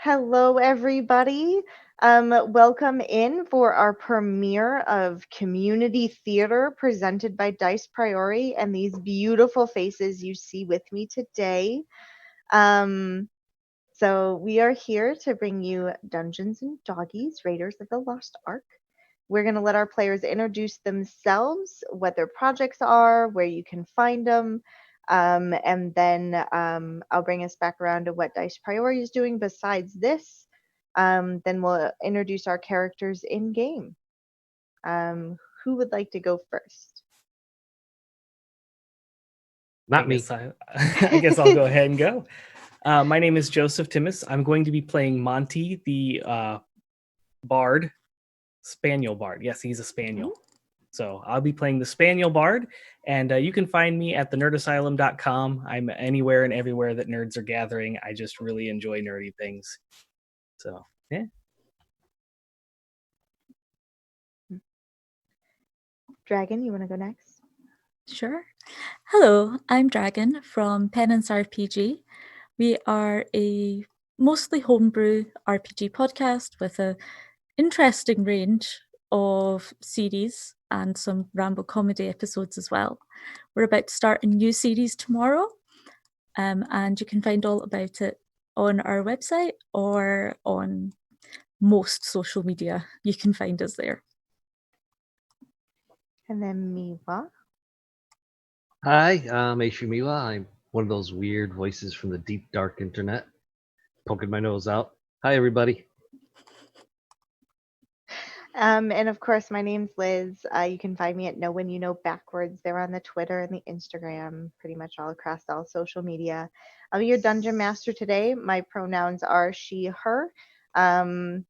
Hello, everybody. Welcome in for our premiere of Community Theater presented by Dice Priori and these beautiful faces you see with me today. So we are here to bring you Dungeons and Doggies, Raiders of the Lost Ark. We're going to let our players introduce themselves, what their projects are, where you can find them, and then I'll bring us back around to what Dice Priority is doing besides this. Then we'll introduce our characters in game. Who would like to go first? Not me. I guess I'll go ahead and go. My name is Joseph Timmis. I'm going to be playing Monty, the bard, spaniel bard. Yes, he's a spaniel. So I'll be playing the spaniel bard, and you can find me at thenerdasylum.com. I'm anywhere and everywhere that nerds are gathering. I just really enjoy nerdy things. So, yeah. Dragon, you want to go next? Sure. Hello, I'm Dragon from Penance RPG. We are a mostly homebrew RPG podcast with an interesting range of series and some ramble comedy episodes as well. We're about to start a new series tomorrow, and you can find all about it on our website or on most social media. You can find us there. And then Miwa. Hi, I'm Aishumiwa. I'm one of those weird voices from the deep, dark internet. Poking my nose out. Hi, everybody. And of course, my name's Liz. You can find me at Know When You Know Backwards. They're on the Twitter and the Instagram, pretty much all across all social media. I'll be your dungeon master today. My pronouns are she, her, and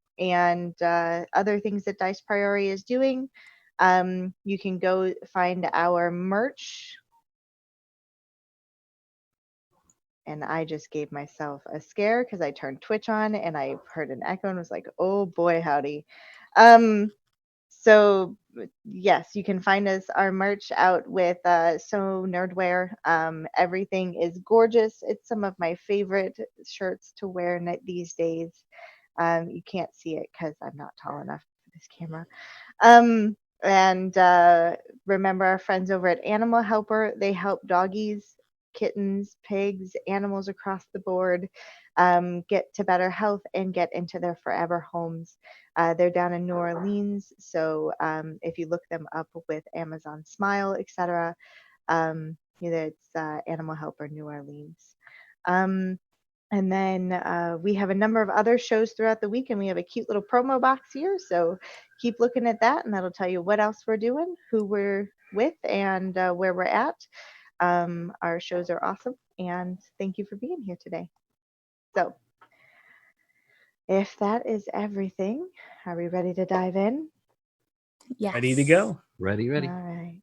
other things that Dice Priori is doing. You can go find our merch. And I just gave myself a scare because I turned Twitch on and I heard an echo and was like, oh boy, howdy. So yes, you can find us our merch out with So Nerdwear. Everything is gorgeous. It's some of my favorite shirts to wear these days. You can't see it because I'm not tall enough for this camera. And remember our friends over at Animal Helper. They help doggies, kittens, pigs, animals across the board get to better health and get into their forever homes. They're down in New Orleans, so if you look them up with Amazon Smile, etc., it's Animal Helper New Orleans. And then we have a number of other shows throughout the week, and we have a cute little promo box here. So keep looking at that, and that'll tell you what else we're doing, who we're with, and where we're at. Our shows are awesome, and thank you for being here today. So if that is everything, are we ready to dive in? Yes. Ready to go. Ready. All right.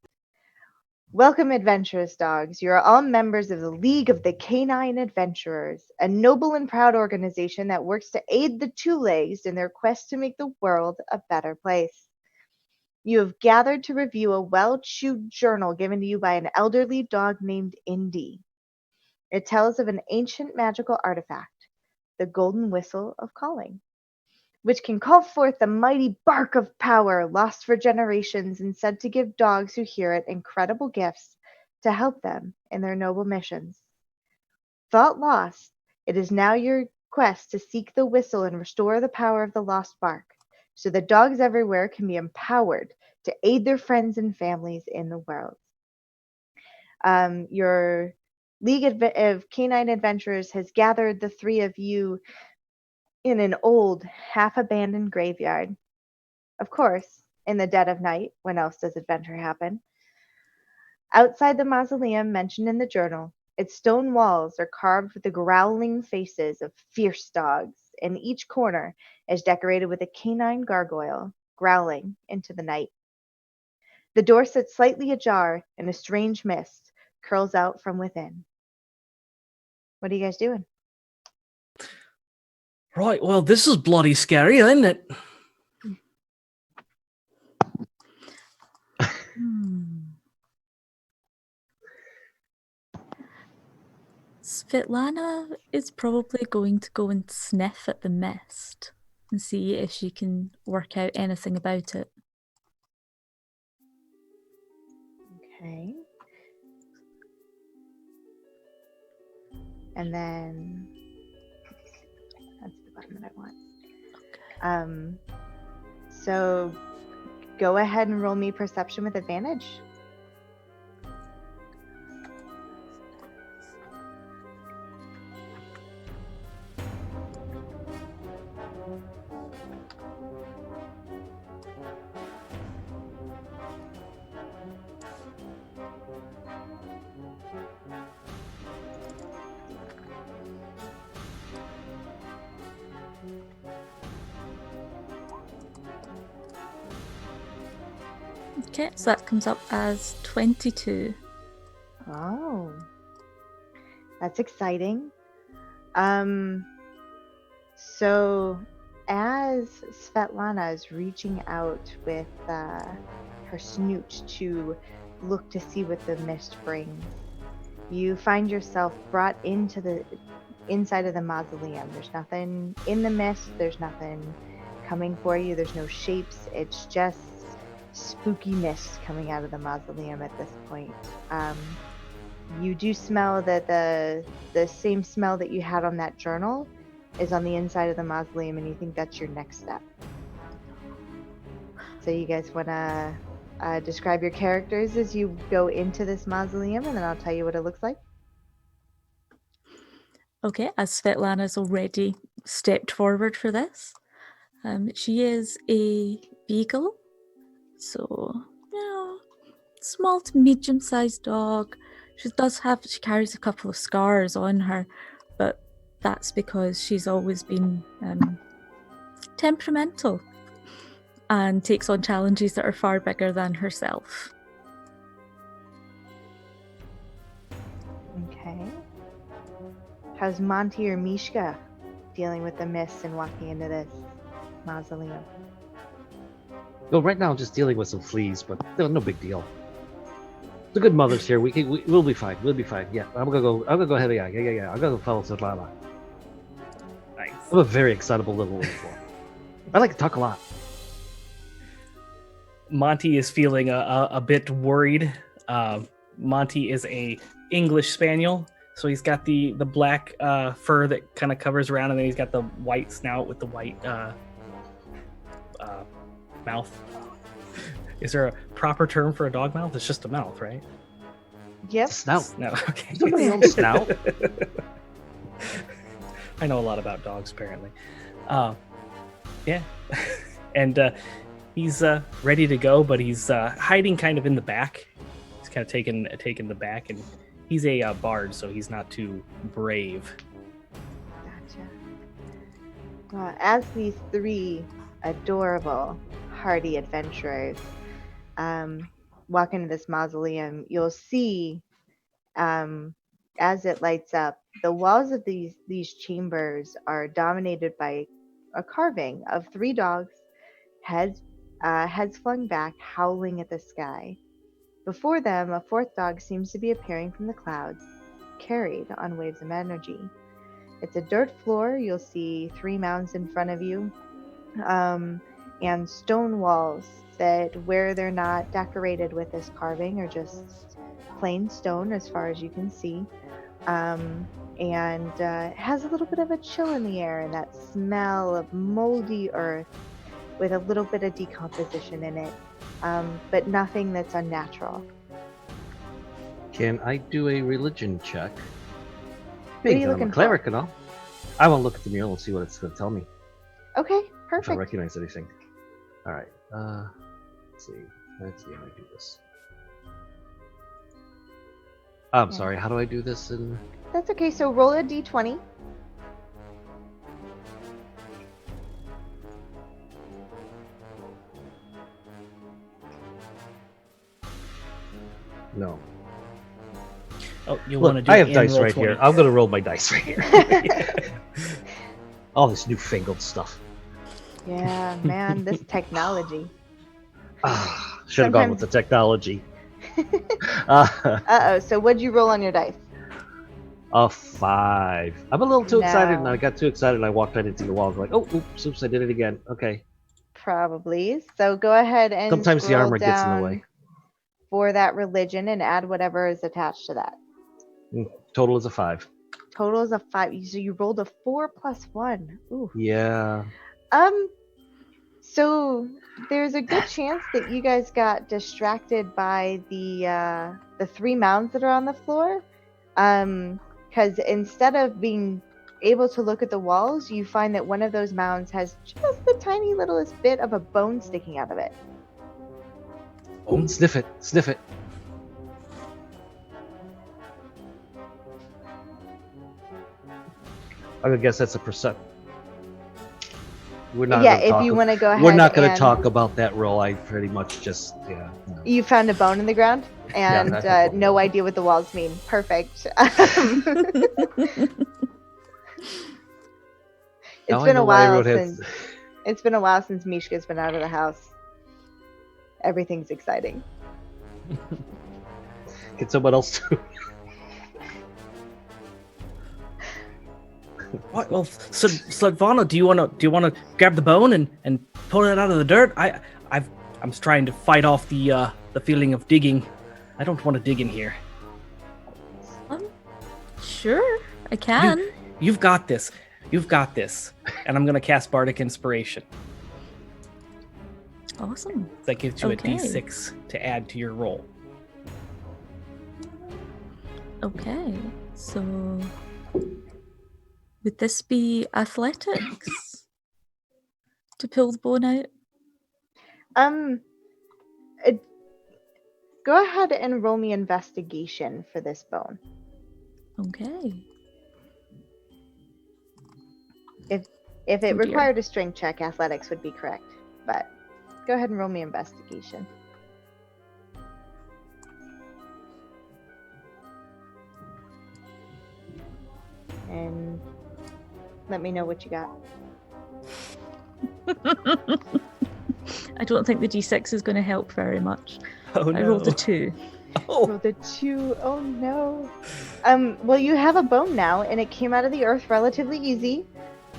Welcome, adventurous dogs. You are all members of the League of the Canine Adventurers, a noble and proud organization that works to aid the two-legs in their quest to make the world a better place. You have gathered to review a well-chewed journal given to you by an elderly dog named Indy. It tells of an ancient magical artifact, the Golden Whistle of Calling, which can call forth the mighty bark of power lost for generations and said to give dogs who hear it incredible gifts to help them in their noble missions. Thought lost, it is now your quest to seek the whistle and restore the power of the lost bark, so that dogs everywhere can be empowered to aid their friends and families in the world. Your League of Canine Adventurers has gathered the three of you in an old, half-abandoned graveyard. Of course, in the dead of night, when else does adventure happen? Outside the mausoleum mentioned in the journal, its stone walls are carved with the growling faces of fierce dogs, and each corner is decorated with a canine gargoyle growling into the night. The door sits slightly ajar, and a strange mist curls out from within. What are you guys doing? Right, well, this is bloody scary, isn't it? Svetlana is probably going to go and sniff at the mist and see if she can work out anything about it. Okay. And then that's the button that I want. So go ahead and roll me perception with advantage. Okay, so that comes up as 22. Oh, that's exciting. So as Svetlana is reaching out with her snoot to look to see what the mist brings, you find yourself brought into the inside of the mausoleum. There's nothing in the mist. There's nothing coming for you. There's no shapes. It's just spooky mist coming out of the mausoleum at this point. You do smell that the same smell that you had on that journal is on the inside of the mausoleum, and you think that's your next step. So you guys want to describe your characters as you go into this mausoleum, and then I'll tell you what it looks like. Okay, as Svetlana's already stepped forward for this, she is a beagle, so small to medium-sized dog. She carries a couple of scars on her, but that's because she's always been temperamental and takes on challenges that are far bigger than herself. Okay. How's Monty or Mishka dealing with the mist and walking into this mausoleum? Well, right now I'm just dealing with some fleas, but no big deal. The good mother's here. We'll be fine. We'll be fine. Yeah, I'm gonna go ahead. Yeah. I'm gonna go follow Svetlana. Nice. I'm a very excitable little wolf. I like to talk a lot. Monty is feeling a bit worried. Monty is a English spaniel, so he's got the black fur that kind of covers around, and then he's got the white snout with the white mouth. Is there a proper term for a dog mouth? It's just a mouth, right? Yep. Snout. No, okay. Somebody else snout. I know a lot about dogs, apparently. Yeah. And he's ready to go, but he's hiding kind of in the back. He's kind of taking the back, and he's a bard, so he's not too brave. Gotcha. As these three adorable, hardy adventurers walk into this mausoleum, you'll see as it lights up, the walls of these chambers are dominated by a carving of three dogs, heads flung back, howling at the sky. Before them, a fourth dog seems to be appearing from the clouds, carried on waves of energy. It's a dirt floor. You'll see three mounds in front of you, and stone walls that, where they're not decorated with this carving, are just plain stone as far as you can see. And it has a little bit of a chill in the air, and that smell of moldy earth with a little bit of decomposition in it, but nothing that's unnatural. Can I do a religion check? What are you I'm looking a cleric for? and all. I want to look at the mural and see what it's going to tell me. Okay, If I perfect. recognize anything. All right. Let's see how I do this. I'm sorry. How do I do this? That's okay. So roll a d20. No. Oh, you want to Look, do I have and dice roll right 20. here. I'm going to roll my dice right here. All this newfangled stuff. Yeah, man, this technology. Should have gone with the technology. Uh-oh, so what'd you roll on your dice? A 5. I'm a little too excited, and No. I got too excited, and I walked right into the wall. I was like, oh, oops, I did it again. Okay. Probably. So go ahead and Sometimes the scroll armor gets in the down way. for that religion and add whatever is attached to that. Total is a 5. Total is a 5. So you rolled a 4 plus 1. Ooh. Yeah. So there's a good chance that you guys got distracted by the 3 mounds that are on the floor. Because instead of being able to look at the walls, you find that one of those mounds has just the tiny littlest bit of a bone sticking out of it. Oh, sniff it. Sniff it. I'm gonna guess that's a percent. We're not. Yeah, gonna if talk you want to go ahead. We're not going to and- talk about that roll. I pretty much just no. You found a bone in the ground and Yeah. no idea what the walls mean. Perfect. Now It's I been know a why while everyone has- since it's been a while since Mishka's been out of the house. Everything's exciting. Get someone else to. What? Well, Sledvana, do you want to grab the bone and pull it out of the dirt? I'm trying to fight off the feeling of digging. I don't want to dig in here. Sure, I can. You've got this. You've got this. And I'm gonna cast Bardic Inspiration. Awesome. That gives you Okay. a D6 to add to your roll. Okay, so would this be athletics to pull the bone out? Go ahead and roll me investigation for this bone. Okay. If it Oh, dear. required a strength check, athletics would be correct. But go ahead and roll me investigation. And let me know what you got. I don't think the D6 is going to help very much. Oh I rolled a 2. Oh, Rolled a 2. Oh no. Well, you have a bone now, and it came out of the earth relatively easy.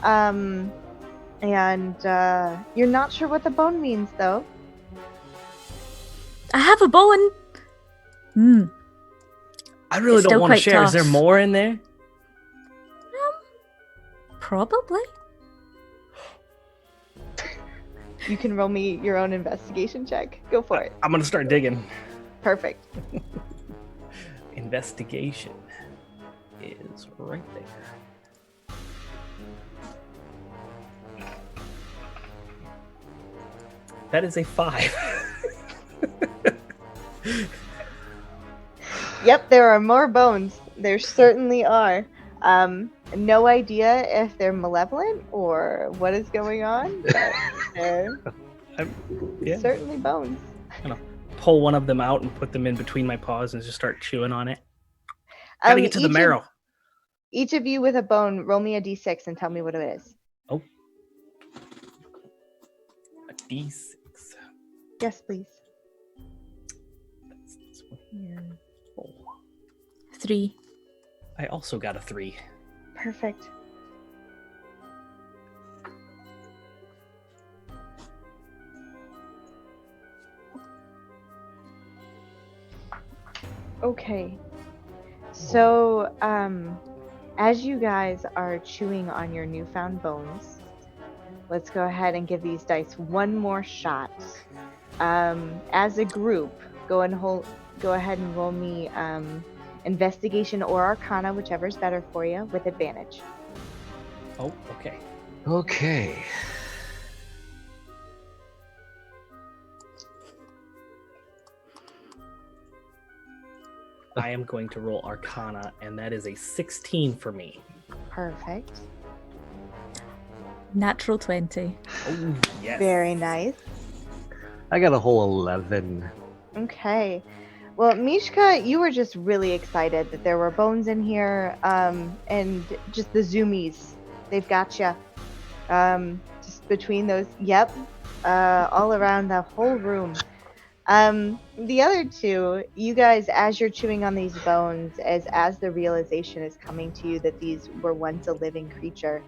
And you're not sure what the bone means, though. I have a bone! I really It's don't still want to quite share. Is there tough. more in there? Probably. You can roll me your own investigation check. Go for it. I'm gonna start digging. Perfect. Investigation is right there. That is a 5. Yep, there are more bones. There certainly are. No idea if they're malevolent or what is going on, but they're Yeah. certainly bones. Pull one of them out and put them in between my paws and just start chewing on it. Gotta get to the marrow. Each of you with a bone, roll me a d6 and tell me what it is. Oh. A D6. Yes, please. That's this one here. 4. 3. I also got a 3. Perfect. Okay. So, as you guys are chewing on your newfound bones, let's go ahead and give these dice one more shot. As a group, go ahead and roll me investigation or arcana, whichever is better for you, with advantage. Oh, okay. Okay. I am going to roll Arcana, and that is a 16 for me. Perfect. Natural 20. Oh, yes. Very nice. I got a whole 11. Okay. Well, Mishka, you were just really excited that there were bones in here, and just the zoomies, they've got you. Just between those, yep, all around the whole room. The other two, you guys, as you're chewing on these bones, as the realization is coming to you that these were once a living creature,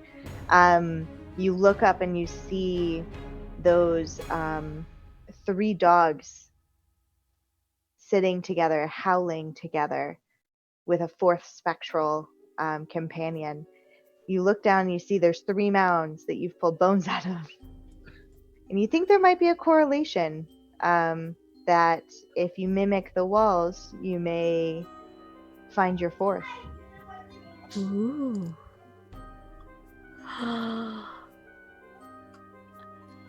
you look up and you see those 3 dogs sitting together, howling together, with a 4th spectral companion. You look down and you see there's 3 mounds that you've pulled bones out of. And you think there might be a correlation, that if you mimic the walls, you may find your 4th. Ooh.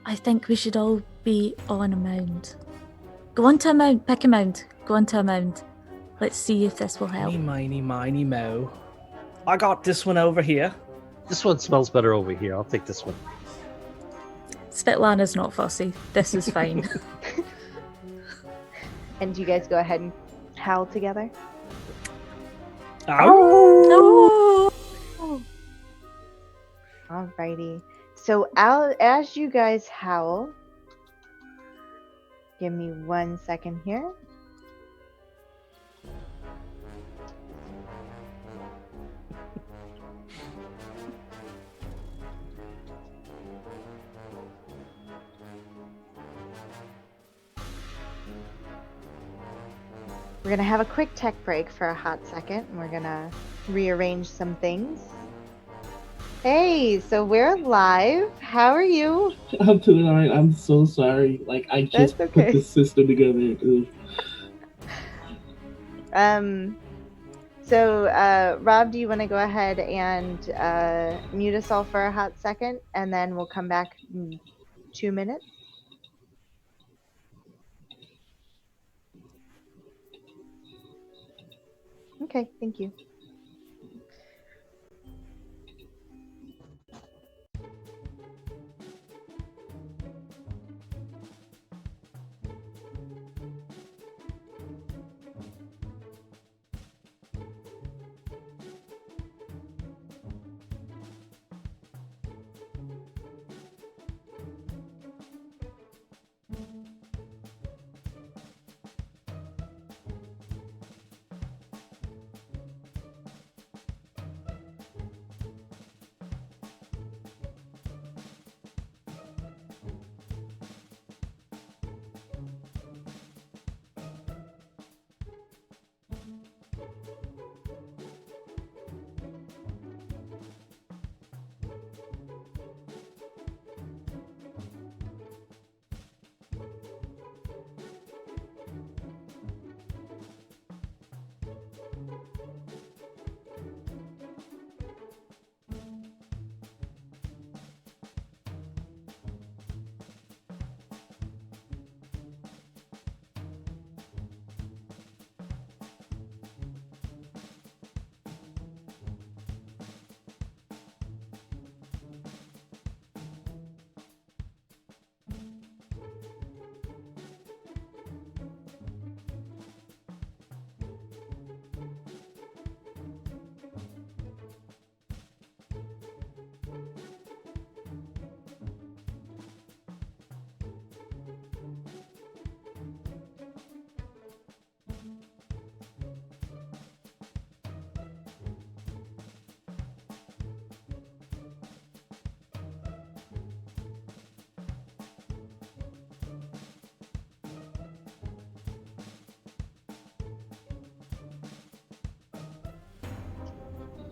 I think we should all be on a mound. Go onto a mound, pick a mound, go onto a mound. Let's see if this will help. Eeny, miny, miny, mo. I got this one over here. This one smells better over here. I'll take this one. Svetlana's not fussy. This is fine. And you guys go ahead and howl together. Ow. No! Alrighty. So as you guys howl, give me 1 second here. We're going to have a quick tech break for a hot second, and we're going to rearrange some things. Hey, so we're live. How are you? I'm doing alright. I'm so sorry. Like, I just That's okay. put the system together. So, Rob, do you want to go ahead and mute us all for a hot second, and then we'll come back in 2 minutes? Okay, thank you.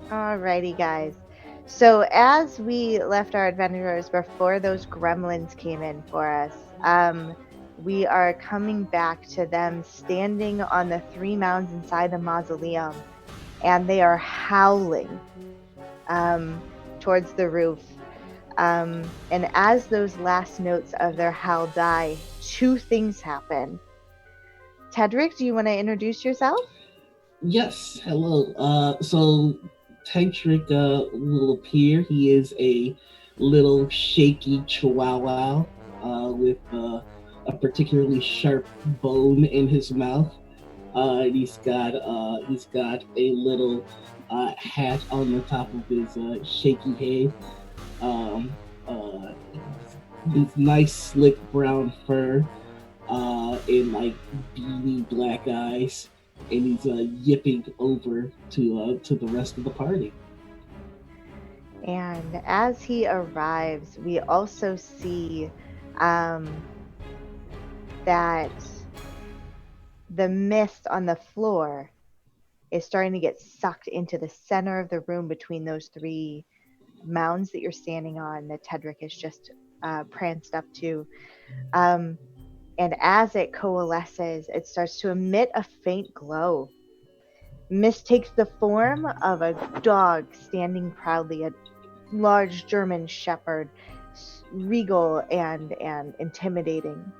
Alrighty, guys. So as we left our adventurers before those gremlins came in for us, we are coming back to them standing on the 3 mounds inside the mausoleum, and they are howling towards the roof. And as those last notes of their howl die, 2 things happen. Tedrick, do you want to introduce yourself? Yes, hello. So Tedrick will appear. He is a little shaky chihuahua with a particularly sharp bone in his mouth. He's got a little hat on the top of his shaky head. His nice slick brown fur. and like beady black eyes, and he's yipping over to the rest of the party. And as he arrives, we also see that the mist on the floor is starting to get sucked into the center of the room between those three mounds that you're standing on that Tedric has just pranced up to. And as it coalesces, it starts to emit a faint glow. Mist takes the form of a dog standing proudly, a large German shepherd, regal and intimidating.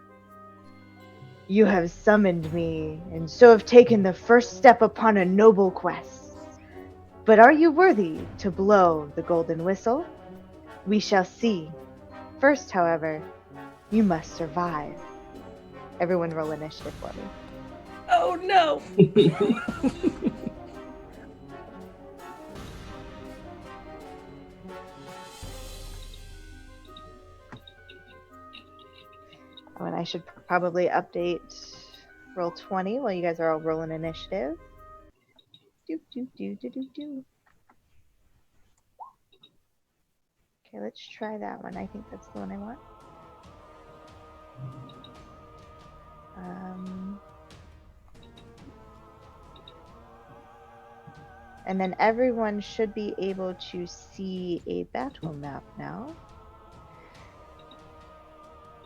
You have summoned me, and so have taken the first step upon a noble quest. But are you worthy to blow the golden whistle? We shall see. First, however, you must survive. Everyone roll initiative for me. Oh no! Oh, and I should probably update roll 20 while you guys are all rolling initiative. Do. Okay, let's try that one. I think that's the one I want. And then everyone should be able to see a battle map now.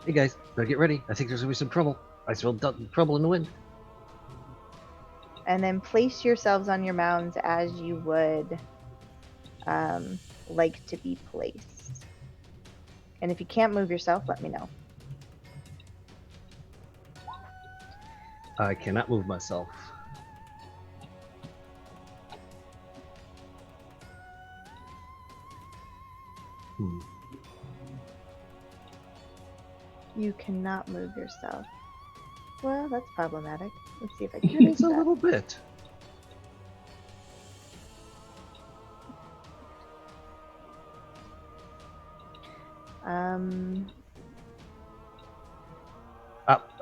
Hey guys, better get ready. I think there's gonna be some trouble. I smell trouble in the wind. And then place yourselves on your mounds as you would like to be placed. And if you can't move yourself, let me know. I cannot move myself. You cannot move yourself. Well, that's problematic. Let's see if I can change It's a that. little bit.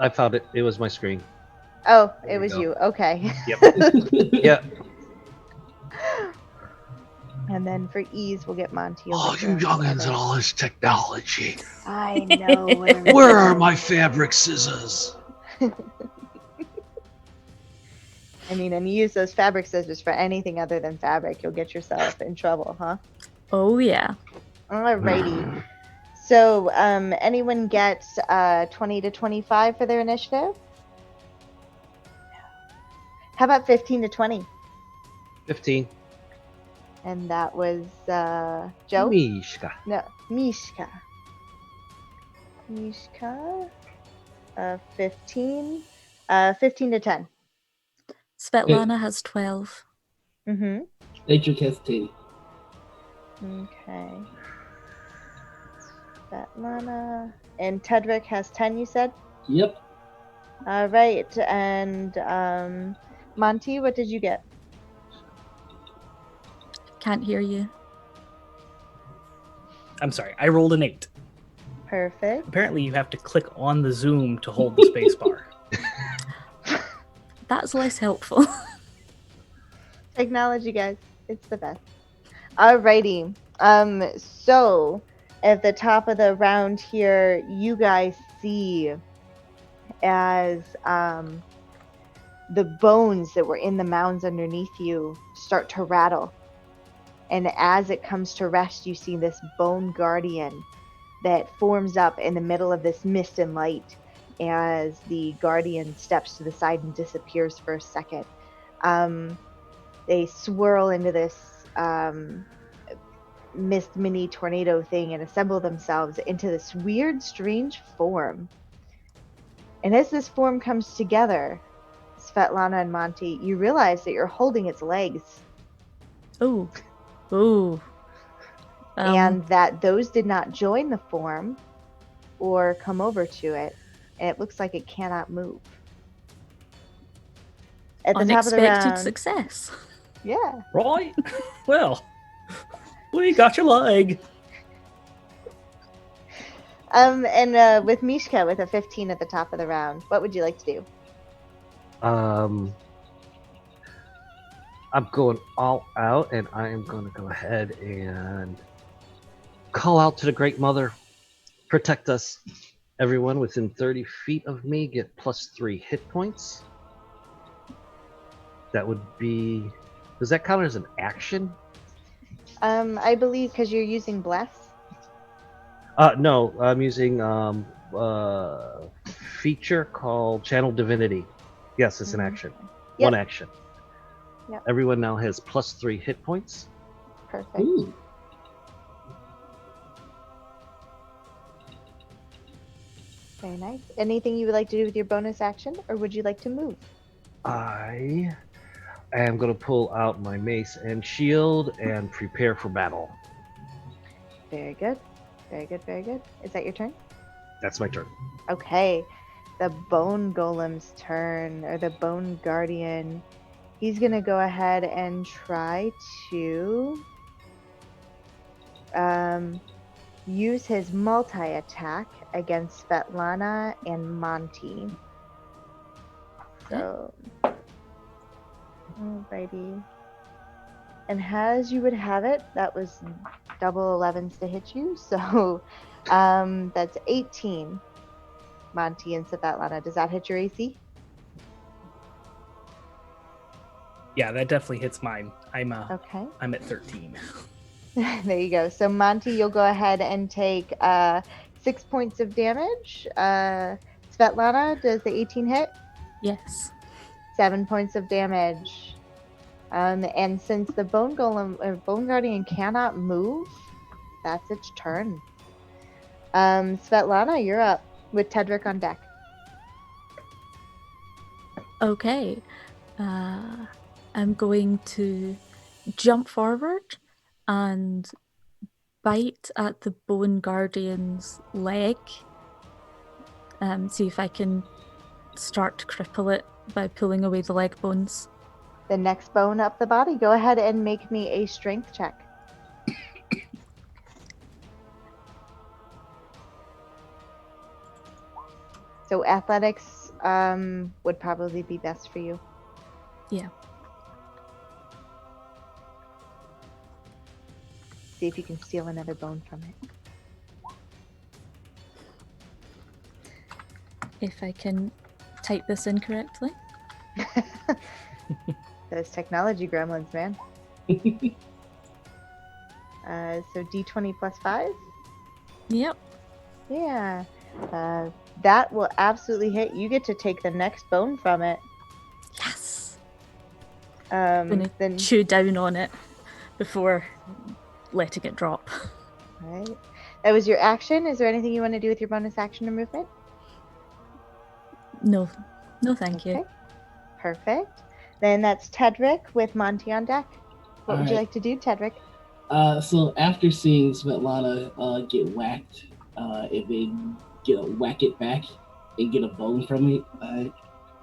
I found it. It was my screen. Oh, There it we was go. you. Okay. Yep. Yep. And then for ease, we'll get Monty. You'll Oh, get you your own youngins cover. and all this technology. I know. What Where are my fabric scissors? I mean, and you use those fabric scissors for anything other than fabric, you'll get yourself in trouble, huh? Oh, yeah. Alrighty. So, anyone get 20 to 25 for their initiative? How about 15 to 20? 15. And that was Joe? Mishka. No, Mishka. Mishka. 15. 15 to 10. Svetlana has 12. Mm-hmm. Nature has 10. Okay. Svetlana. And Tedric has 10, you said? Yep. All right. And Monty, what did you get? Can't hear you. I'm sorry, I rolled an 8. Perfect. Apparently, you have to click on the zoom to hold the space bar. That's less helpful. Technology, guys. It's the best. Alrighty. So at the top of the round here, you guys see as the bones that were in the mounds underneath you start to rattle. And as it comes to rest, you see this bone guardian that forms up in the middle of this mist and light as the guardian steps to the side and disappears for a second. They swirl into this mist mini tornado thing and assemble themselves into this weird, strange form. And as this form comes together, Svetlana and Monty, you realize that you're holding its legs. Oh. Oh. And that those did not join the form or come over to it. And it looks like it cannot move. At the top of the unexpected round. success. Yeah. Right? Well, we got your leg. And with Mishka with a 15 at the top of the round, what would you like to do? I'm going all out, and I am going to go ahead and call out to the Great Mother, protect us. Everyone within 30 feet of me get +3 hit points. That would be. Does that count as an action? I believe because you're using bless. No, I'm using feature called Channel Divinity. Yes, it's an action. Yep. One action. Yep. Everyone now has +3 hit points. Perfect. Ooh. Very nice. Anything you would like to do with your bonus action, or would you like to move? I am going to pull out my mace and shield and prepare for battle. Very good. Very good. Very good. Is that your turn? That's my turn. Okay. The Bone Golem's turn, or the Bone Guardian. He's going to go ahead and try to use his multi-attack against Svetlana and Monty. So, alrighty. And as you would have it, that was double 11s to hit you. So, that's 18. Monty and Svetlana. Does that hit your AC? Yeah, that definitely hits mine. Okay. I'm at 13. There you go. So Monty, you'll go ahead and take 6 points of damage. Svetlana, does the 18 hit? Yes. 7 points of damage. And since the Bone Golem or Bone Guardian cannot move, that's its turn. Svetlana, you're up with Tedric on deck. Okay. I'm going to jump forward and bite at the Bone Guardian's leg. See if I can start to cripple it by pulling away the leg bones. The next bone up the body. Go ahead and make me a strength check. So athletics would probably be best for you. Yeah. See if you can steal another bone from it. If I can type this incorrectly. Those technology gremlins, man. So D20 plus 5? Yep. Yeah. That will absolutely hit. You get to take the next bone from it. Yes. I'm Then chew down on it before letting it drop. right. That was your action. Is there anything you want to do with your bonus action or movement? No. No, thank you. Perfect. Then that's Tedric with Monty on deck. What would you Alright. like to do, Tedric? So after seeing Svetlana get whacked, and then whack it back and get a bone from it, I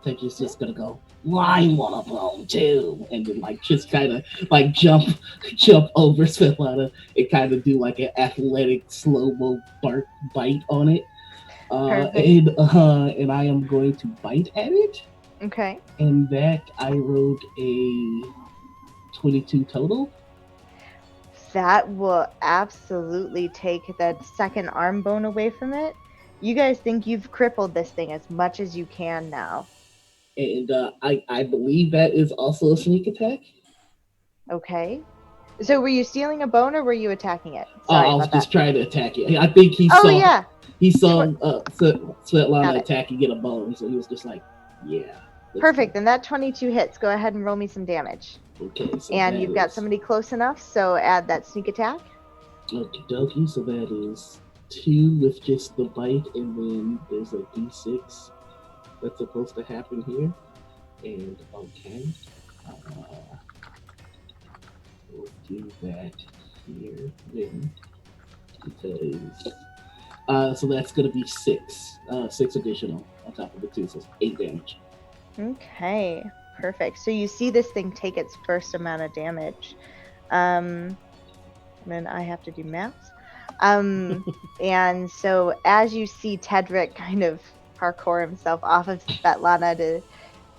think it's just gonna go, well, I want a bone too, and then just kind of jump over Svetlana and kind of do like an athletic slow-mo bite on it, and I am going to bite at it. Okay. And that I rolled a 22 total. That will absolutely take that second arm bone away from it. You guys think you've crippled this thing as much as you can now. And I believe that is also a sneak attack. Okay. So were you stealing a bone or were you attacking it? I was just trying to attack it. I think he saw Svetlana attack and get a bone, so he was just like, yeah. Perfect. Then that 22 hits. Go ahead and roll me some damage. Okay. So and you've got somebody close enough, so add that sneak attack. Okie dokie. So that is 2 with just the bite, and then there's a d6 that's supposed to happen here. And okay. We'll do that here then, because so that's going to be 6 additional on top of the 2, so 8 damage. Okay, perfect. So you see this thing take its first amount of damage. And then I have to do maths. And so as you see Tedric kind of parkour himself off of Svetlana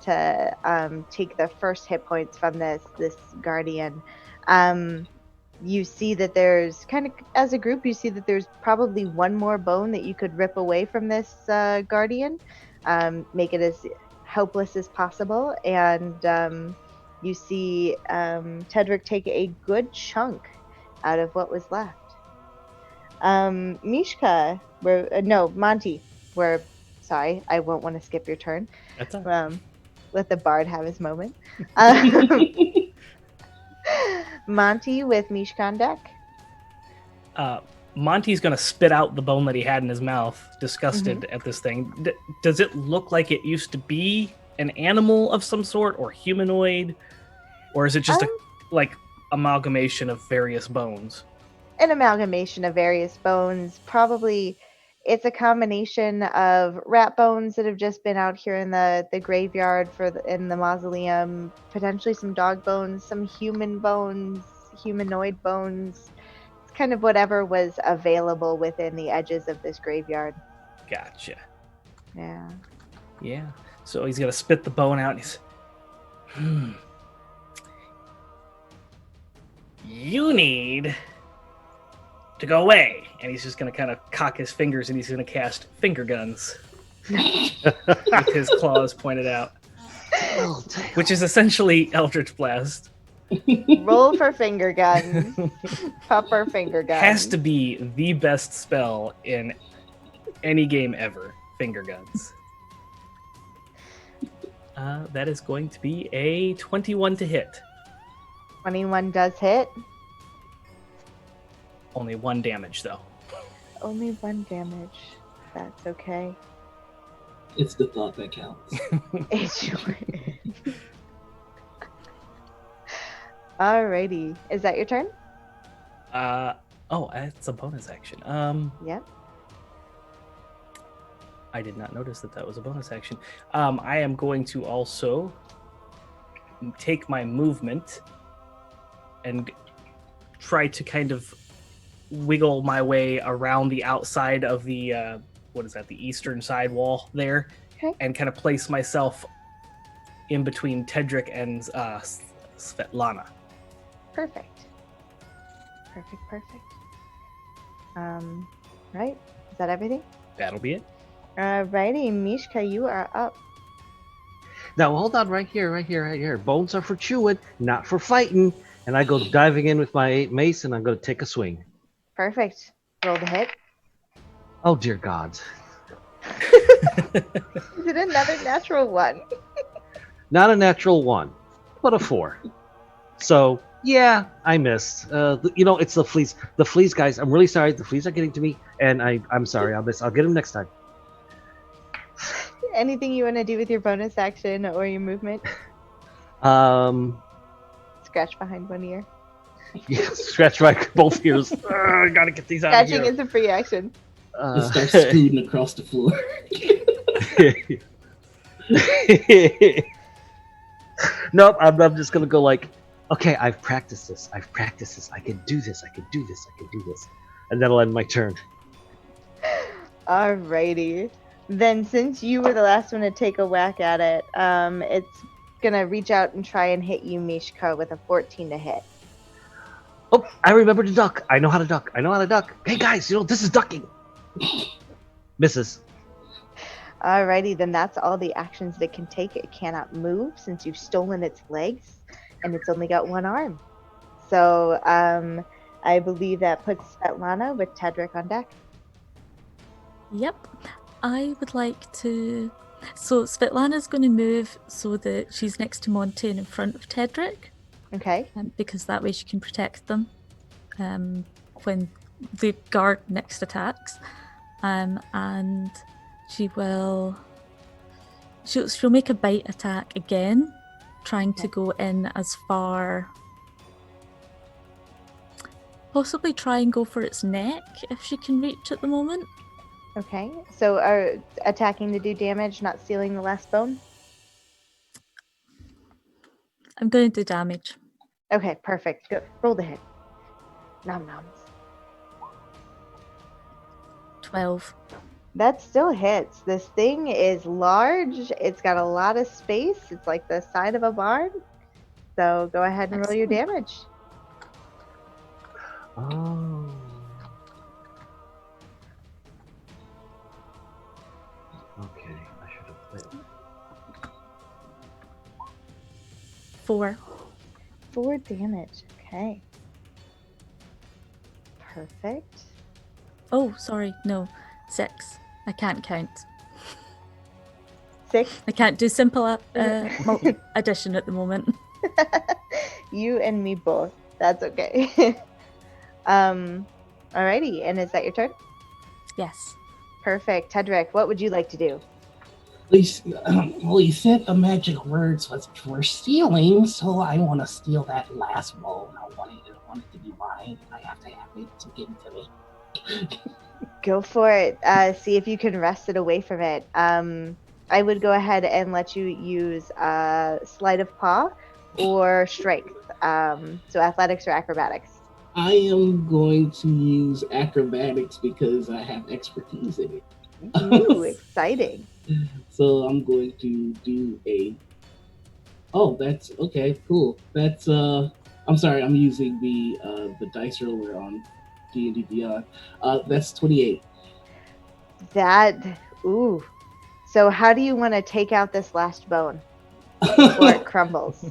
to take the first hit points from this guardian, you see that there's kind of, as a group, you see that there's probably one more bone that you could rip away from this guardian, make it as helpless as possible, and you see Tedric take a good chunk out of what was left. Mishka, Monty, sorry, I won't want to skip your turn. That's all right. Let the bard have his moment. Monty with Mishka on deck. Monty's gonna spit out the bone that he had in his mouth, disgusted at this thing. Does it look like it used to be an animal of some sort, or humanoid, or is it just a amalgamation of various bones? An amalgamation of various bones. Probably, it's a combination of rat bones that have just been out here in the graveyard in the mausoleum. Potentially some dog bones, some human bones, humanoid bones. Kind of whatever was available within the edges of this graveyard. Gotcha. Yeah. So he's gonna spit the bone out and he's you need to go away. And he's just gonna kind of cock his fingers and he's gonna cast finger guns with his claws pointed out. Which is essentially Eldritch Blast. Roll for finger guns. Proper finger guns. Has to be the best spell in any game ever. Finger guns. That is going to be a 21 to hit. 21 does hit. Only 1 damage, though. Only 1 damage. That's okay. It's the thought that counts. It sure is. Alrighty. Is that your turn? It's a bonus action. Yep. I did not notice that was a bonus action. I am going to also take my movement and try to kind of wiggle my way around the outside of the the eastern side wall there, and kind of place myself in between Tedric and Svetlana. Perfect. Right? Is that everything? That'll be it. Alrighty, Mishka, you are up. Now hold on, right here. Bones are for chewing, not for fighting. And I go diving in with my 8 mace, and I'm going to take a swing. Perfect. Roll the hit. Oh dear God! Is it another natural one? Not a natural 1, but a 4. So yeah, I missed. It's the fleas. The fleas, guys. I'm really sorry. The fleas are getting to me, and I'm sorry. I'll miss. I'll get them next time. Anything you want to do with your bonus action or your movement? Scratch behind one ear. Yeah, scratch my both ears. I gotta get these out of here. Scratching is a free action. Just start scooting across the floor. Nope, I'm just gonna go like, okay, I've practiced this. I can do this. And that'll end my turn. Alrighty. Then since you were the last one to take a whack at it, it's gonna reach out and try and hit you, Mishka, with a 14 to hit. Oh, I remember to duck. I know how to duck. Hey guys, this is ducking. Misses. Alrighty, then that's all the actions that it can take. It cannot move since you've stolen its legs, and it's only got 1 arm. So I believe that puts Svetlana with Tedric on deck. Yep. I would like to... So Svetlana's going to move so that she's next to Monty and in front of Tedric. Okay. Because that way she can protect them when the guard next attacks. And she'll make a bite attack again, trying to go in as far... Possibly try and go for its neck if she can reach at the moment. Okay, so attacking to do damage, not stealing the last bone? I'm going to do damage. Okay, perfect. Go. Roll the hit. Nom noms. 12. That still hits. This thing is large. It's got a lot of space. It's like the side of a barn. So go ahead and roll your Excellent. damage. Oh. Okay, I should have played. 4. 4 damage. Okay. Perfect. Oh, sorry, no. 6. I can't count. 6. I can't do simple addition at the moment. You and me both. That's okay. Alrighty, and is that your turn? Yes. Perfect. Tedrick, what would you like to do? Well, he said the magic words was for stealing, so I want to steal that last bone. I want it to be mine. I have to have it to give it to me. Go for it. See if you can wrest it away from it. I would go ahead and let you use sleight of paw or strength. So athletics or acrobatics. I am going to use acrobatics because I have expertise in it. Ooh, exciting. So I'm going to do a. Oh, that's okay. Cool. That's I'm sorry. I'm using the dice roller on D&D Beyond. That's 28. Ooh. So how do you want to take out this last bone before it crumbles?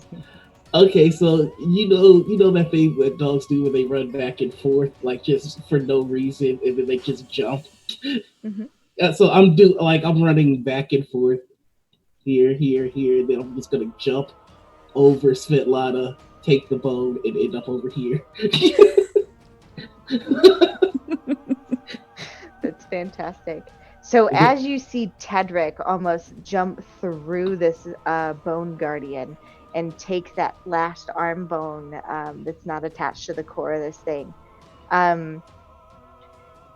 Okay, so you know that thing that dogs do when they run back and forth, like just for no reason, and then they just jump. Mm-hmm. So I'm running back and forth here, and then I'm just gonna jump over Svetlana, take the bone, and end up over here. That's fantastic. So as you see Tedrick almost jump through this bone guardian and take that last arm bone that's not attached to the core of this thing,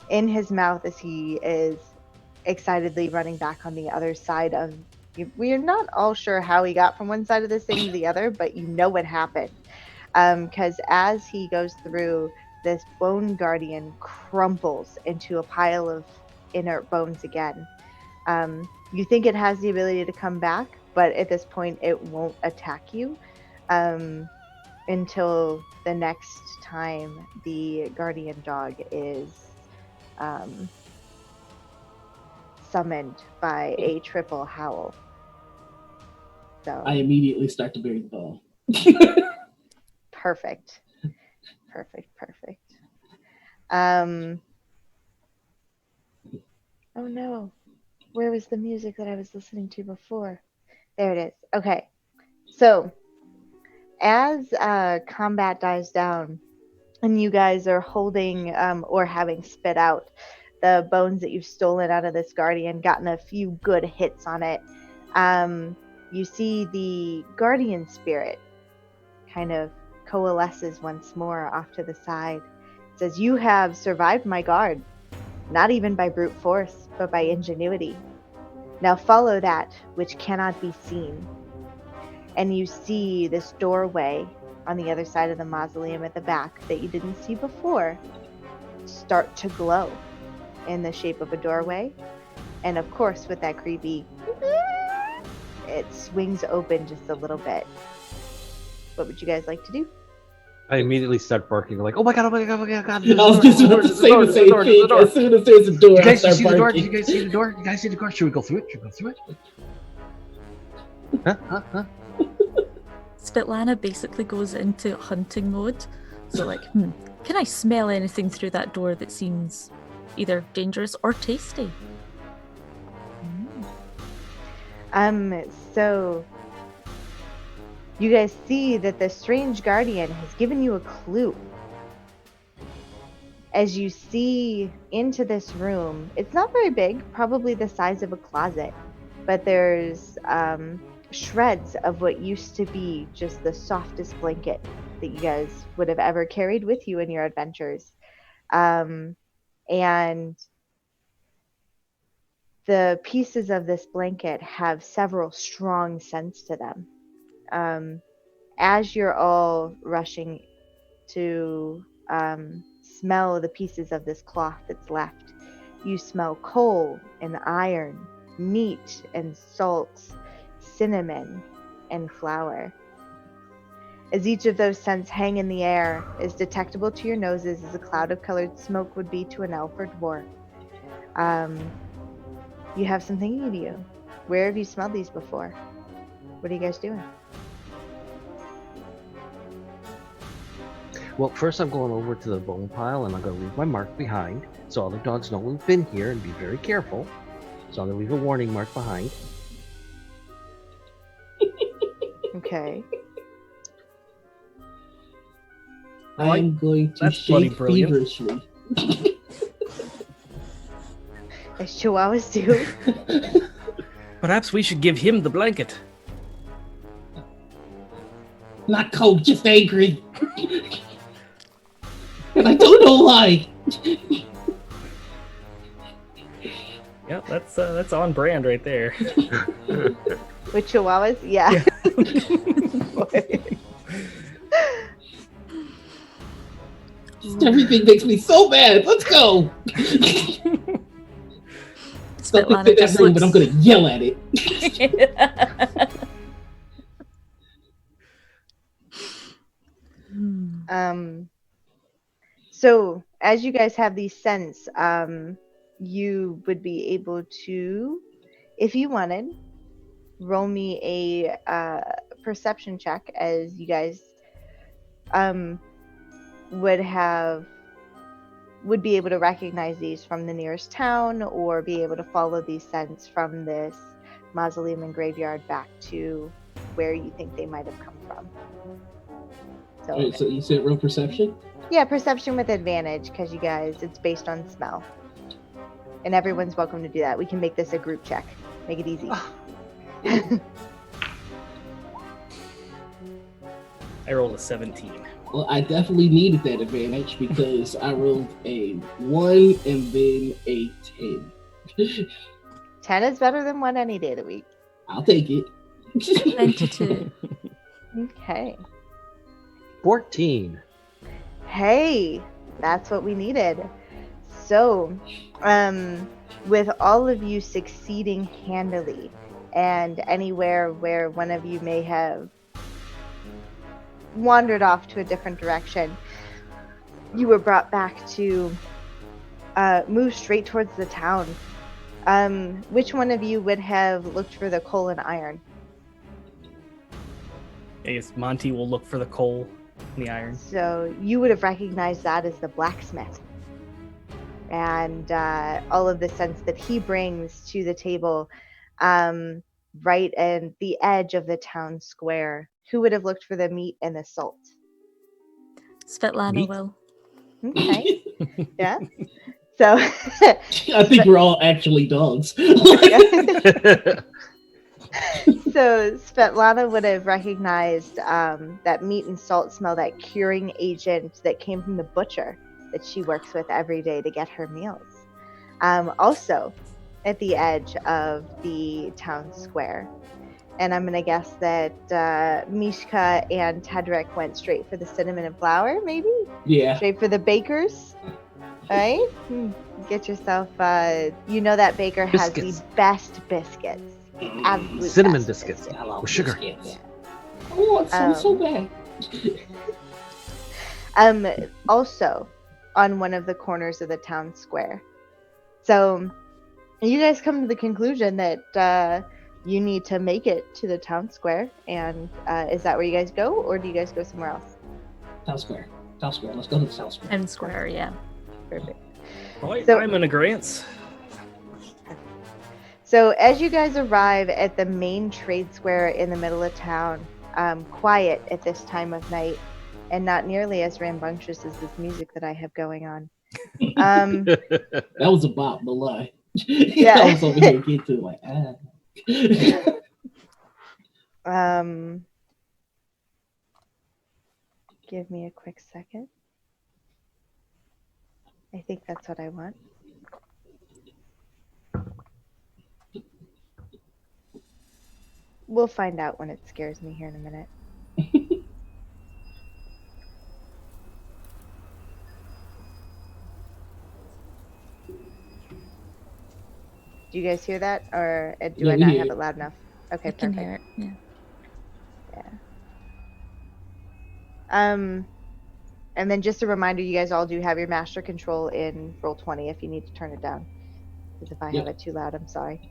in his mouth as he is excitedly running back on the other side of. We're not all sure how he got from one side of this thing to the other, but you know what happened. Because as he goes through, this bone guardian crumples into a pile of inert bones again. You think it has the ability to come back, but at this point it won't attack you until the next time the guardian dog is summoned by a triple howl. So I immediately start to bury the bone. Perfect. Oh no. Where was the music that I was listening to before? There it is. Okay. So, as combat dies down and you guys are holding or having spit out the bones that you've stolen out of this guardian, gotten a few good hits on it, you see the guardian spirit kind of coalesces once more off to the side. It says, "You have survived my guard, not even by brute force, but by ingenuity. Now follow that which cannot be seen." And you see this doorway on the other side of the mausoleum at the back that you didn't see before start to glow in the shape of a doorway. And of course, with that creepy, it swings open just a little bit. What would you guys like to do? I immediately start barking like, "Oh my god! Oh my god! Oh my god!" I was just about to say the same thing. As soon as there's a door, You I guys start see the door? barking. Do you guys see the door? You guys see the door? Should we go through it? Should we go through it? Huh? Svetlana basically goes into hunting mode. So like, can I smell anything through that door that seems either dangerous or tasty? So you guys see that the strange guardian has given you a clue. As you see into this room, it's not very big, probably the size of a closet, but there's shreds of what used to be just the softest blanket that you guys would have ever carried with you in your adventures. And the pieces of this blanket have several strong scents to them. As you're all rushing to smell the pieces of this cloth that's left, You smell coal and iron, meat and salt, cinnamon and flour. As each of those scents hang in the air, as detectable to your noses as a cloud of colored smoke would be to an elf or dwarf, you have some thinking to you. Where have you smelled these before? What are you guys doing? Well, first I'm going over to the bone pile and I'm going to leave my mark behind so other dogs know we've been here and be very careful. So I'm going to leave a warning mark behind. Okay. I am going to That's bloody shake brilliant. feverishly. As chihuahuas do. Perhaps we should give him the blanket. Not cold, just angry. And I don't know why. Yeah, that's on brand right there. With chihuahuas? Yeah. Everything makes me so mad. Let's go. Something Svetlana in that just room, but I'm looks... gonna yell at it. So as you guys have these scents, you would be able to, if you wanted, roll me a perception check as you guys would be able to recognize these from the nearest town or be able to follow these scents from this mausoleum and graveyard back to where you think they might have come from. Alright, so you said real perception? Yeah, perception with advantage, because you guys, it's based on smell. And everyone's welcome to do that. We can make this a group check. Make it easy. I rolled a 17. Well, I definitely needed that advantage because I rolled a 1 and then a 10. 10 is better than 1 any day of the week. I'll take it. 22. Okay. 14. Hey, that's what we needed. So, with all of you succeeding handily, and anywhere where one of you may have wandered off to a different direction, you were brought back to move straight towards the town. Which one of you would have looked for the coal and iron? I guess Monty will look for the coal and the iron. So you would have recognized that as the blacksmith. And all of the sense that he brings to the table, right at the edge of the town square. Who would have looked for the meat and the salt? Svetlana Meat? will. Okay. Yeah. So I think we're all actually dogs. So Svetlana would have recognized that meat and salt smell, that curing agent that came from the butcher that she works with every day to get her meals. Also, at the edge of the town square. And I'm going to guess that Mishka and Tedrick went straight for the cinnamon and flour, maybe? Yeah. Straight for the bakers? All right? Get yourself, you know that baker has Biscuits. the best biscuits. Absolute Cinnamon best biscuits. I love With sugar. biscuits. Oh, it sounds so bad. Also, on one of the corners of the town square. So, you guys come to the conclusion that you need to make it to the town square. And is that where you guys go, or do you guys go somewhere else? Town square. Town square. Let's go to the town square. Town square, yeah. Perfect. So, I'm in agreement. So as you guys arrive at the main trade square in the middle of town, quiet at this time of night, and not nearly as rambunctious as this music that I have going on. That was a bop, no lie. Yeah. I was over here getting to like, Give me a quick second. I think that's what I want. We'll find out when it scares me here in a minute. Do you guys hear that, or do Yeah, I we not hear have it. it loud enough? Okay, I can perfect. hear it. Yeah. And then just a reminder, you guys all do have your master control in Roll20 if you need to turn it down. Because if I have it too loud, I'm sorry.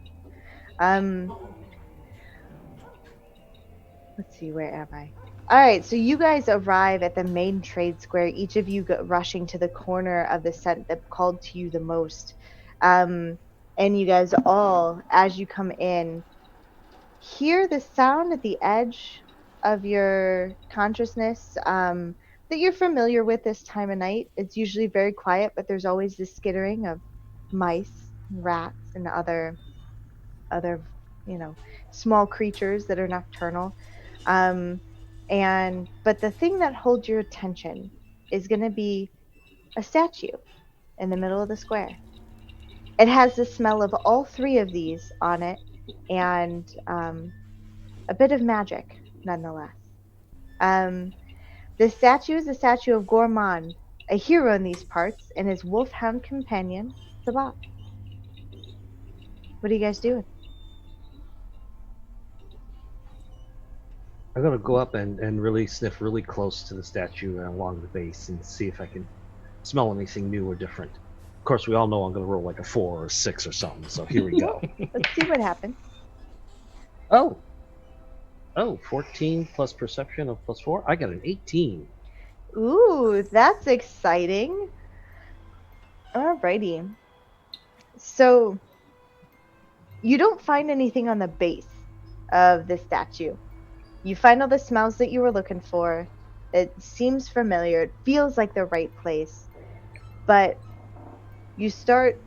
Let's see, where am I? All right, so you guys arrive at the main trade square, each of you go rushing to the corner of the set that called to you the most. And you guys all, as you come in, hear the sound at the edge of your consciousness that you're familiar with this time of night. It's usually very quiet, but there's always this skittering of mice, rats, and other small creatures that are nocturnal. But the thing that holds your attention is going to be a statue in the middle of the square. It has the smell of all three of these on it, and a bit of magic nonetheless. The statue is a statue of Gorman, a hero in these parts, and his wolfhound companion, Sabat. What are you guys doing? I'm gonna go up and really sniff really close to the statue and along the base and see if I can smell anything new or different. Of course, we all know I'm gonna roll like a 4 or a 6 or something. So here we go. Let's see what happens. Oh, 14 plus perception of plus 4. I got an 18. Ooh, that's exciting. Alrighty. So you don't find anything on the base of the statue. You find all the smells that you were looking for. It seems familiar. It feels like the right place. But you start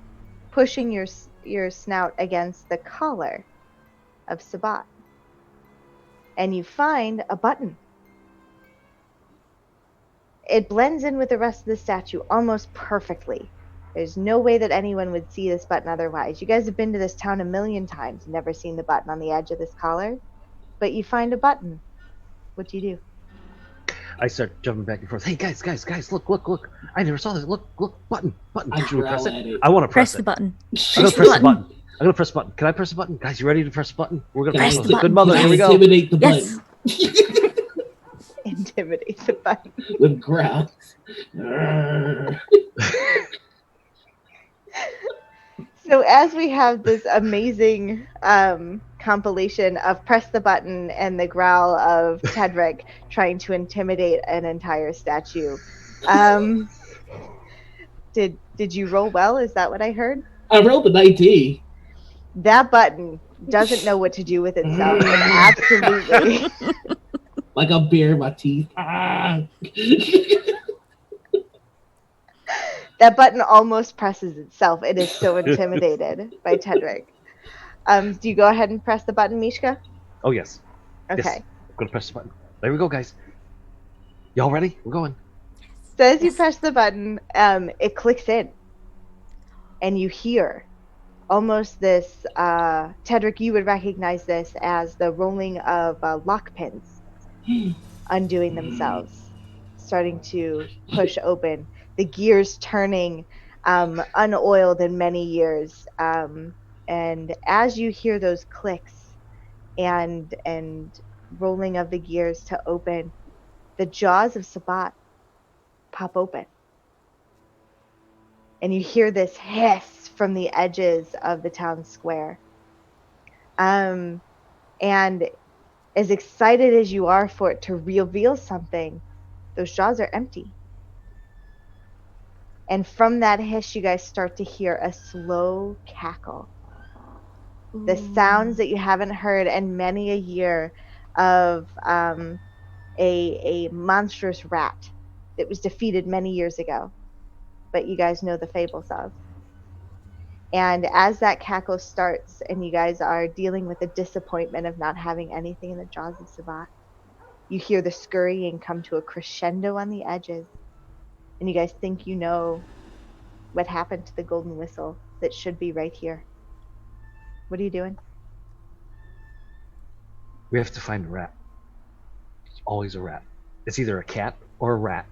pushing your snout against the collar of Sabat. And you find a button. It blends in with the rest of the statue almost perfectly. There's no way that anyone would see this button otherwise. You guys have been to this town a million times and never seen the button on the edge of this collar. But you find a button. What do you do? I start jumping back and forth. Hey guys, look! I never saw this. Look, button. I Should we press growl it? at it. I want to Press press the it. button. I'm gonna the press the button. button. I'm gonna press the button. Can I press the button, guys? You ready to press the button? We're gonna Can press I the the button. Good button. mother. Can Here I we go. intimidate the Yes. button Intimidate the button. with growls? So as we have this amazing compilation of press the button and the growl of Tedric trying to intimidate an entire statue, did you roll well? Is that what I heard? I rolled the 19. That button doesn't know what to do with itself. It absolutely. Like a bear in my teeth. That button almost presses itself. It is so intimidated by Tedric. Do you go ahead and press the button, Mishka? Oh yes. Okay. Yes. I'm gonna press the button. There we go, guys. Y'all ready? We're going. So as you Yes. press the button, it clicks in. And you hear almost this, Tedric, you would recognize this as the rolling of lock pins undoing themselves, starting to push open, the gears turning, unoiled in many years. And as you hear those clicks and rolling of the gears to open, the jaws of Sabat pop open. And you hear this hiss from the edges of the town square. And as excited as you are for it to reveal something, those jaws are empty. And from that hiss, you guys start to hear a slow cackle. The sounds that you haven't heard in many a year of a monstrous rat that was defeated many years ago, but you guys know the fables of. And as that cackle starts and you guys are dealing with the disappointment of not having anything in the jaws of Sabat, you hear the scurrying come to a crescendo on the edges. And you guys think you know what happened to the golden whistle that should be right here. What are you doing? We have to find a rat. It's always a rat. It's either a cat or a rat.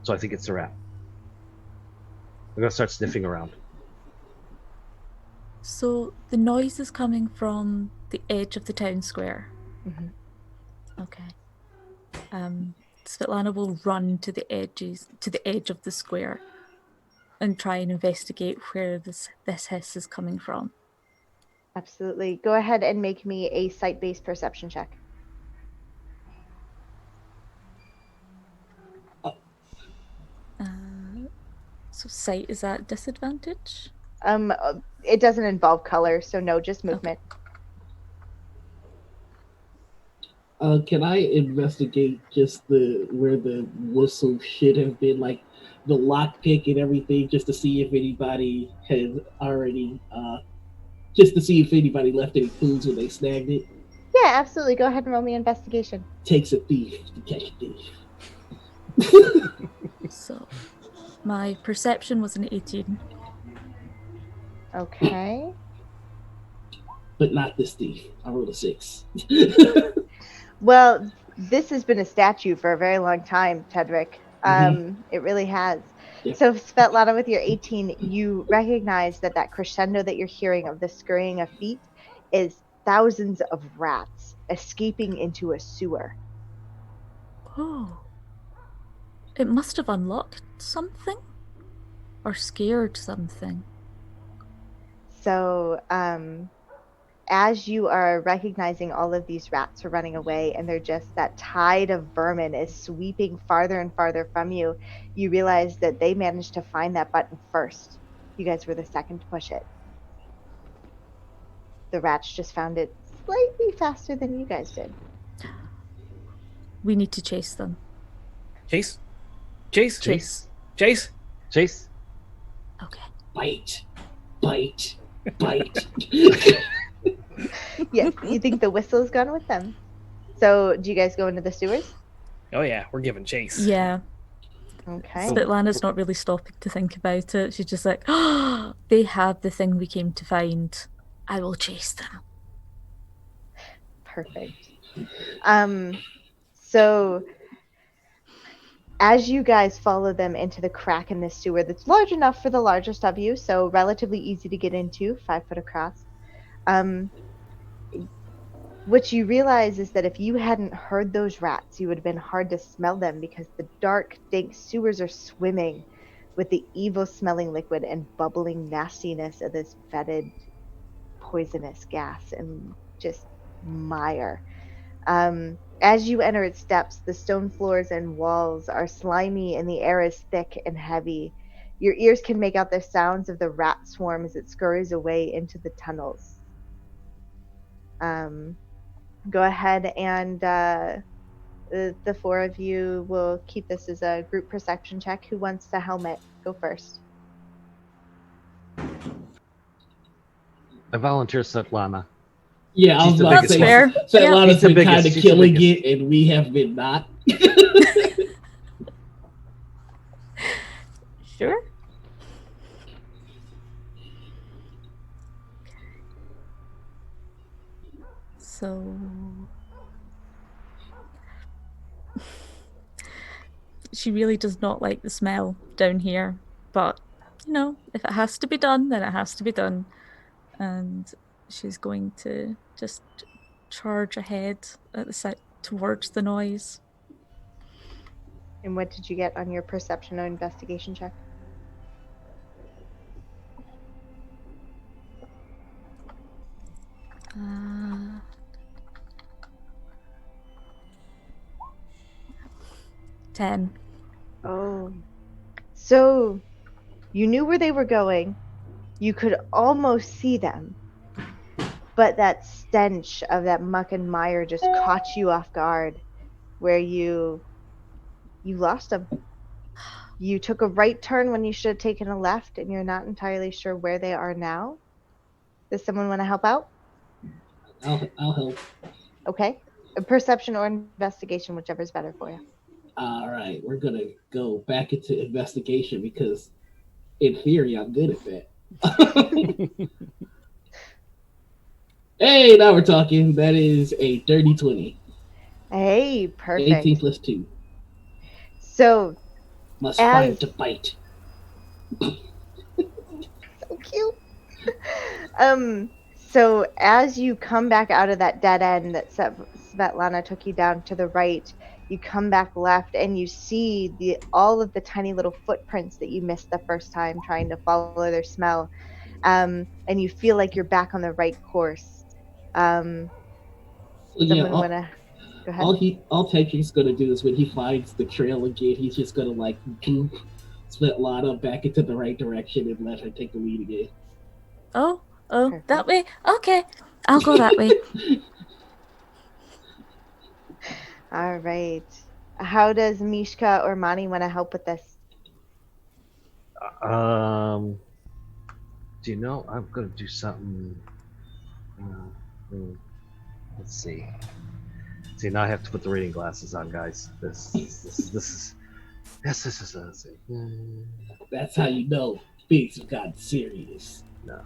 So I think it's a rat. I'm gonna start sniffing around. So the noise is coming from the edge of the town square. Mhm. Okay. Svetlana will run to the edge of the square, and try and investigate where this hiss is coming from. Absolutely. Go ahead and make me a sight-based perception check. So sight is at disadvantage? It doesn't involve color, so no, just movement. Can I investigate just where the whistle should have been, like the lockpick and everything, just to see if anybody has already, just to see if anybody left any clues when they snagged it? Yeah, absolutely. Go ahead and roll me investigation. Takes a thief to catch a thief. So my perception was an 18. Okay. But not this thief. I rolled a 6. Well, this has been a statue for a very long time, Tedrick. It really has. Yep. So, Svetlana, with your 18, you recognize that crescendo that you're hearing of the scurrying of feet is thousands of rats escaping into a sewer. Oh. It must have unlocked something? Or scared something. So, as you are recognizing all of these rats are running away and they're just that tide of vermin is sweeping farther and farther from you, you realize that they managed to find that button first. You guys were the second to push it. The rats just found it slightly faster than you guys did. We need to chase them. Chase? Chase. Okay. Bite. Yes, you think the whistle's gone with them. So, do you guys go into the sewers? Oh yeah, we're giving chase. Yeah. Okay. Svetlana's not really stopping to think about it. She's just like, oh, they have the thing we came to find. I will chase them. Perfect. So as you guys follow them into the crack in this sewer that's large enough for the largest of you, so relatively easy to get into, 5 foot across, what you realize is that if you hadn't heard those rats, you would have been hard to smell them because the dark, dank sewers are swimming with the evil-smelling liquid and bubbling nastiness of this fetid, poisonous gas and just mire. As you enter its depths, the stone floors and walls are slimy and the air is thick and heavy. Your ears can make out the sounds of the rat swarm as it scurries away into the tunnels. Go ahead and the 4 of you will keep this as a group perception check. Who wants the helmet? Go first. I volunteer Svetlana. Yeah, I She's was the about to biggest say, one. Fair. Svetlana's She's the been biggest. kind of She's the killing biggest. it, and we have been not. Sure. So she really does not like the smell down here, but you know, if it has to be done, then it has to be done. And she's going to just charge ahead at the side towards the noise. And what did you get on your perception or investigation check? Uh, 10. Oh. So you knew where they were going. You could almost see them. But that stench of that muck and mire just caught you off guard, where you lost them. You took a right turn when you should have taken a left, and you're not entirely sure where they are now. Does someone want to help out? I'll help. Okay. A perception or investigation, whichever is better for you. All right, we're gonna go back into investigation because, in theory, I'm good at that. Hey, now we're talking. That is a dirty 20. Hey, perfect. 18 plus 2. So, Must find to bite. so cute. So as you come back out of that dead end that Svetlana took you down to the right, you come back left and you see all of the tiny little footprints that you missed the first time trying to follow their smell. And you feel like you're back on the right course. So yeah, Someone wanna go ahead? all Tedric's gonna do is when he finds the trail again, he's just gonna like droop Svetlana back into the right direction and let her take the lead again. Oh, Perfect. that way? Okay. I'll go that way. All right. How does Mishka or Mani want to help with this? Do you know? I'm gonna do something. Let's see. See, now I have to put the reading glasses on, guys. This is. Yes, this is. Let's see. That's how you know things have gotten serious. No.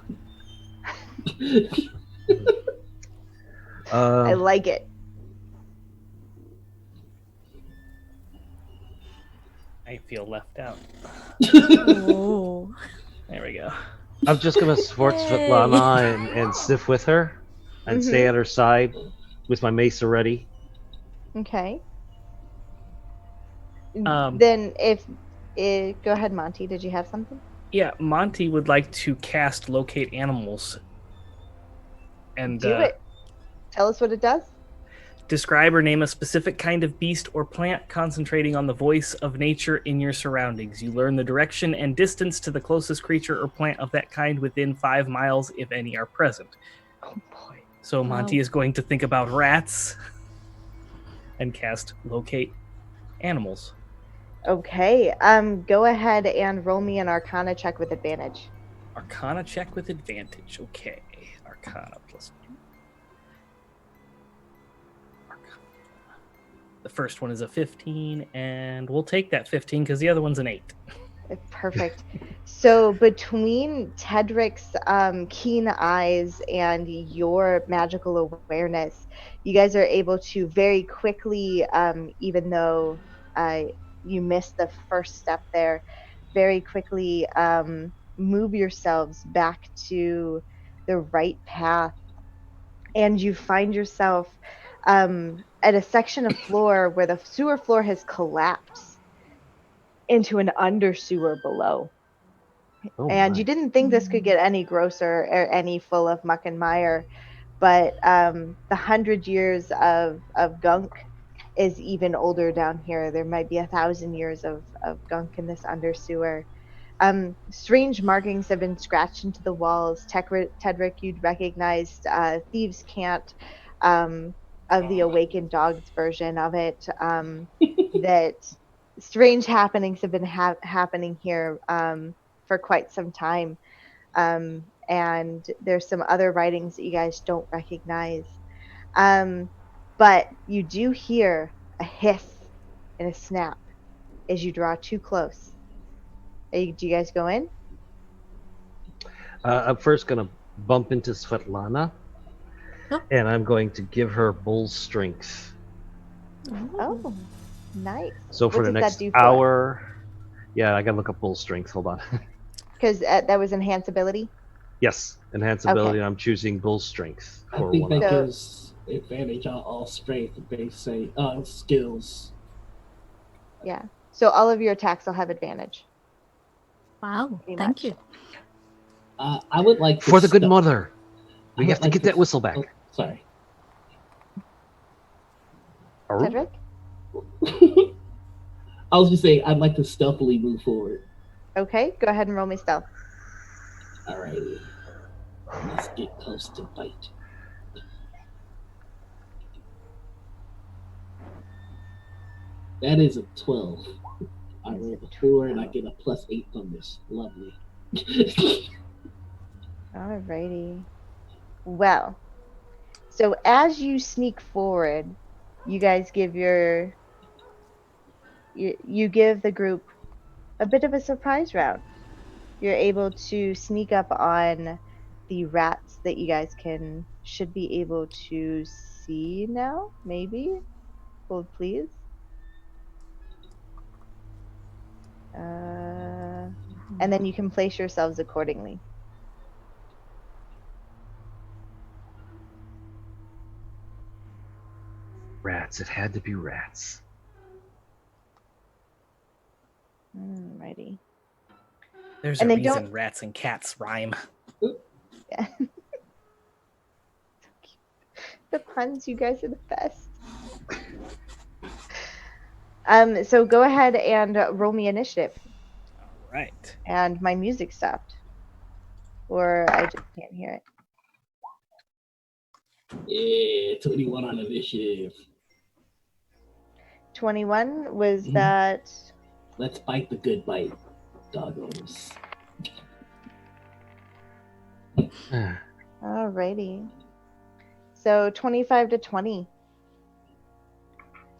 I like it. I feel left out. Oh. There we go. I'm just gonna support Yay. Svetlana and sniff with her, and stay Mhm. at her side with my mace ready. Okay. Um, Then go ahead, Monty. Did you have something? Yeah, Monty would like to cast Locate Animals. And Do it. Tell us what it does. describe or name a specific kind of beast or plant, concentrating on the voice of nature in your surroundings. You learn the direction and distance to the closest creature or plant of that kind within 5 miles, if any are present. Oh boy. So Monty Wow. is going to think about rats and cast Locate Animals. Okay. Go ahead and roll me an Arcana check with advantage. Arcana check with advantage. Okay. Arcana plus 1. Arcana. The first one is a 15, and we'll take that 15 because the other one's an 8. Perfect. So between Tedric's keen eyes and your magical awareness, you guys are able to very quickly, even though you missed the first step there, very quickly move yourselves back to the right path. And you find yourself at a section of floor where the sewer floor has collapsed into an under sewer below. Oh And my. you didn't think this could get any grosser or any full of muck and mire, but the 100 years of gunk is even older down here. There might be 1,000 years of gunk in this under sewer. Strange markings have been scratched into the walls. Tedric, you'd recognized Thieves' Cant of the Awakened Dogs version of it. That strange happenings have been happening here for quite some time. And there's some other writings that you guys don't recognize. But you do hear a hiss and a snap as you draw too close. Do you guys go in? I'm first gonna bump into Svetlana, Oh. and I'm going to give her bull strength. Oh, nice. So for What the does next that do for? hour, yeah, I gotta look up bull strength. Hold on. Because that was enhance ability. Yes, enhance ability. Okay. I'm choosing bull strength I for think 1 that hour. gives advantage on all strength based say skills. Yeah. So all of your attacks will have advantage. Wow. Pretty Thank much. you. I would like to For the good step- mother. I We would have to like get that whistle back. Oh, sorry. Aroo? Tedric? I was just saying I'd like to stealthily move forward. Okay, go ahead and roll me stealth. Alrighty. Let's get close to bite. That is a 12. I rolled a 4 and I get a +8 bonus. Lovely. Alrighty. Well, so as you sneak forward, you guys give you give the group a bit of a surprise round. You're able to sneak up on the rats that you guys should be able to see now, maybe. Hold please. And then you can place yourselves accordingly. Rats. It had to be rats. Alrighty. There's And a they reason don't- rats and cats rhyme. Yeah. The puns, you guys are the best. So go ahead and roll me initiative. All right. And my music stopped. Or I just can't hear it. Yeah, 21 on initiative. 21, was Mhm. that... Let's bite the good bite, doggos. Alrighty. So 25 to 20.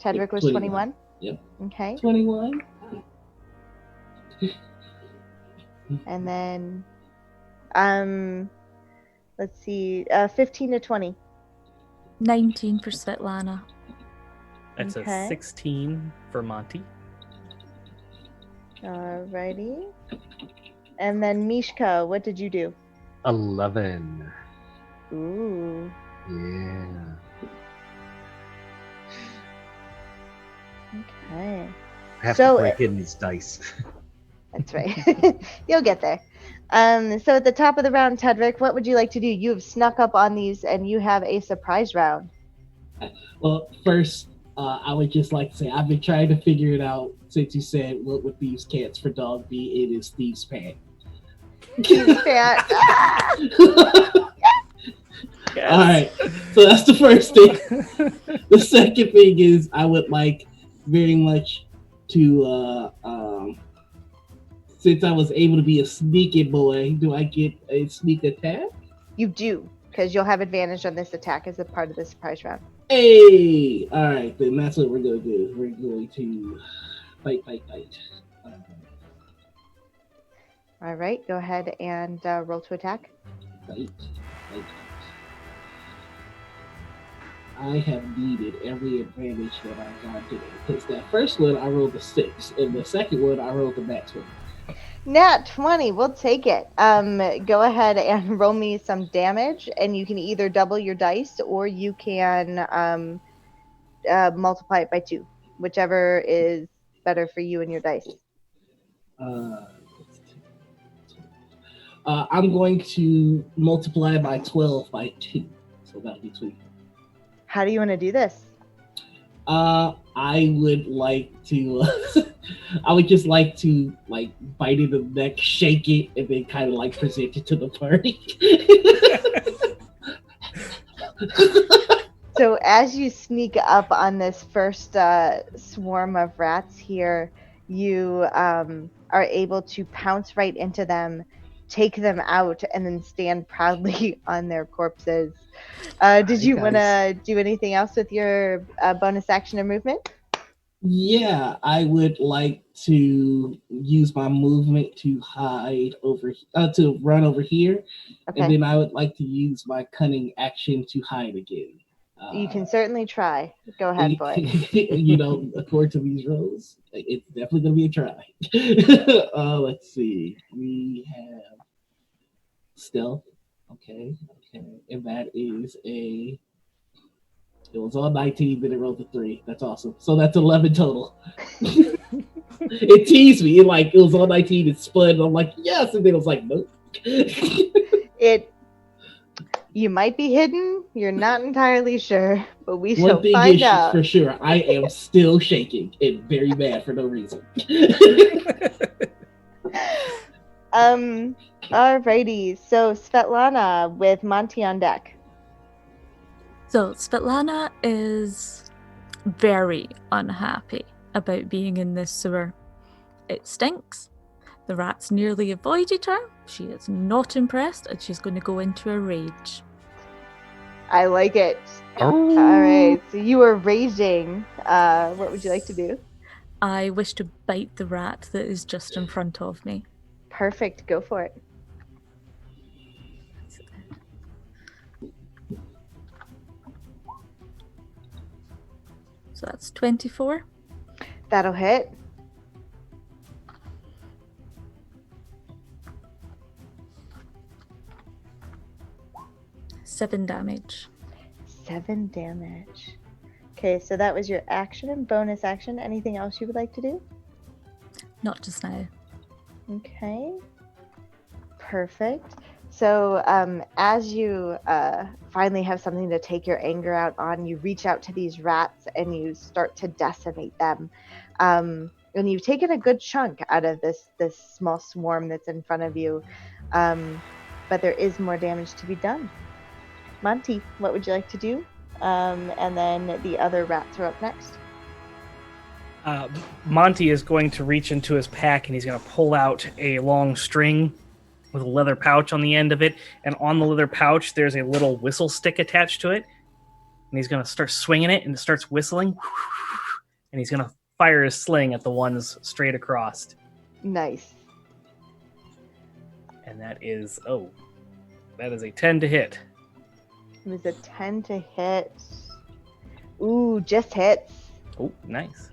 Tedrick was 21? Yep. Okay. 21. And then, let's see, 15 to 20. 19 for Svetlana. That's Okay. a 16 for Monty. Alrighty. And then Mishka, what did you do? 11. Ooh. Yeah. Okay. I have So- to break in these dice. That's right. You'll get there. So at the top of the round, Tedrick, what would you like to do? You have snuck up on these and you have a surprise round. Well, first, I would just like to say I've been trying to figure it out since you said what would Thieves' Cats for Dog be. It is Thieves' Pant. Pat. Ah! Yes. All right, so that's the first thing. The second thing is I would like very much to, since I was able to be a sneaky boy, do I get a sneak attack? You do, because you'll have advantage on this attack as a part of the surprise round. Hey! All right, then that's what we're going to do. We're going to fight. All right, go ahead and roll to attack. Fight. I have needed every advantage that I got today. Because that first one, I rolled a 6. And the second one, I rolled a nat 20. Nat 20, we'll take it. Go ahead and roll me some damage, and you can either double your dice or you can multiply it by 2, whichever is better for you and your dice. I'm going to multiply by 12 by 2. So that'll be 20. How do you want to do this? I would like to. I would just like to bite in the neck, shake it, and then kind of present it to the party. So as you sneak up on this first swarm of rats here, you are able to pounce right into them, take them out, and then stand proudly on their corpses. Did you want to do anything else with your bonus action or movement? Yeah, I would like to use my movement to hide to run over here, Okay. and then I would like to use my cunning action to hide again. You can certainly try. Go ahead, boy. According to these rolls, it's definitely going to be a try. Let's see. We have stealth. Okay. And that is it was on 19, then it rolled a 3. That's awesome. So that's 11 total. It teased me. It was on 19, it split, and I'm like, yes, and then it was like, nope. You might be hidden. You're not entirely sure, but we One shall thing find is out. for sure, I am still shaking and very mad for no reason. Alrighty. So Svetlana with Monty on deck. So Svetlana is very unhappy about being in this sewer. It stinks. The rats nearly avoided her. She is not impressed, and she's going to go into a rage. I like it. Oh. All right. So you are raging. What would you like to do? I wish to bite the rat that is just in front of me. Perfect. Go for it. So that's 24. That'll hit. Seven damage. 7 damage. Okay, so that was your action and bonus action. Anything else you would like to do? Not just now. Okay. Perfect. So as you finally have something to take your anger out on, you reach out to these rats and you start to decimate them. And you've taken a good chunk out of this small swarm that's in front of you. But there is more damage to be done. Monty, what would you like to do? And then the other rats are up next. Monty is going to reach into his pack and he's going to pull out a long string with a leather pouch on the end of it. And on the leather pouch, there's a little whistle stick attached to it. And he's going to start swinging it and it starts whistling. And he's going to fire his sling at the ones straight across. Nice. And that is a 10 to hit. It was a 10 to hit. Ooh, just hits. Oh, nice.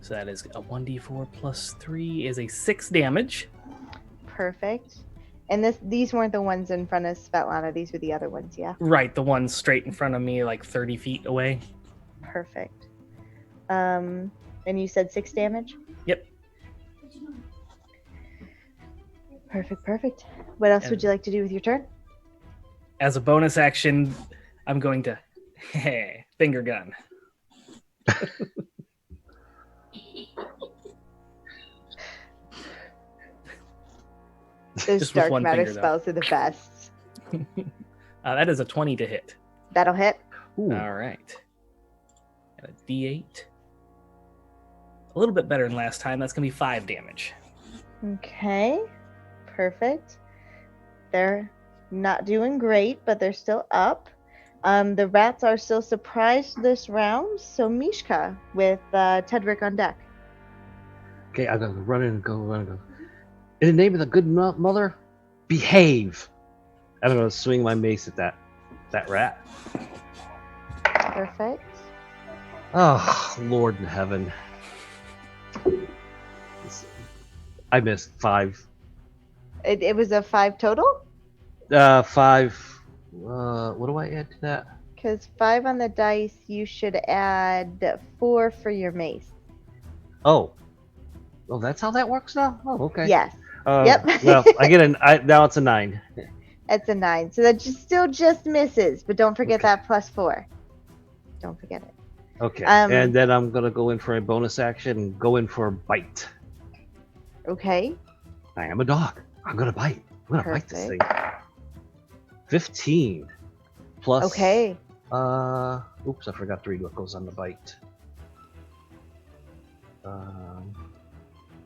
So that is a 1d4 plus 3 is a 6 damage. Perfect. And these weren't the ones in front of Svetlana. These were the other ones, yeah? Right, the ones straight in front of me, like 30 feet away. Perfect. And you said 6 damage? Yep. Perfect. What else would you like to do with your turn? As a bonus action, I'm going to finger gun. Those Just with dark one matter finger, though. spells are the best. That is a 20 to hit. That'll hit. Ooh. All right. And a d8. A little bit better than last time. That's going to be 5 damage. Okay. Perfect. They're not doing great, but they're still up. The rats are still surprised this round, so Mishka with Tedric on deck. Okay, I gotta run and go. In the name of the good mother, behave. I'm gonna swing my mace at that rat. Perfect. Oh, Lord in heaven. I missed 5. It was a 5 total? 5. What do I add to that? Because 5 on the dice, you should add 4 for your mace. Oh, that's how that works now. Oh, okay. Yes. Yep. Well, I get now it's a 9. It's a 9. So that still just misses, but don't forget Okay. that plus 4. Don't forget it. Okay. And then I'm gonna go in for a bonus action and go in for a bite. Okay. I am a dog. I'm gonna bite. I'm gonna bite this thing. 15 plus. Okay. Oops, I forgot to read what goes on the bite.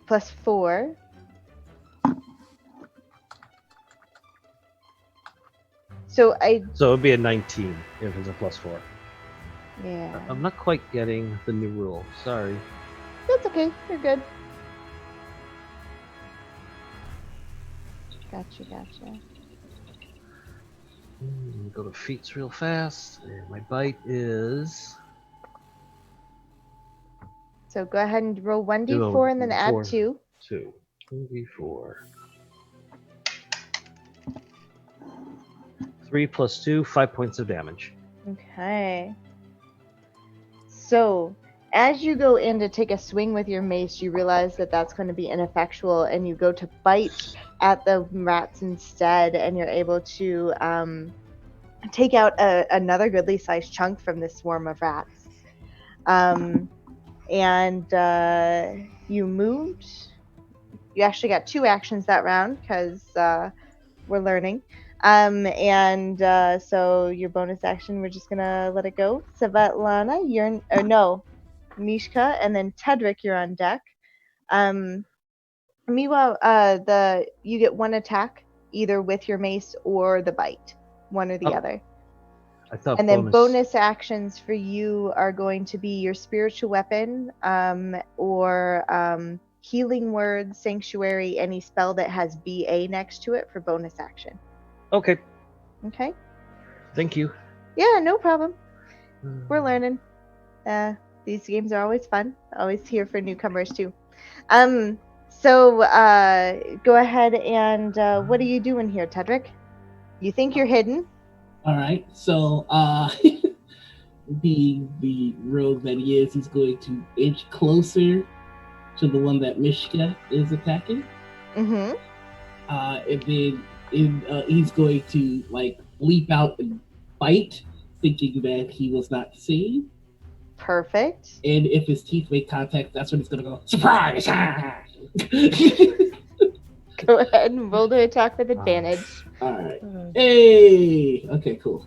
Plus 4. So it'd be a 19 if it's a plus 4. Yeah. I'm not quite getting the new rule. Sorry. That's okay. You're good. Gotcha. Go to feats real fast. And my bite is. So go ahead and roll 1d4 and then add 2. 2. 2d4. 3 plus 2, 5 points of damage. Okay. So as you go in to take a swing with your mace, you realize that that's going to be ineffectual, and you go to bite at the rats instead, and you're able to take out another goodly sized chunk from this swarm of rats. You moved. You actually got 2 actions that round because we're learning. So your bonus action, we're just gonna let it go. Svetlana, Mishka, and then Tedric, you're on deck. Meanwhile, you get 1 attack either with your mace or the bite, one or the other. I thought And then bonus actions for you are going to be your spiritual weapon, or healing word, sanctuary, any spell that has BA next to it for bonus action. Okay. Okay. Thank you. Yeah, no problem. We're learning. These games are always fun. Always here for newcomers too. So go ahead and what are you doing here, Tedric? You think you're hidden? All right. So being the rogue that he is, he's going to inch closer to the one that Mishka is attacking. Mm-hmm. And then he's going to like leap out and bite, thinking that he was not seen. Perfect. And if his teeth make contact, that's when it's gonna go surprise. Go ahead and roll to attack with advantage. All right. Hey. Okay. Cool.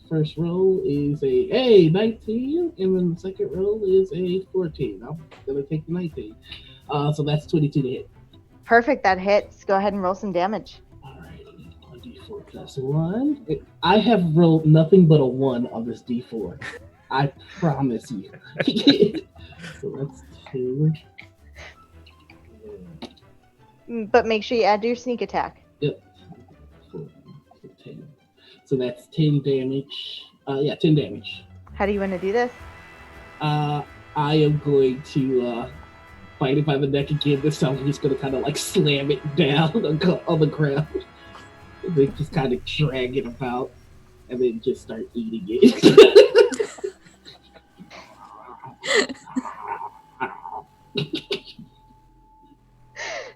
First roll is a 19, and then the second roll is a 14. I'm gonna take the 19. So that's 22 to hit. Perfect. That hits. Go ahead and roll some damage. All right. 1d4 plus 1. I have rolled nothing but a 1 on this d4. I promise you. So that's 2. But make sure you add your sneak attack. Yep. 10. So that's 10 damage. 10 damage. How do you want to do this? I am going to fight it by the neck again. This time I'm just going to kind of like slam it down on the ground. And then just kind of drag it about. And then just start eating it.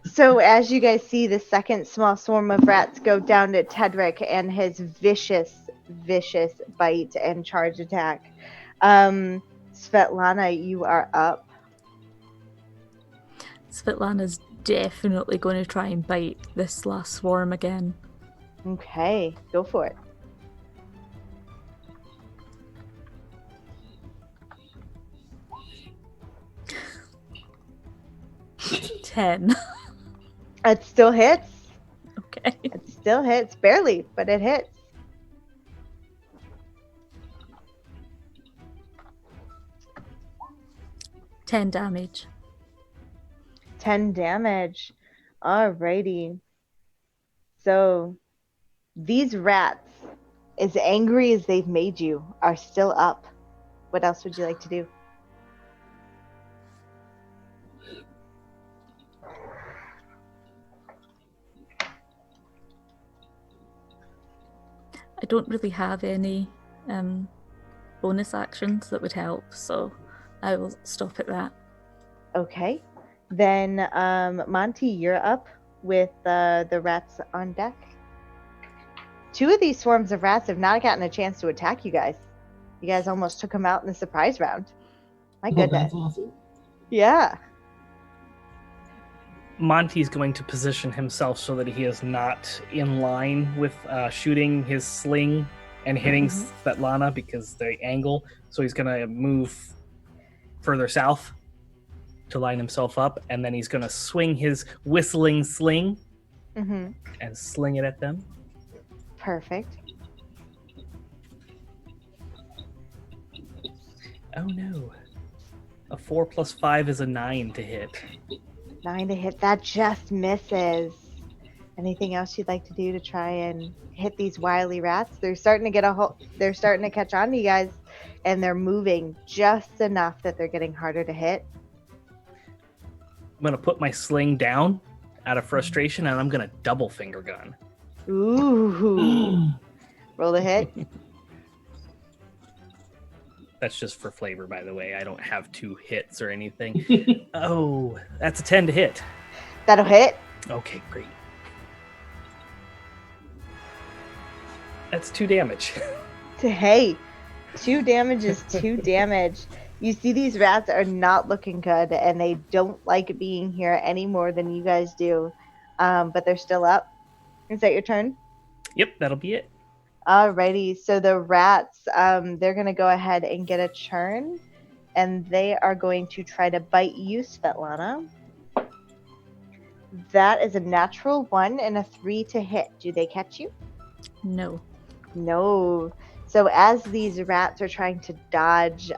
So as you guys see the second small swarm of rats go down to Tedric and his vicious bite and charge attack. Svetlana, you are up. Svetlana's definitely going to try and bite this last swarm again. Okay, go for it. Ten. It still hits. Okay. It still hits, barely, but it hits. Ten damage. 10 damage. Alrighty. So these rats, as angry as they've made you, are still up. What else would you like to do? I don't really have any bonus actions that would help, so I will stop at that. Okay. Then, Monty, you're up with the rats on deck. 2 of these swarms of rats have not gotten a chance to attack you guys. You guys almost took them out in the surprise round. My goodness. That's awesome. Yeah. Monty's going to position himself so that he is not in line with shooting his sling and hitting Svetlana because the angle. So he's going to move further south to line himself up, and then he's going to swing his whistling sling and sling it at them. Perfect. Oh no. A 4 plus 5 is a 9 to hit. 9 to hit. That just misses. Anything else you'd like to do to try and hit these wily rats? They're starting to get they're starting to catch on to you guys, and they're moving just enough that they're getting harder to hit. I'm going to put my sling down out of frustration, and I'm going to double finger gun. Ooh. Roll the hit. That's just for flavor, by the way. I don't have 2 hits or anything. Oh, that's a 10 to hit. That'll hit. Okay, great. That's 2 damage. Hey, 2 damage is 2 damage. You see these rats are not looking good, and they don't like being here any more than you guys do. But they're still up. Is that your turn? Yep, that'll be it. Alrighty, so the rats, they're going to go ahead and get a turn, and they are going to try to bite you, Svetlana. That is a natural 1 and a 3 to hit. Do they catch you? No. No. So as these rats are trying to dodge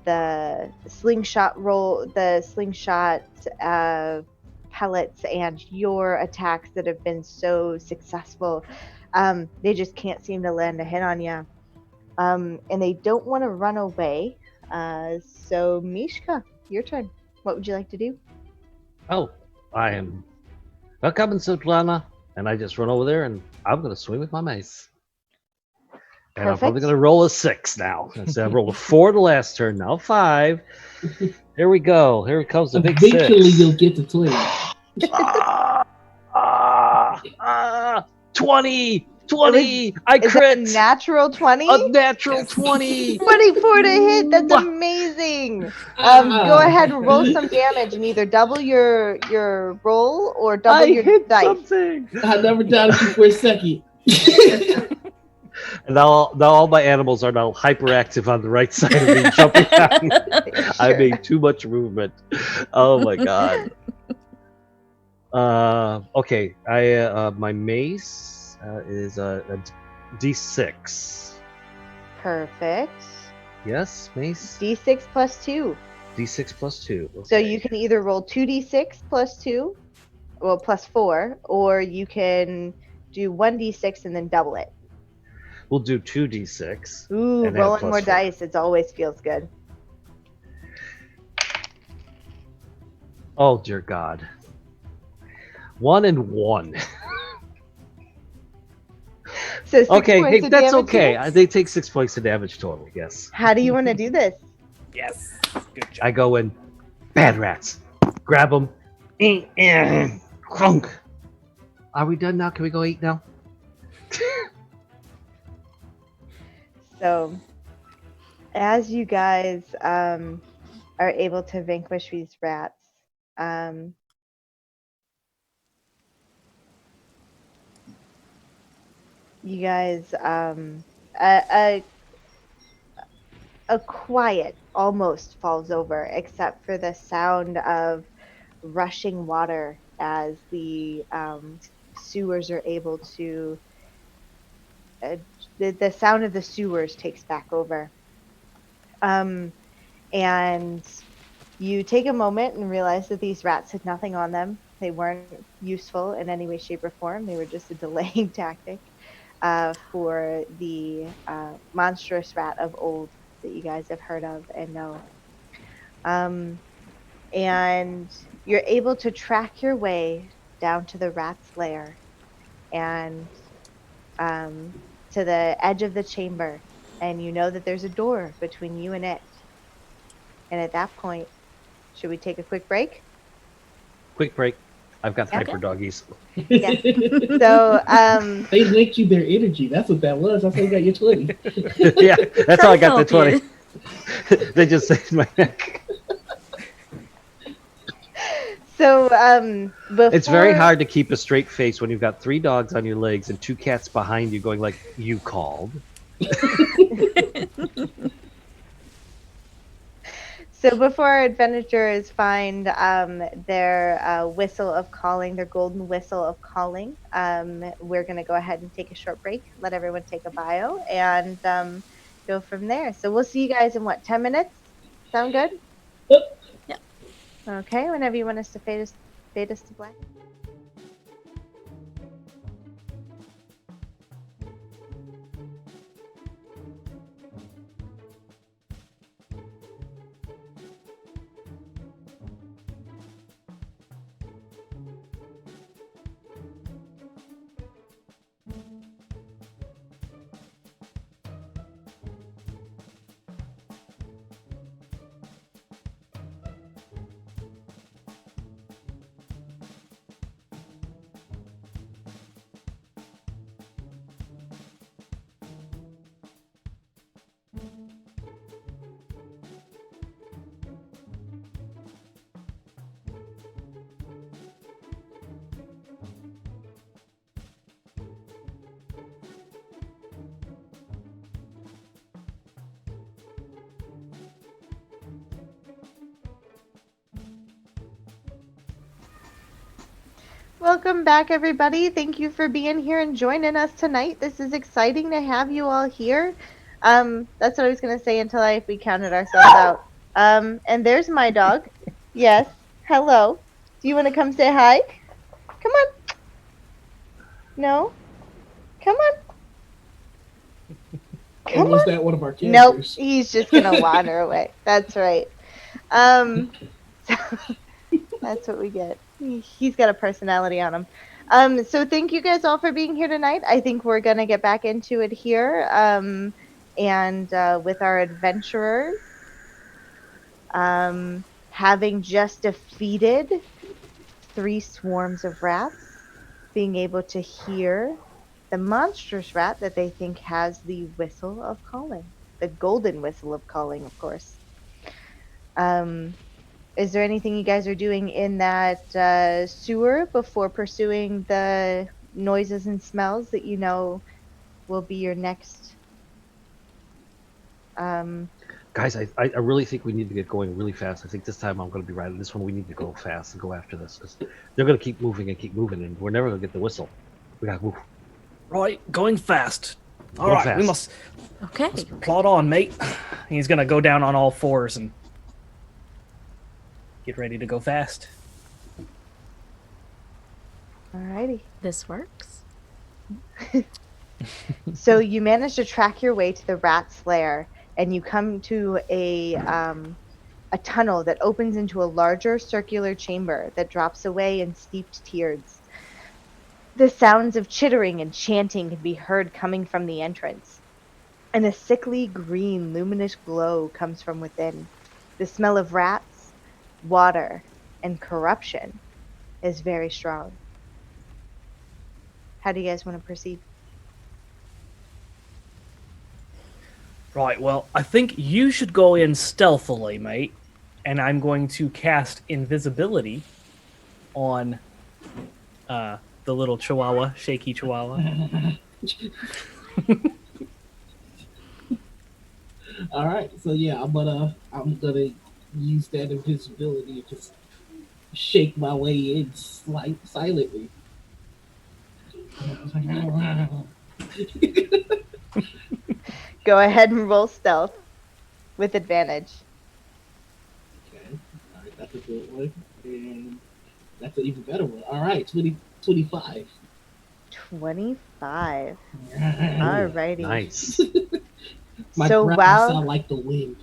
the slingshot pellets and your attacks that have been so successful, they just can't seem to land a hit on you. And they don't want to run away. So Mishka, your turn. What would you like to do? Oh, I am welcome, Svetlana, and I just run over there and I'm going to swing with my mace. And I'm probably Perfect. going to roll a 6 now. Instead, I rolled a 4 the last turn. Now 5. Here we go. Here it comes the big 6. Eventually, you'll get to 20. 20! 20! I Is that a crit! natural 20? A natural Yes. 20! 24 to hit. That's Mwah. amazing. Go Ah. ahead and roll some damage and either double your roll or double I your hit dice. something! I never doubted you for a second. And now all my animals are now hyperactive on the right side of me, jumping down. I Sure. made too much movement. Oh my god. Okay. My mace is a D6. Perfect. Yes, mace. D6 plus 2. D6 plus 2. Okay. So you can either roll 2d6 plus 2, well, plus 4, or you can do 1d6 and then double it. We'll do 2d6. Ooh, and add rolling plus more 4. dice. It always feels good. Oh dear God. 1 and 1. So 6 Okay, points hey, of that's damage okay. here? They take 6 points of damage total. Yes. How do you want to do this? Yes. Good job. I go in. Bad rats. Grab them. Clunk. Are we done now? Can we go eat now? So, as you guys are able to vanquish these rats, you guys, a quiet almost falls over, except for the sound of rushing water as the sewers are able to. The sound of the sewers takes back over. And you take a moment and realize that these rats had nothing on them. They weren't useful in any way, shape, or form. They were just a delaying tactic for the monstrous rat of old that you guys have heard of and know. And you're able to track your way down to the rat's lair and to the edge of the chamber, and you know that there's a door between you and it. And at that point, should we take a quick break? Quick break. I've got Okay. hyper doggies. Yes. So, They linked you their energy. That's what that was. That's how you got your 20. Yeah, that's how I got the Try to 20. They just saved my neck. So, before... It's very hard to keep a straight face when you've got 3 dogs on your legs and 2 cats behind you going like, you called. So before our adventurers find their whistle of calling, their golden whistle of calling, we're going to go ahead and take a short break, let everyone take a bio, and go from there. So we'll see you guys in, 10 minutes? Sound good? Yep. Yeah. Okay, whenever you want us to fade us to black. Welcome back, everybody. Thank you for being here and joining us tonight. This is exciting to have you all here. That's what I was going to say until we counted ourselves out. And there's my dog. Yes. Hello. Do you want to come say hi? Come on. No? Come on. Or was that one of our Nope. characters? He's just going to wander away. That's right. So that's what we get. He's got a personality on him. So thank you guys all for being here tonight. I think we're gonna get back into it here. And with our adventurers, having just defeated 3 swarms of rats, being able to hear the monstrous rat that they think has the whistle of calling, the golden whistle of calling, of course. Is there anything you guys are doing in that sewer before pursuing the noises and smells that you know will be your next? Guys, I really think we need to get going really fast. I think this time I'm going to be right. This one we need to go fast and go after this because they're going to keep moving, and we're never going to get the whistle. We got to move. Right, going fast. All Go right, fast. we must Okay. plod on, mate. He's gonna go down on all fours and get ready to go fast. Alrighty. This works. So you manage to track your way to the rat's lair, and you come to a tunnel that opens into a larger circular chamber that drops away in steeped tiers. The sounds of chittering and chanting can be heard coming from the entrance, and a sickly green luminous glow comes from within. The smell of rats, water, and corruption is very strong. How do you guys want to proceed? Right, well, I think you should go in stealthily, mate, and I'm going to cast invisibility on the little chihuahua, shaky chihuahua. All right, so yeah, I'm gonna use that invisibility to just shake my way in silently. Go ahead and roll stealth with advantage. Okay, all right, that's a good one, and that's an even better one. All right, 25. 25. Alrighty. Nice. My So breath while sound like the wind.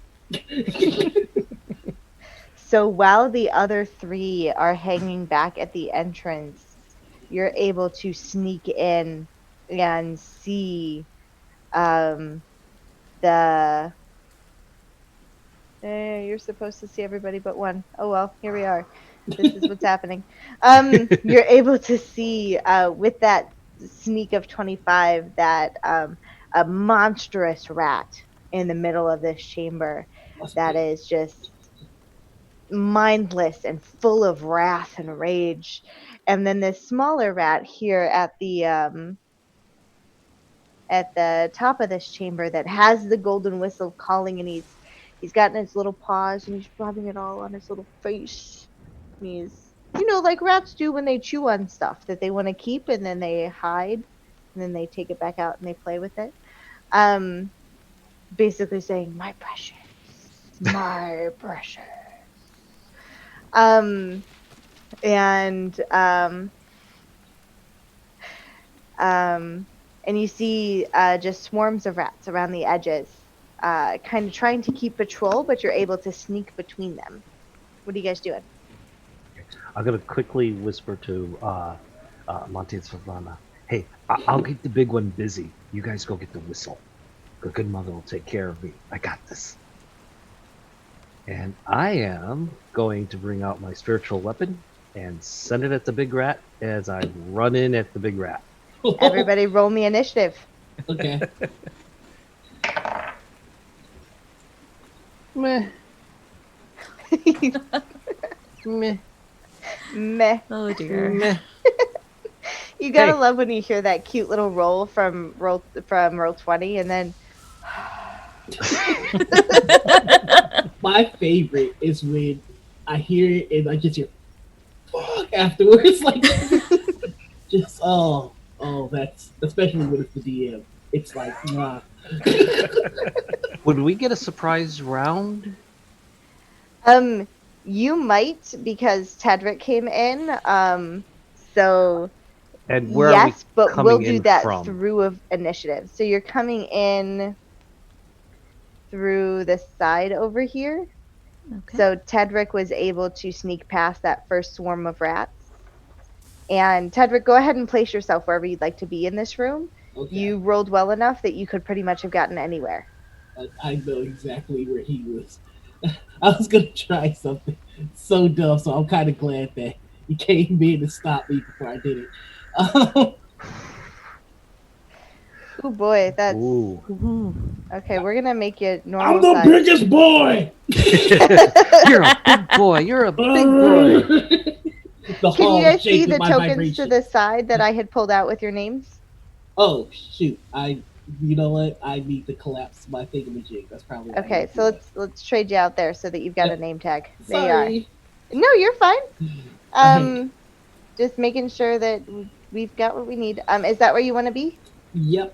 So while the other 3 are hanging back at the entrance, you're able to sneak in and see the. You're supposed to see everybody but one. Oh well, here we are. This is what's happening. You're able to see with that sneak of 25 that a monstrous rat in the middle of this chamber that is just mindless and full of wrath and rage, and then this smaller rat here at the top of this chamber that has the golden whistle calling, and he's got in his little paws and he's rubbing it all on his little face, and he's like rats do when they chew on stuff that they want to keep, and then they hide, and then they take it back out and they play with it, basically saying my precious, my precious. And you see just swarms of rats around the edges, kind of trying to keep patrol, but you're able to sneak between them. What are you guys doing? I'm gonna quickly whisper to Monty and Savannah. Hey, I'll keep the big one busy. You guys go get the whistle. The good mother will take care of me. I got this. And I am going to bring out my spiritual weapon and send it at the big rat as I run in at the big rat. Everybody roll me initiative. Okay. Meh. Meh. Meh. Oh dear. Meh. You gotta Hey. love when you hear that cute little roll from roll 20, and then My favorite is when I hear it and I just hear fuck afterwards. Like, just, that's, especially when it's the DM. It's like, nah. Would we get a surprise round? you might, because Tedrick came in. So And where are we yes, but coming we'll do in that from? through of initiative. So you're coming in through the side over here. Okay. So Tedrick was able to sneak past that first swarm of rats. And Tedrick, go ahead and place yourself wherever you'd like to be in this room. Okay. You rolled well enough that you could pretty much have gotten anywhere. I know exactly where he was. I was gonna try something so dumb, so I'm kind of glad that he came in to stop me before I did it. Oh boy, that's Ooh. okay. We're gonna make you normal I'm the size. biggest boy. You're a big boy. You're a big boy. The Can you hall guys see shakes the with my tokens vibration. to the side that I had pulled out with your names? Oh shoot! You know what? I need to collapse my thingamajig. That's probably what I Okay, need to so do. let's trade you out there so that you've got a name tag. There you Sorry. are. No, you're fine. Alright. Just making sure that we've got what we need. Is that where you want to be? Yep.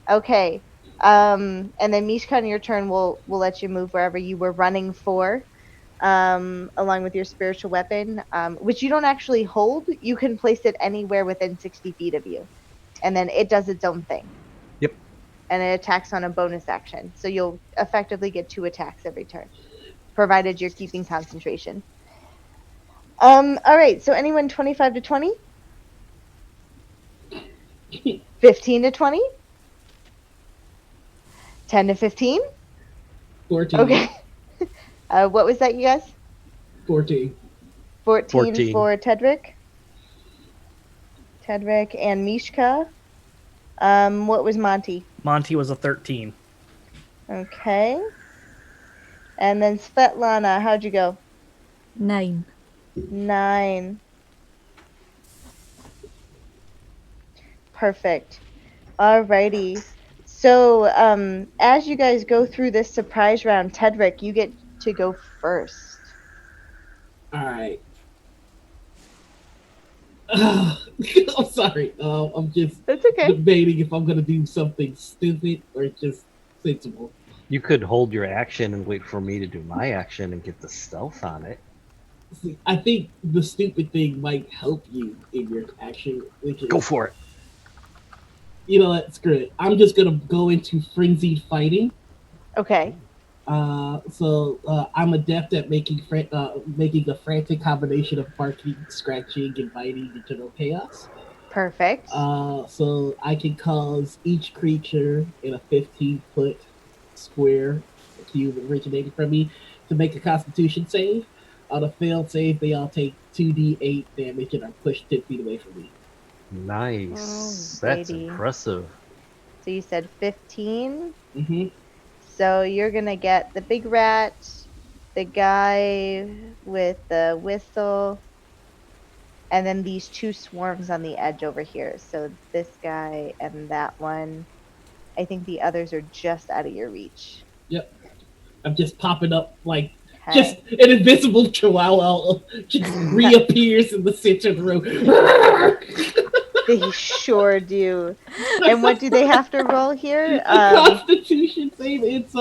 Okay. And then Mishka, on your turn, we'll let you move wherever you were running for. Along with your spiritual weapon, which you don't actually hold. You can place it anywhere within 60 feet of you. And then it does its own thing. Yep. And it attacks on a bonus action. So you'll effectively get 2 attacks every turn, provided you're keeping concentration. All right, so anyone 25 to 20? 15 to 20? 10 to 15? 14. Okay. What was that, you guys? 14. 14 for Tedrick. Tedrick and Mishka. What was Monty? Monty was a 13. Okay. And then Svetlana, how'd you go? 9. 9. Perfect. Alrighty. So, as you guys go through this surprise round, Tedrick, you get to go first. Alright. I'm sorry. I'm just That's okay. debating if I'm gonna do something stupid or just sensible. You could hold your action and wait for me to do my action and get the stealth on it. See, I think the stupid thing might help you in your action. Which is, Go for it. You know what? Screw it. I'm just gonna go into frenzied fighting. Okay. So I'm adept at making a frantic combination of barking, scratching, and biting and general chaos. Perfect. So I can cause each creature in a 15-foot square cube originating from me to make a Constitution save. On a failed save, they all take 2d8 damage and are pushed 10 feet away from me. Nice. Oh, That's baby. impressive. So you said 15. Mm-hmm. So you're going to get the big rat, the guy with the whistle, and then these 2 swarms on the edge over here. So this guy and that one. I think the others are just out of your reach. Yep. I'm just popping up like Okay. just an invisible chihuahua just reappears in the center of the room. They sure do. And what do they have to roll here? A Constitution save. It's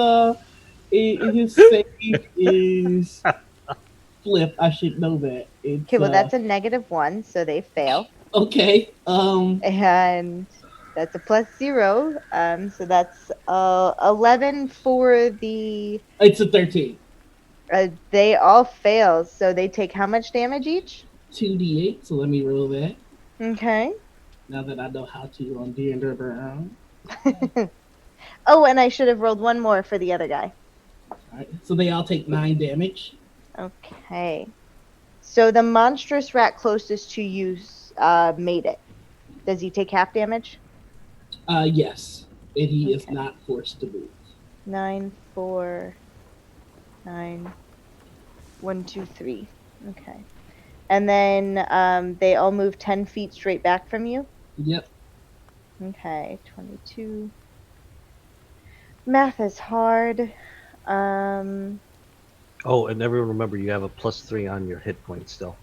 his save is flip. I should know that. It's, okay, well that's a -1, so they fail. Okay. And that's a +0. So that's 11 for the. It's a 13. They all fail, so they take how much damage each? 2d8. So let me roll that. Okay. Now that I know how to on D&D. Oh, and I should have rolled one more for the other guy. Alright, so they all take 9 damage. Okay. So the monstrous rat closest to you made it. Does he take half damage? Yes. And he is Okay. not forced to move. 9, 4, 9, 1, 2, 3. Okay. And then they all move 10 feet straight back from you? Yep. Okay, 22. Math is hard. Oh, and everyone remember you have a +3 on your hit point still.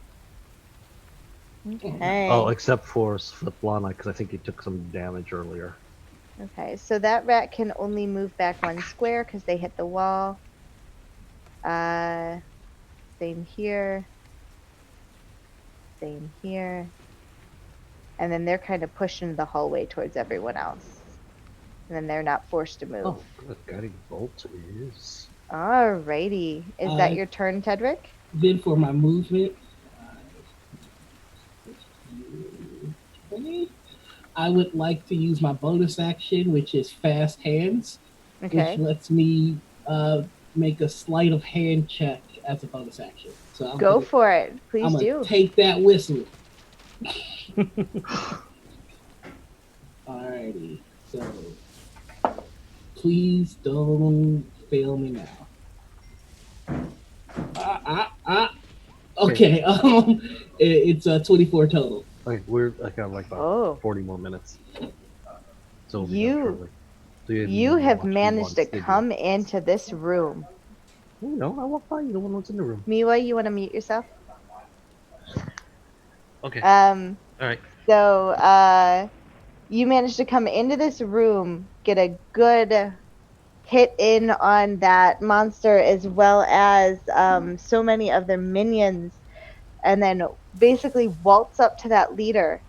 Okay. Oh, except for Svetlana, because I think he took some damage earlier. Okay, so that rat can only move back 1 square because they hit the wall. Same here. Same here. And then they're kind of pushed into the hallway towards everyone else. And then they're not forced to move. Oh, good. Guiding bolt is. Alrighty. Is that your turn, Tedrick? Then for my movement, I would like to use my bonus action, which is Fast Hands, Okay. which lets me make a sleight of hand check as a bonus action. So Go for it. I'm Please gonna do. take that whistle. Alrighty, so please don't fail me now. Okay, it's 24 total. I got like about Oh. 40 more minutes. So we'll be done You shortly. So didn't you even have watch me managed to once, did you? come into this room. Oh, no, I walked by. You don't know what's in the room. Miwa, you want to mute yourself? Okay. Um. All right. So, you managed to come into this room, get a good hit in on that monster as well as so many of their minions, and then basically waltz up to that leader,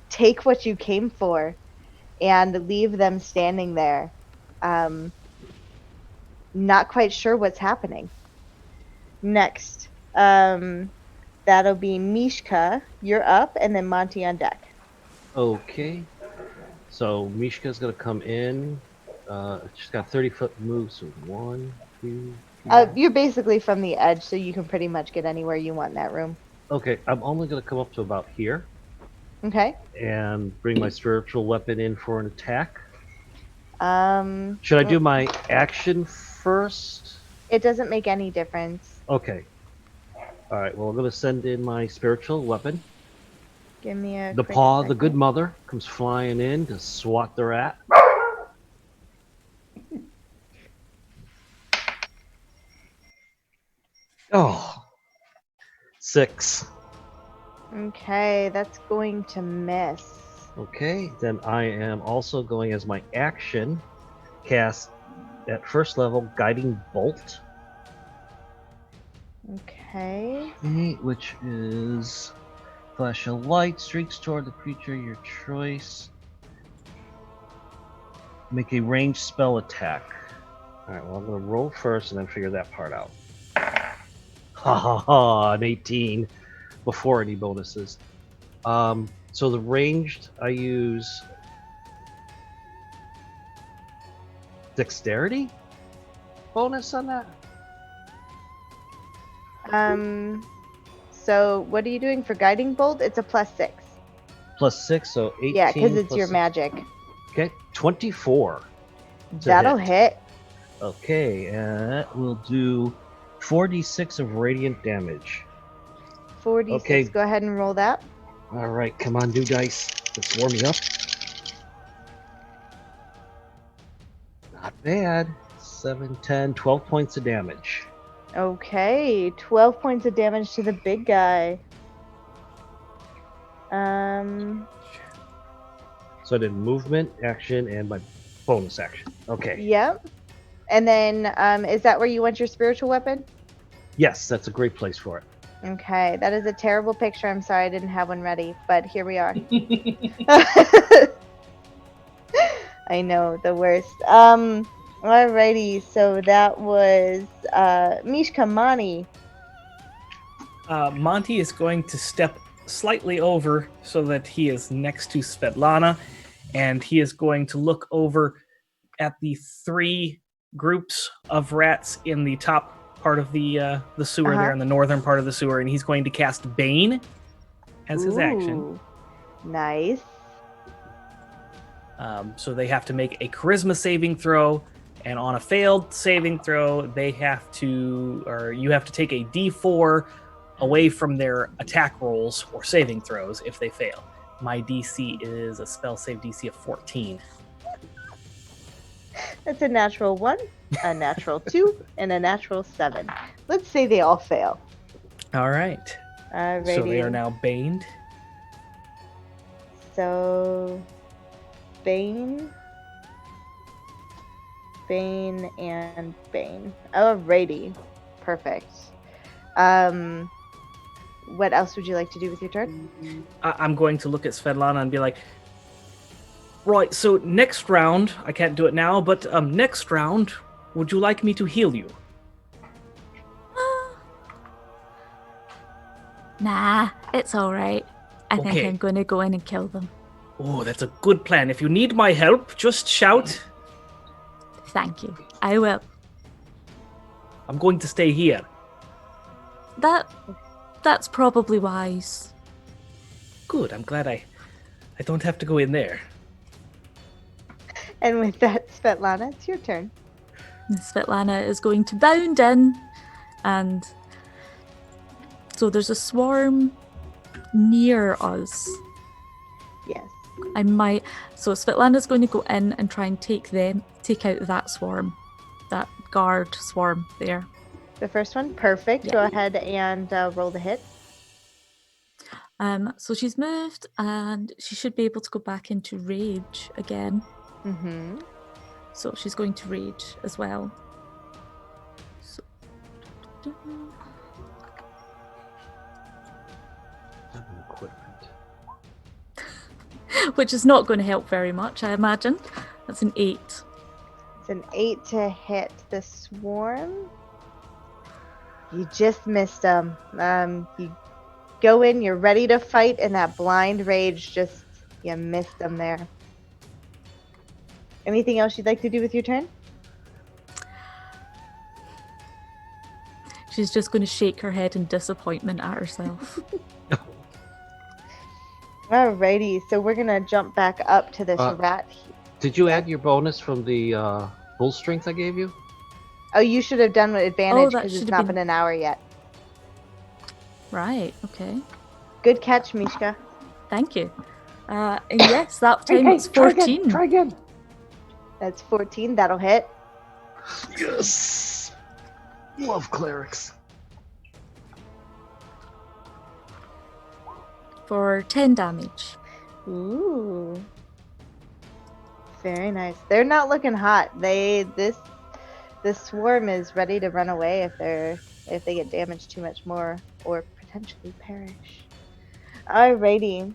take what you came for, and leave them standing there. Not quite sure what's happening. Next, that'll be Mishka. You're up, and then Monty on deck. Okay. So Mishka's going to come in. She's got 30-foot move, so 1, 2, 3. You're basically from the edge, so you can pretty much get anywhere you want in that room. Okay, I'm only going to come up to about here Okay. and bring my spiritual weapon in for an attack. Should Should I do my action first? It doesn't make any difference. Okay. All right, well, I'm going to send in my spiritual weapon. Give me a The quick paw of the good second. mother comes flying in to swat the rat. Oh, 6. Okay, that's going to miss. Okay, then I am also going as my action cast at first level Guiding Bolt, Okay. which is flash of light, streaks toward the creature your choice. Make a ranged spell attack. Alright, well, I'm going to roll first and then figure that part out. Ha ha ha, an 18 before any bonuses. So the ranged, I use dexterity bonus on that? So what are you doing for guiding bolt? It's a +6. Plus 6, so 18. Yeah, because it's plus your 6. magic. Okay, 24. That'll hit. Okay, and that will do 4d6 of radiant damage. 4d6. Okay. Go ahead and roll that. Alright, come on, new dice. Let's warm me up. Not bad. 7, 10, 12 points of damage. Okay, 12 points of damage to the big guy. So I did movement, action, and my bonus action. Okay. Yep. And then, is that where you want your spiritual weapon? Yes, that's a great place for it. Okay, that is a terrible picture. I'm sorry I didn't have one ready, but here we are. I know, the worst. Alrighty, so that was Mishka Mani. Monty is going to step slightly over so that he is next to Svetlana, and he is going to look over at the 3 groups of rats in the top part of the sewer there, in the northern part of the sewer, and he's going to cast Bane as his action. Nice. So they have to make a charisma saving throw, and on a failed saving throw, they have to, or you have to take a D4 away from their attack rolls or saving throws if they fail. My DC is a spell save DC of 14. That's a natural 1, a natural 2, and a natural 7. Let's say they all fail. All right. Alrighty. So they are now baned. So, Bane, and Bane. Alrighty. Perfect. What else would you like to do with your turn? I'm going to look at Svetlana and be like, right, so next round, I can't do it now, but next round, would you like me to heal you? Nah, it's all right. I think Okay. I'm going to go in and kill them. Oh, that's a good plan. If you need my help, just shout. Thank you. I will. I'm going to stay here. That's probably wise. Good. I'm glad I don't have to go in there. And with that, Svetlana, it's your turn. And Svetlana is going to bound in, and so there's a swarm near us. Yes. So Svetlana's going to go in and try and take out that swarm, that guard swarm there. The first one, perfect. Yeah. Go ahead and roll the hit. So she's moved, and she should be able to go back into rage again. Mm-hmm. So she's going to rage as well. So, Equipment. which is not going to help very much, I imagine. That's an 8. It's an 8 to hit the swarm. You just missed them. You go in, you're ready to fight, and that blind rage you missed them there. Anything else you'd like to do with your turn? She's just going to shake her head in disappointment at herself. Alrighty, so we're gonna jump back up to this rat. Did you add your bonus from the bull strength I gave you? Oh, you should have done with advantage that because it's should not have been been- an hour yet. Right, okay. Good catch, Mishka. Thank you. And yes, that time it's 14. Try again. That's 14. That'll hit. Yes. Love clerics. For 10 damage. Ooh. Very nice. They're not looking hot. This swarm is ready to run away if they get damaged too much more or potentially perish. Alrighty.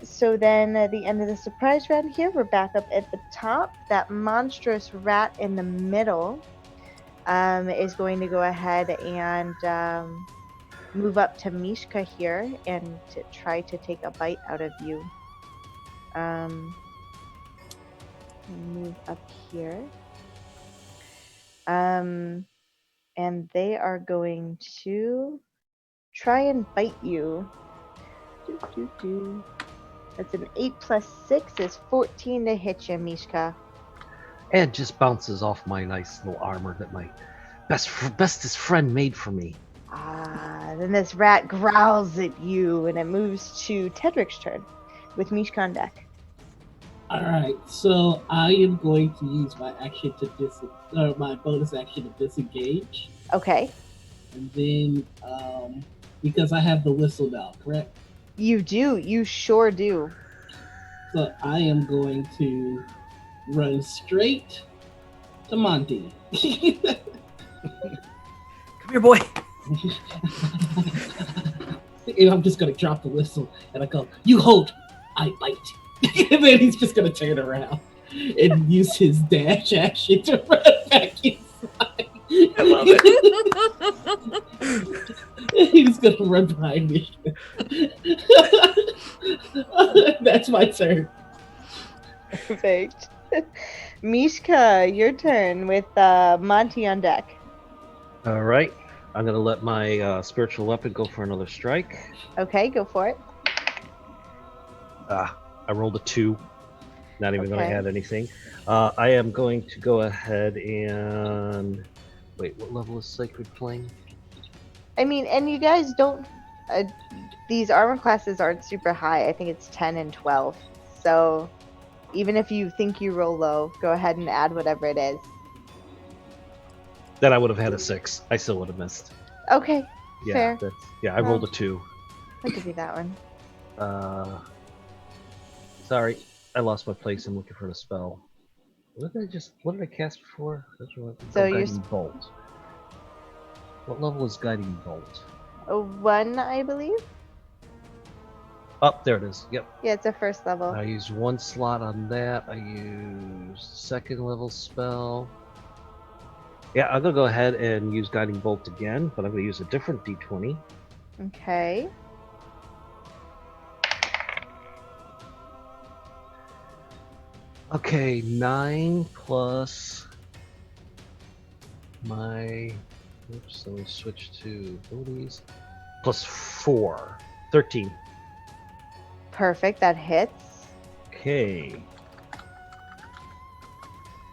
So then at the end of the surprise round here, we're back up at the top. That monstrous rat in the middle is going to go ahead and move up to Mishka here and to try to take a bite out of you. Move up here. And they are going to try and bite you. That's an 8 plus 6 is 14 to hit you, Mishka. And just bounces off my nice little armor that my bestest friend made for me. Then this rat growls at you, and it moves to Tedric's turn with Mishka on deck. Alright, so I am going to use my action my bonus action to disengage. Okay. And then, because I have the whistle now, correct? You do. You sure do. So I am going to run straight to Monty. Come here, boy. And I'm just going to drop the whistle and I go, "You hold, I bite." And then he's just going to turn around and use his dash action to run back inside. I love it. He's going to run behind me. That's my turn. Perfect. Mishka, your turn with Monty on deck. All right. I'm going to let my spiritual weapon go for another strike. Okay, go for it. I rolled a 2. Not even going Okay. to add anything. I am going to go ahead and... Wait, what level is Sacred Flame? I mean, and you guys don't... these armor classes aren't super high. I think it's 10 and 12. So even if you think you roll low, go ahead and add whatever it is. Then I would have had a 6. I still would have missed. Okay, Yeah, fair. I rolled a 2. I'll give you that one. Sorry, I lost my place. I'm looking for the spell. What did I cast before? So you're Guiding Bolt. What level is Guiding Bolt? a 1, I believe. Oh, there it is. Yep. Yeah, it's a first level. I used 1 slot on that. I used second level spell. Yeah, I'm gonna go ahead and use Guiding Bolt again, but I'm gonna use a different D20. Okay. Okay, 9 plus my. Oops, let me switch to abilities. Plus 4. 13. Perfect. That hits. Okay.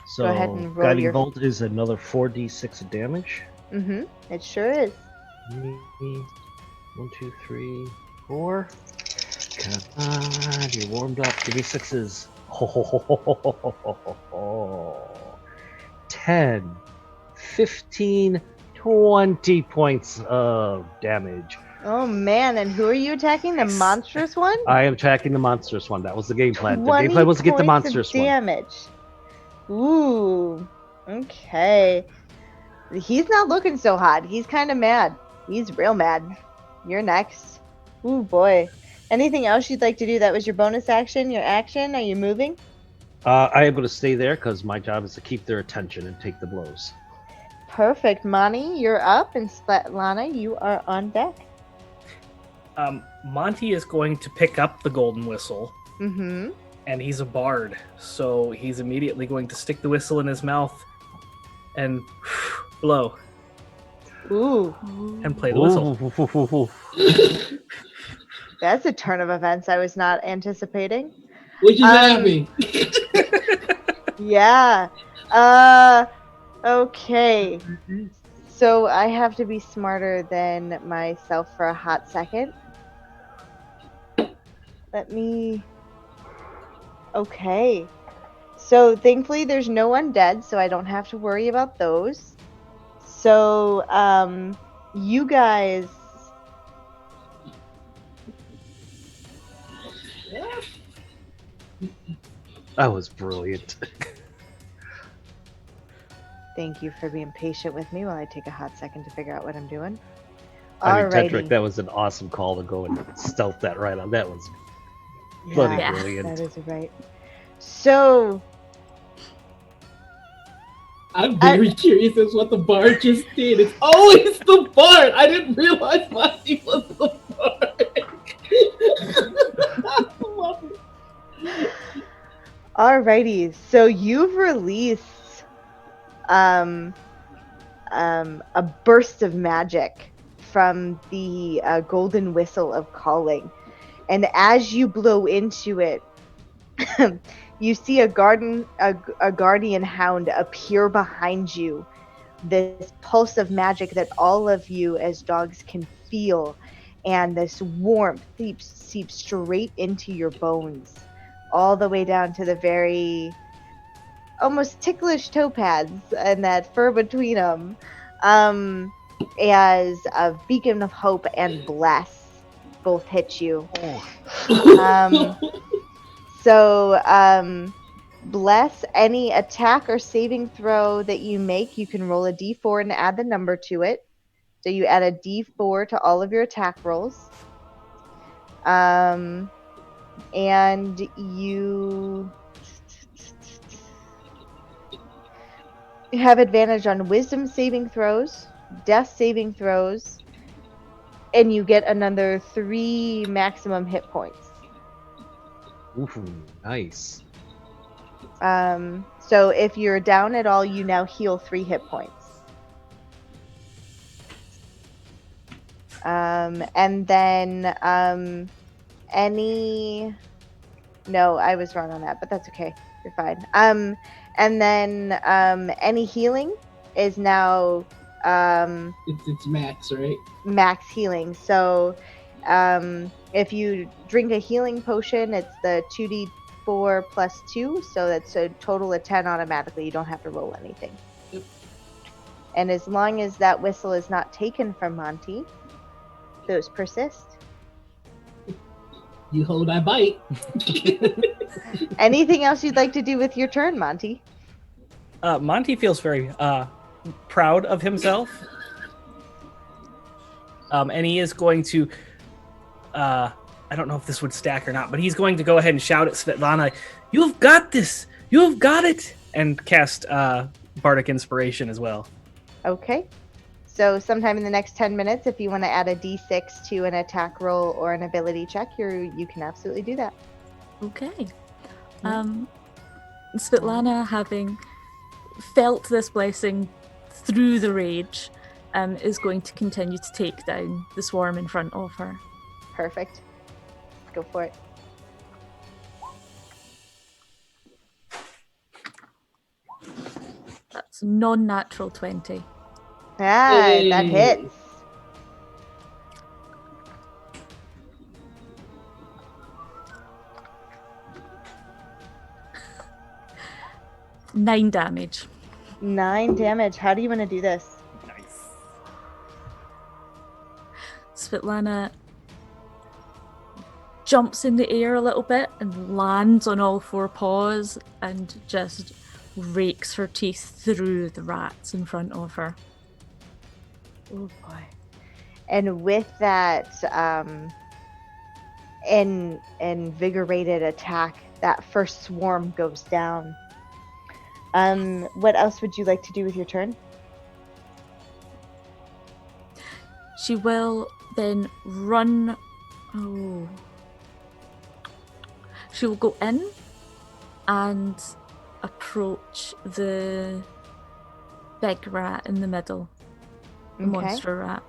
So, Go ahead and roll Guiding your. Bolt is another 4d6 of damage. It sure is. 1, 2, 3, 4. Come on, you're warmed up. Give me 6s. 10, 15, 20 points of damage. Oh man! And who are you attacking? The Nice. monstrous one? I am tracking the monstrous one. That was the game plan. The 20 game plan was to get the points of monstrous one. damage. Ooh. Okay. He's not looking so hot. He's kind of mad. He's real mad. You're next. Ooh boy. Anything else you'd like to do? That was your bonus action, your action? Are you moving? I am going to stay there because my job is to keep their attention and take the blows. Perfect. Monty, you're up, and Svetlana, you are on deck. Monty is going to pick up the golden whistle, Mm-hmm. and he's a bard, so he's immediately going to stick the whistle in his mouth and blow Ooh. and play the whistle. That's a turn of events I was not anticipating. What you having? Yeah. Okay. So I have to be smarter than myself for a hot second. Let me... Okay. So thankfully there's no undead, so I don't have to worry about those. So, you guys... That was brilliant. Thank you for being patient with me while I take a hot second to figure out what I'm doing. I mean, Alrighty. Tetrick, that was an awesome call to go and stealth that right on. That was bloody Yeah. brilliant. That is right. So, I'm very curious as what the bard just did. It's always the bard. I didn't realize Monty was the bard. I love it. alrighty. So you've released a burst of magic from the golden whistle of calling, and as you blow into it, you see a guardian hound appear behind you. This pulse of magic that all of you as dogs can feel, and this warmth seeps straight into your bones, all the way down to the very almost ticklish toe pads and that fur between them, as a beacon of hope and bless both hit you. So, bless, any attack or saving throw that you make, you can roll a d4 and add the number to it. So you add a d4 to all of your attack rolls. And you have advantage on wisdom saving throws, death saving throws, and you get another 3 maximum hit points. Ooh, nice. So if you're down at all, you now heal 3 hit points. And then no, I was wrong on that, but that's okay. You're fine. And then any healing is now It's max, right? max healing. So if you drink a healing potion, it's the 2d4 plus 2, so that's a total of 10 automatically. You don't have to roll anything. Yep. And as long as that whistle is not taken from Monty, those persist. You hold, I bite. Anything else you'd like to do with your turn, Monty? Monty feels very proud of himself. And he is going to, I don't know if this would stack or not, but he's going to go ahead and shout at Svetlana, "You've got this! You've got it!" And cast Bardic Inspiration as well. Okay. So sometime in the next 10 minutes, if you want to add a d6 to an attack roll or an ability check, you can absolutely do that. Okay. Svetlana, having felt this blessing through the rage, is going to continue to take down the swarm in front of her. Perfect. Go for it. That's non-natural 20. Ah, Hey. that hits. Nine damage. 9 damage. How do you want to do this? Nice. Svetlana jumps in the air a little bit and lands on all four paws and just rakes her teeth through the rats in front of her. Oh boy. And with that invigorated attack, that first swarm goes down. What else would you like to do with your turn? She will then run. Oh. She will go in and approach the big rat in the middle. The Okay. monster rat.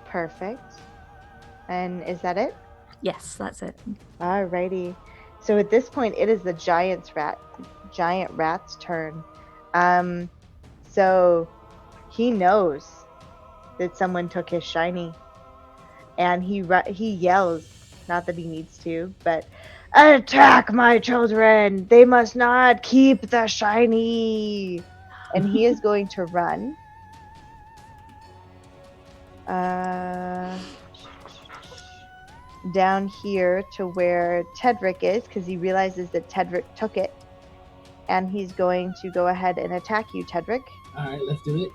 Perfect. And is that it? Yes, that's it. Alrighty. So at this point, it is the giant rat's turn. So he knows that someone took his shiny, and he yells. Not that he needs to, but attack my children! They must not keep the shiny. And he is going to run. Down here to where Tedric is, because he realizes that Tedric took it, and he's going to go ahead and attack you, Tedric. All right, let's do it.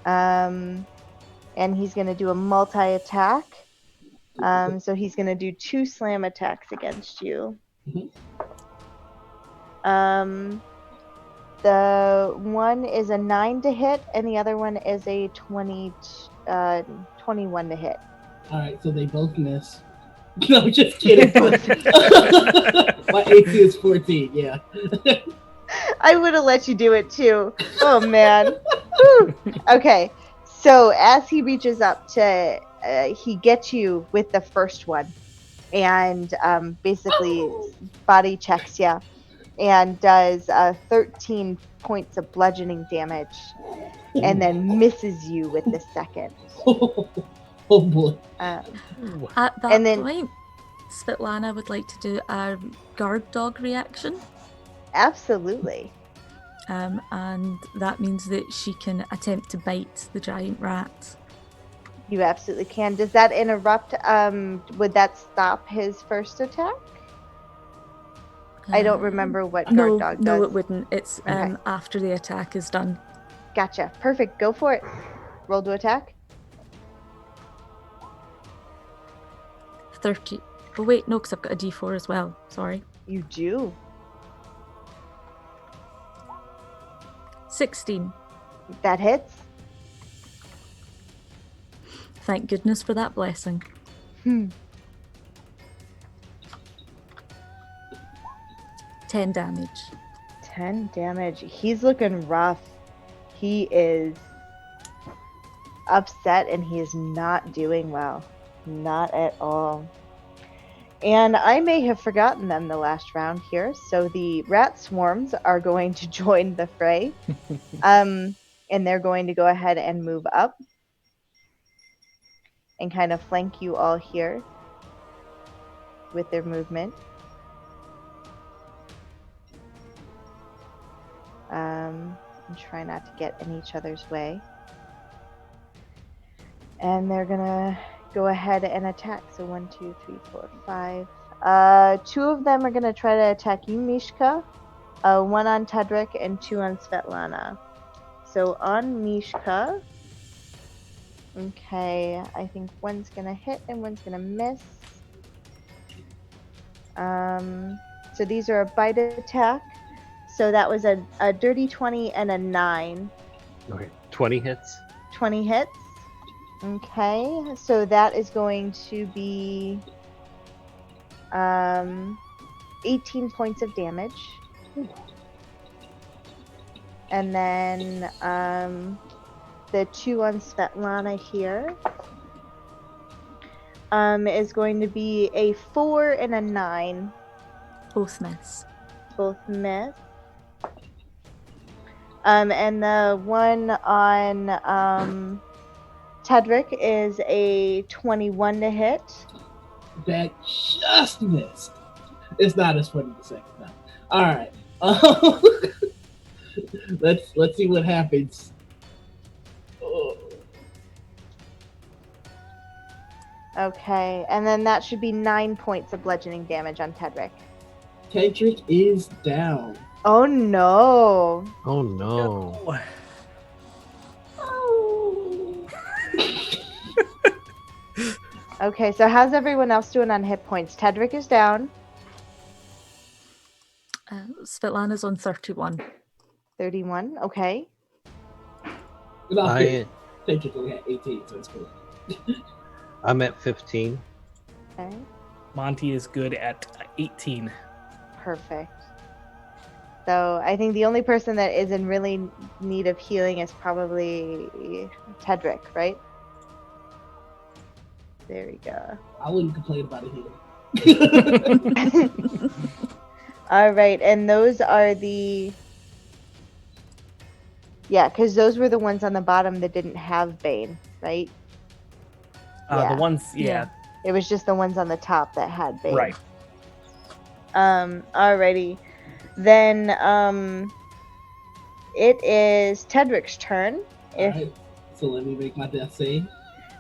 And he's going to do a multi-attack. So he's going to do 2 slam attacks against you. Mhm. The one is a 9 to hit, and the other one is a 21 to hit. All right, so they both miss. No, I'm just kidding. My AC is 14. Yeah. I would have let you do it too. Oh man. Whew. Okay, so as he reaches up to, he gets you with the first one, and basically body checks you, and does 13 points of bludgeoning damage, and then misses you with the second. Oh boy. At that And then- point, Svetlana would like to do a guard dog reaction. Absolutely. And that means that she can attempt to bite the giant rat. You absolutely can. Does that interrupt? Would that stop his first attack? I don't remember what guard No, dog does. no, it wouldn't. It's Okay. after the attack is done. Gotcha. Perfect. Go for it. Roll to attack. 30. Oh wait, no, because I've got a D4 as well. Sorry. You do. 16. That hits. Thank goodness for that blessing. 10 damage. 10 damage. He's looking rough. He is upset, and he is not doing well. Not at all. And I may have forgotten them the last round here, so the rat swarms are going to join the fray. And they're going to go ahead and move up and kind of flank you all here with their movement. And try not to get in each other's way. And they're gonna go ahead and attack. So 1, 2, 3, 4, 5. 2 of them are gonna try to attack you, Mishka. 1 on Tedric and 2 on Svetlana. So on Mishka, okay, I think one's gonna hit and one's gonna miss. So these are a bite attack. So that was a dirty 20 and a 9. Okay, 20 hits. 20 hits. Okay, so that is going to be 18 points of damage. And then the 2 on Svetlana here is going to be a 4 and a 9. Both miss. Both miss. And the one on Tedric is a 21 to hit. That just missed. It's not as funny the second time. All right. Let's see what happens. Oh. Okay, and then that should be 9 points of bludgeoning damage on Tedric. Tedric is down. Oh no! Oh no. Okay, so how's everyone else doing on hit points? Tedric is down. Svetlana's on 31. 31, okay. Tedric only had 18, so it's cool. I'm at 15. Okay, Monty is good at 18. perfect. So I think the only person that is in really need of healing is probably Tedric, right? There we go. I wouldn't complain about it here. All right, and those are the... Yeah, because those were the ones on the bottom that didn't have Bane, right? Yeah. The ones, yeah, It was just the ones on the top that had Bane. right. Alrighty. Then, it is Tedric's turn. Alright, so let me make my death save.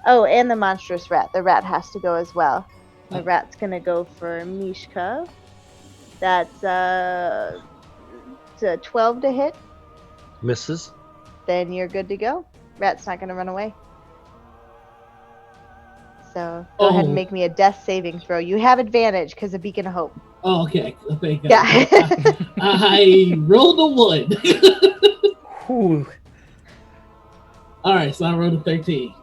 Oh, and the monstrous rat. The rat has to go as well. The Oh. rat's gonna go for Mishka. That's a 12 to hit. Misses. Then you're good to go. Rat's not gonna run away. So go ahead and make me a death saving throw. You have advantage because of Beacon of Hope. Oh, okay. Thank God. Yeah. I rolled a 1. Whew. Alright, so I rolled a 13.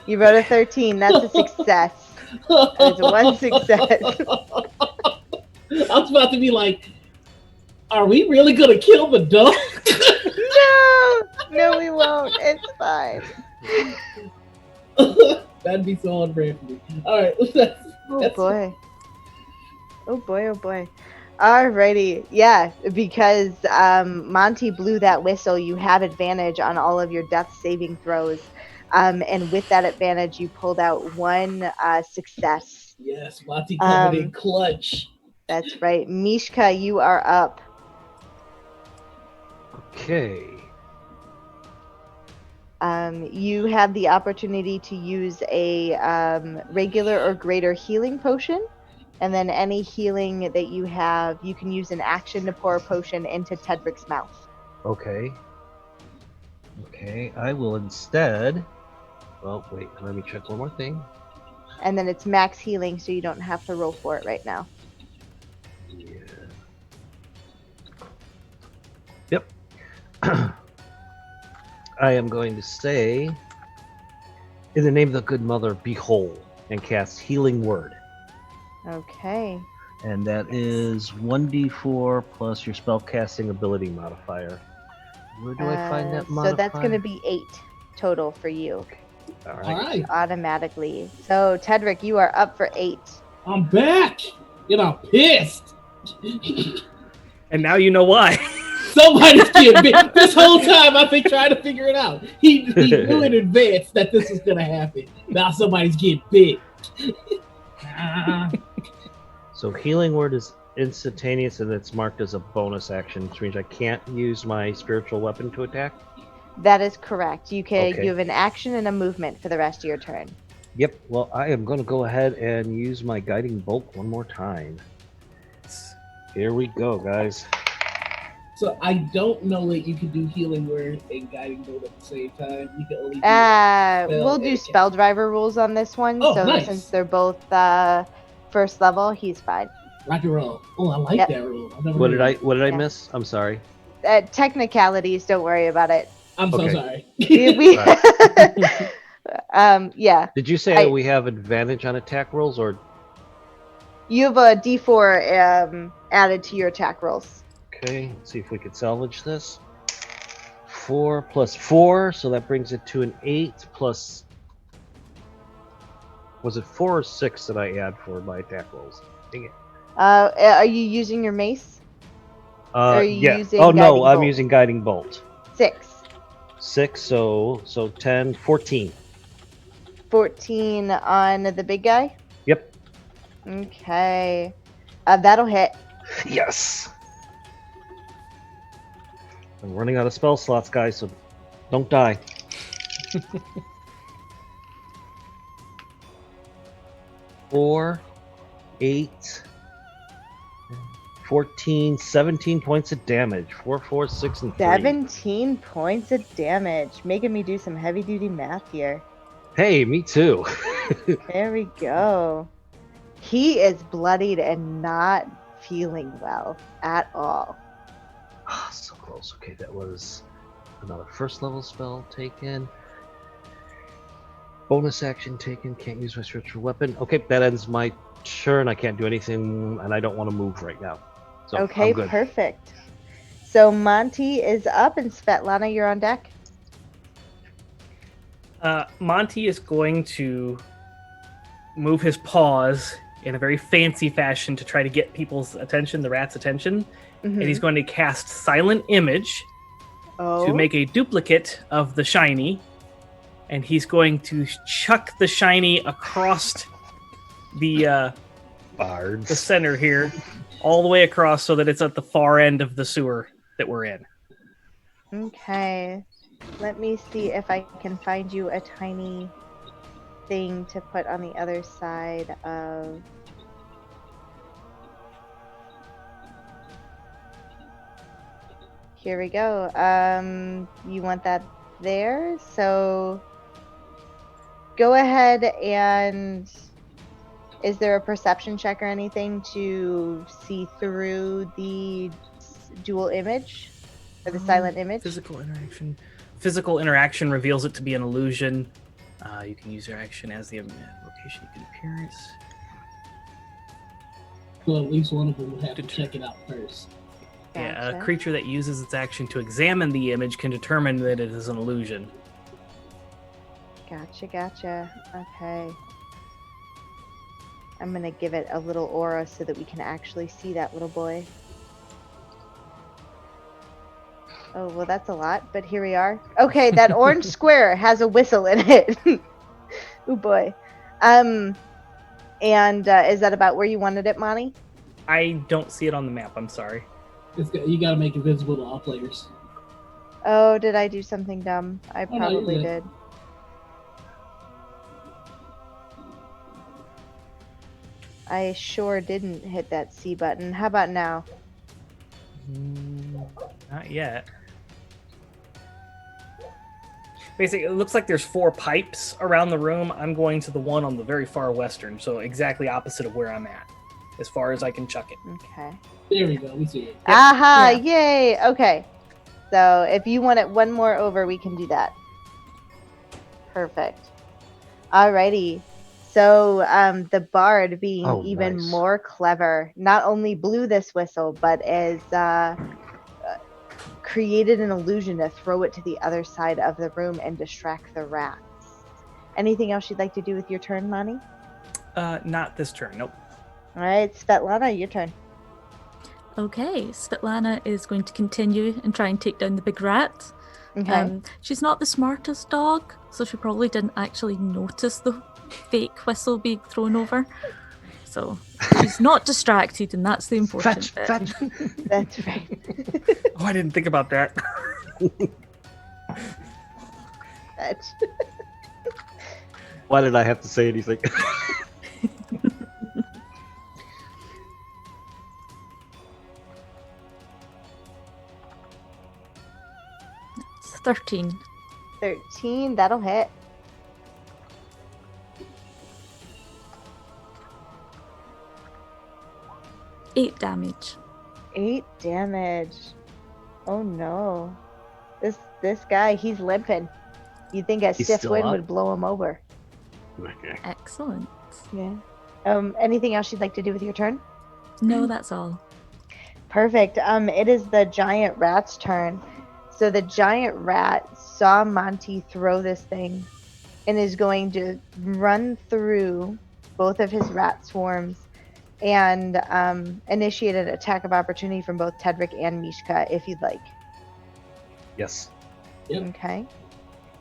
You rolled a 13. That's a success. That's one success. I was about to be like, are we really gonna kill the dog? No, we won't. It's fine. That'd be so unbrave for me. Alright, Oh boy. Oh boy, oh boy. Alrighty. Yeah, because Monty blew that whistle, you have advantage on all of your death saving throws. And with that advantage, you pulled out 1 success. Yes, Monty coming in clutch. That's right. Mishka, you are up. Okay. You have the opportunity to use a regular or greater healing potion. And then any healing that you have, you can use an action to pour a potion into Tedric's mouth. Okay. Okay, I will instead... Well, wait, let me check one more thing. And then it's max healing, so you don't have to roll for it right now. Yeah. Yep. I am going to say, in the name of the good mother, be whole, and cast Healing Word. Okay. And that is 1d4 plus your spellcasting ability modifier. Where do I find that modifier? So that's going to be 8 total for you. All right. Alright, Automatically. So, Tedric, you are up for 8. I'm back! And I'm pissed! And now you know why. Somebody's getting bit. This whole time I've been trying to figure it out. He knew in advance that this was going to happen. Now somebody's getting bit. So Healing Word is instantaneous and it's marked as a bonus action, which means I can't use my spiritual weapon to attack? That is correct. You Okay. have an action and a movement for the rest of your turn. Yep, well, I am going to go ahead and use my Guiding Bolt one more time. Here we go, guys. So I don't know that you can do Healing Word and Guiding Bolt at the same time. You can only do We'll do spell driver rules on this one. Oh, so nice. since they're both first level, he's fine. rock and roll. Oh, I like Yep. that rule. I've never What heard did I of it. what did I Yeah. miss? I'm sorry. Technicalities, don't worry about it. I'm so Okay. sorry. We- yeah, Did you say we have advantage on attack rolls or you have a D4 added to your attack rolls. Okay, let's see if we could salvage this. 4 plus 4, so that brings it to an 8 plus. Was it 4 or 6 that I add for my attack rolls? Dang it. Are you using your mace? Or are you Yeah. using Oh no, guiding I'm bolt? using guiding bolt. 6. 6, so 10, 14. 14 on the big guy? Yep. Okay. That'll hit. Yes. I'm running out of spell slots, guys, so don't die. 4, 8, 14, 17 points of damage. 4, 4, 6, and 3. 17 points of damage. Making me do some heavy duty math here. Hey, me too. There we go. He is bloodied and not feeling well at all. So close. Okay, that was another first level spell taken. Bonus action taken. Can't use my spiritual weapon. Okay, that ends my turn. I can't do anything, and I don't want to move right now. So Okay, I'm good. perfect. So Monty is up, and Svetlana, you're on deck. Monty is going to move his paws in a very fancy fashion to try to get people's attention, the rat's attention, and he's going to cast Silent Image to make a duplicate of the shiny, and he's going to chuck the shiny across the center here, all the way across so that it's at the far end of the sewer that we're in. Okay. Let me see if I can find you a tiny thing to put on the other side of... Here we go. You want that there? So go ahead and... Is there a perception check or anything to see through the dual image? Or the silent image? Physical interaction reveals it to be an illusion. You can use your action as the location you can appearance. So at least one of them would have to check it out first. Yeah, Gotcha. a creature that uses its action to examine the image can determine that it is an illusion. Gotcha. Okay. I'm gonna give it a little aura so that we can actually see that little boy. Oh, well, that's a lot, but here we are. Okay, that orange square has a whistle in it. Oh boy. And is that about where you wanted it, Monty? I don't see it on the map, I'm sorry. You gotta make it visible to all players. Oh, did I do something dumb? I no, probably you're did. good. I sure didn't hit that C button. How about now? Not yet. Basically, it looks like there's 4 pipes around the room. I'm going to the one on the very far western, so exactly opposite of where I'm at, as far as I can chuck it. Okay. There we go. We see it. Aha! Yeah. Yay! Okay. So if you want it one more over, we can do that. Perfect. Alrighty. So the bard, being even nice. more clever, not only blew this whistle, but is created an illusion to throw it to the other side of the room and distract the rats. Anything else you'd like to do with your turn, Monty? Not this turn, nope. All right, Svetlana, your turn. Okay, Svetlana is going to continue and try and take down the big rat. Okay. She's not the smartest dog, so she probably didn't actually notice the fake whistle being thrown over. So she's not distracted, and that's the important bit. Fetch. That's right. Oh, I didn't think about that. Fetch. Why did I have to say anything? It's 13. 13, that'll hit. Eight damage. 8 damage. Oh no. This guy, he's limping. You'd think a He's stiff still wind up? would blow him over. Okay. Excellent. Yeah. Anything else you'd like to do with your turn? No, that's all. Perfect. It is the giant rat's turn. So the giant rat saw Monty throw this thing and is going to run through both of his rat swarms and initiate an attack of opportunity from both Tedric and Mishka, if you'd like. Yes. Yep. Okay.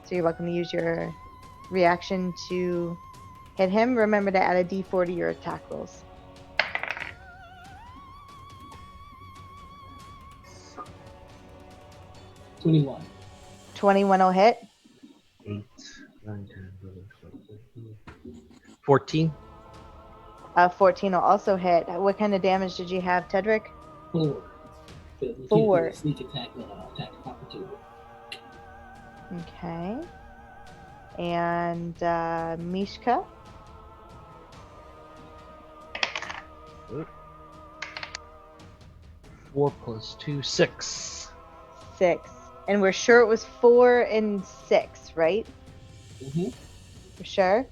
So you're welcome to use your reaction to hit him. Remember to add a d4 to your attack rolls. $21. 21 will hit. 8, 9, 10, 11, 12, 13, 14. 14 will also hit. What kind of damage did you have, Tedric? 4. Because we 4. can't do a sneak attack attack of opportunity. Okay. And Mishka? 4 plus 2, 6. 6. And we're sure it was 4 and 6, right? Mm-hmm. For sure?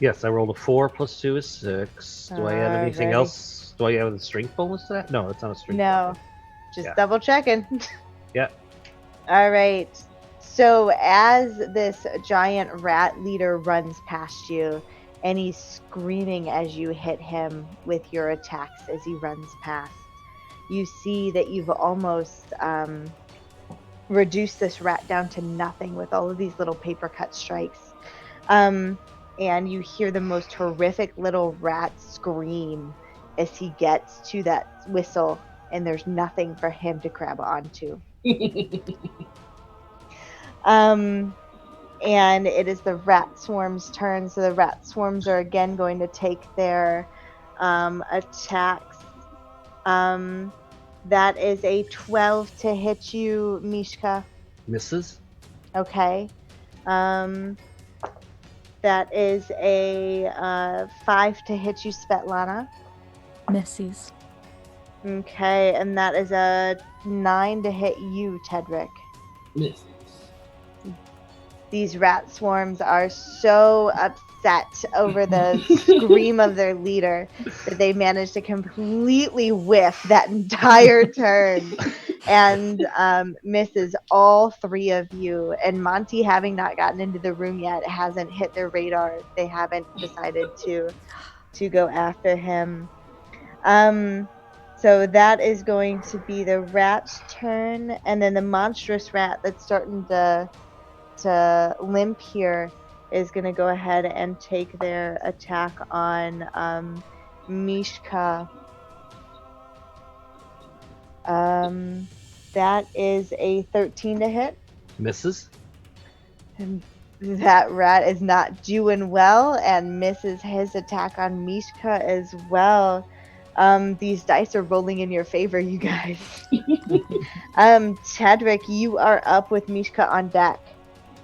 Yes, I rolled a 4 plus 2 is 6. Do I add anything Alrighty. else? Do I add a strength bonus to that? No, it's not a strength No. bonus. Just Yeah. double checking. Yeah. All right. So as this giant rat leader runs past you, and he's screaming as you hit him with your attacks as he runs past, you see that you've almost reduced this rat down to nothing with all of these little paper cut strikes. And you hear the most horrific little rat scream as he gets to that whistle, and there's nothing for him to grab onto. And it is the rat swarm's turn. So the rat swarms are again going to take their attacks. That is a 12 to hit you, Mishka. Misses? Okay. That is a 5 to hit you, Svetlana. Misses. Okay, and that is a 9 to hit you, Tedric. Misses. These rat swarms are so upset over the scream of their leader that they manage to completely whiff that entire turn and misses all 3 of you. And Monty, having not gotten into the room yet, hasn't hit their radar. They haven't decided to go after him. So that is going to be the rat's turn, and then the monstrous rat that's starting to limp here is going to go ahead and take their attack on Mishka. That is a 13 to hit. Misses? And that rat is not doing well and misses his attack on Mishka as well. These dice are rolling in your favor, you guys. Tedric, you are up with Mishka on deck.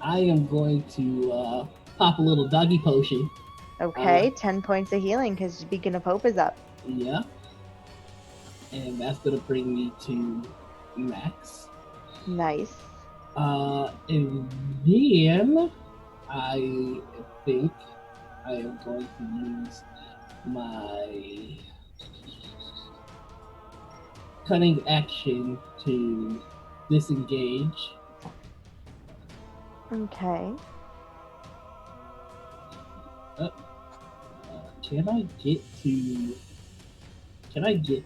I am going to pop a little doggy potion. Okay, 10 points of healing because Beacon of Hope is up. Yeah. And that's going to bring me to max. Nice. And then I think I am going to use my cunning action to disengage. Okay. Can I get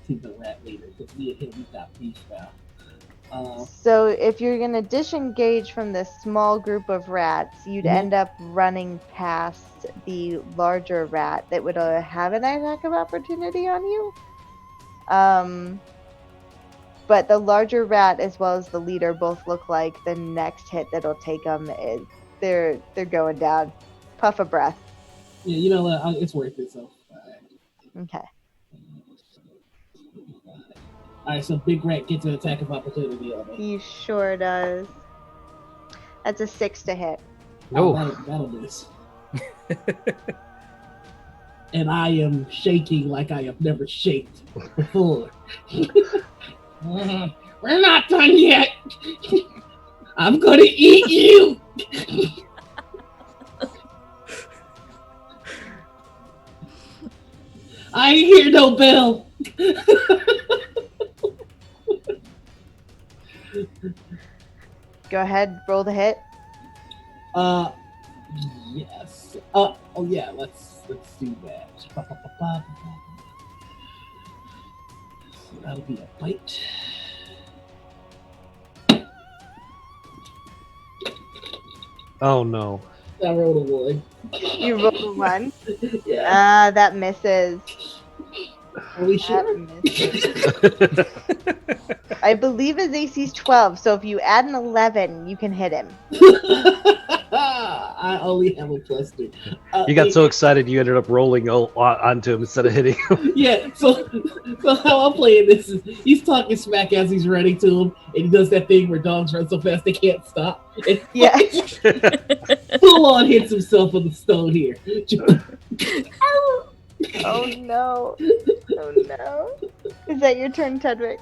to the rat leader? Because me and him got beef now. So if you're going to disengage from this small group of rats, you'd Mhm. end up running past the larger rat that would have an attack of opportunity on you. But the larger rat as well as the leader both look like the next hit that'll take them is they're going down. Puff of breath. Yeah, you know what? It's worth it. So, Okay. all right. So Big Rat gets an attack of opportunity on me. He sure does. That's a 6 to hit. No. That'll miss. And I am shaking like I have never shaked before. We're not done yet. I'm gonna eat you. I ain't hear no bell. Go ahead, roll the hit. Yes. Oh yeah. Let's do that. So that'll be a bite. Oh no. I rolled a 1. You rolled a 1. Yeah. That misses. Are we That sure? misses. I believe his AC's 12, so if you add an 11, you can hit him. I only have a +3. You got so excited you ended up rolling onto him instead of hitting him. Yeah, so how I'm playing this is he's talking smack as he's running to him, and he does that thing where dogs run so fast they can't stop. And Yeah. full on hits himself on the stone here. Oh no. Oh no. Is that your turn, Tedrick?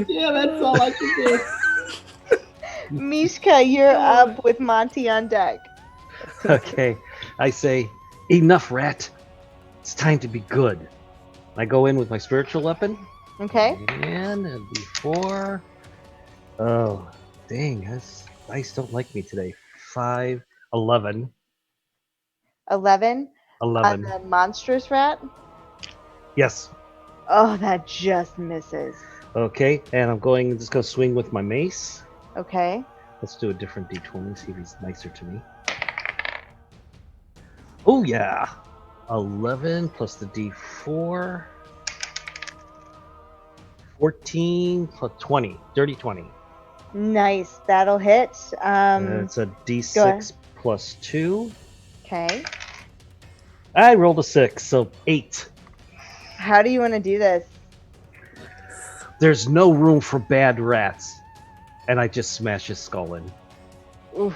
Yeah, that's all I can do. Mishka, you're up with Monty on deck. Okay, I say, enough, rat. It's time to be good. I go in with my spiritual weapon. Okay. And a D4. Oh, dang, dice don't like me today. 5, 11. 11. 11. On the monstrous rat. Yes. Oh, that just misses. Okay, and I'm just going to swing with my mace. Okay. Let's do a different D20, see if he's nicer to me. Oh, yeah. 11 plus the D4. 14 plus 20. Dirty 20. Nice. That'll hit. It's a go ahead. D6 plus 2. Okay. I rolled a 6, so 8. How do you want to do this? There's no room for bad rats. And I just smash his skull in. Oof.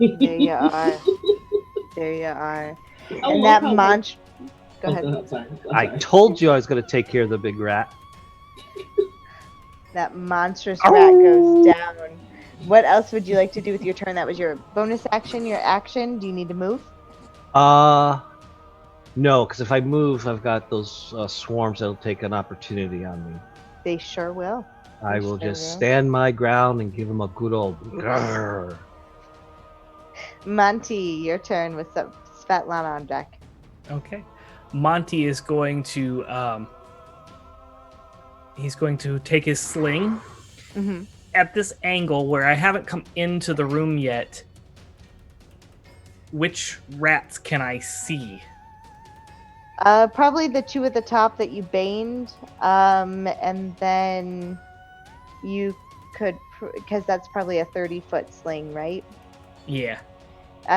There you are. There you are. I And love that how monster. Go Oh, ahead. I'm sorry. I told you I was going to take care of the big rat. That monstrous rat goes down. What else would you like to do with your turn? That was your bonus action, your action. Do you need to move? No, because if I move, I've got those swarms that'll take an opportunity on me. They sure will. I will just stand my ground and give him a good old grrr. Monty, your turn with Svetlana on deck. Okay. Monty is going to take his sling Mm-hmm. at this angle where I haven't come into the room yet. Which rats can I see? Probably the two at the top that you baned, and then you could, because that's probably a 30-foot sling, right? Yeah.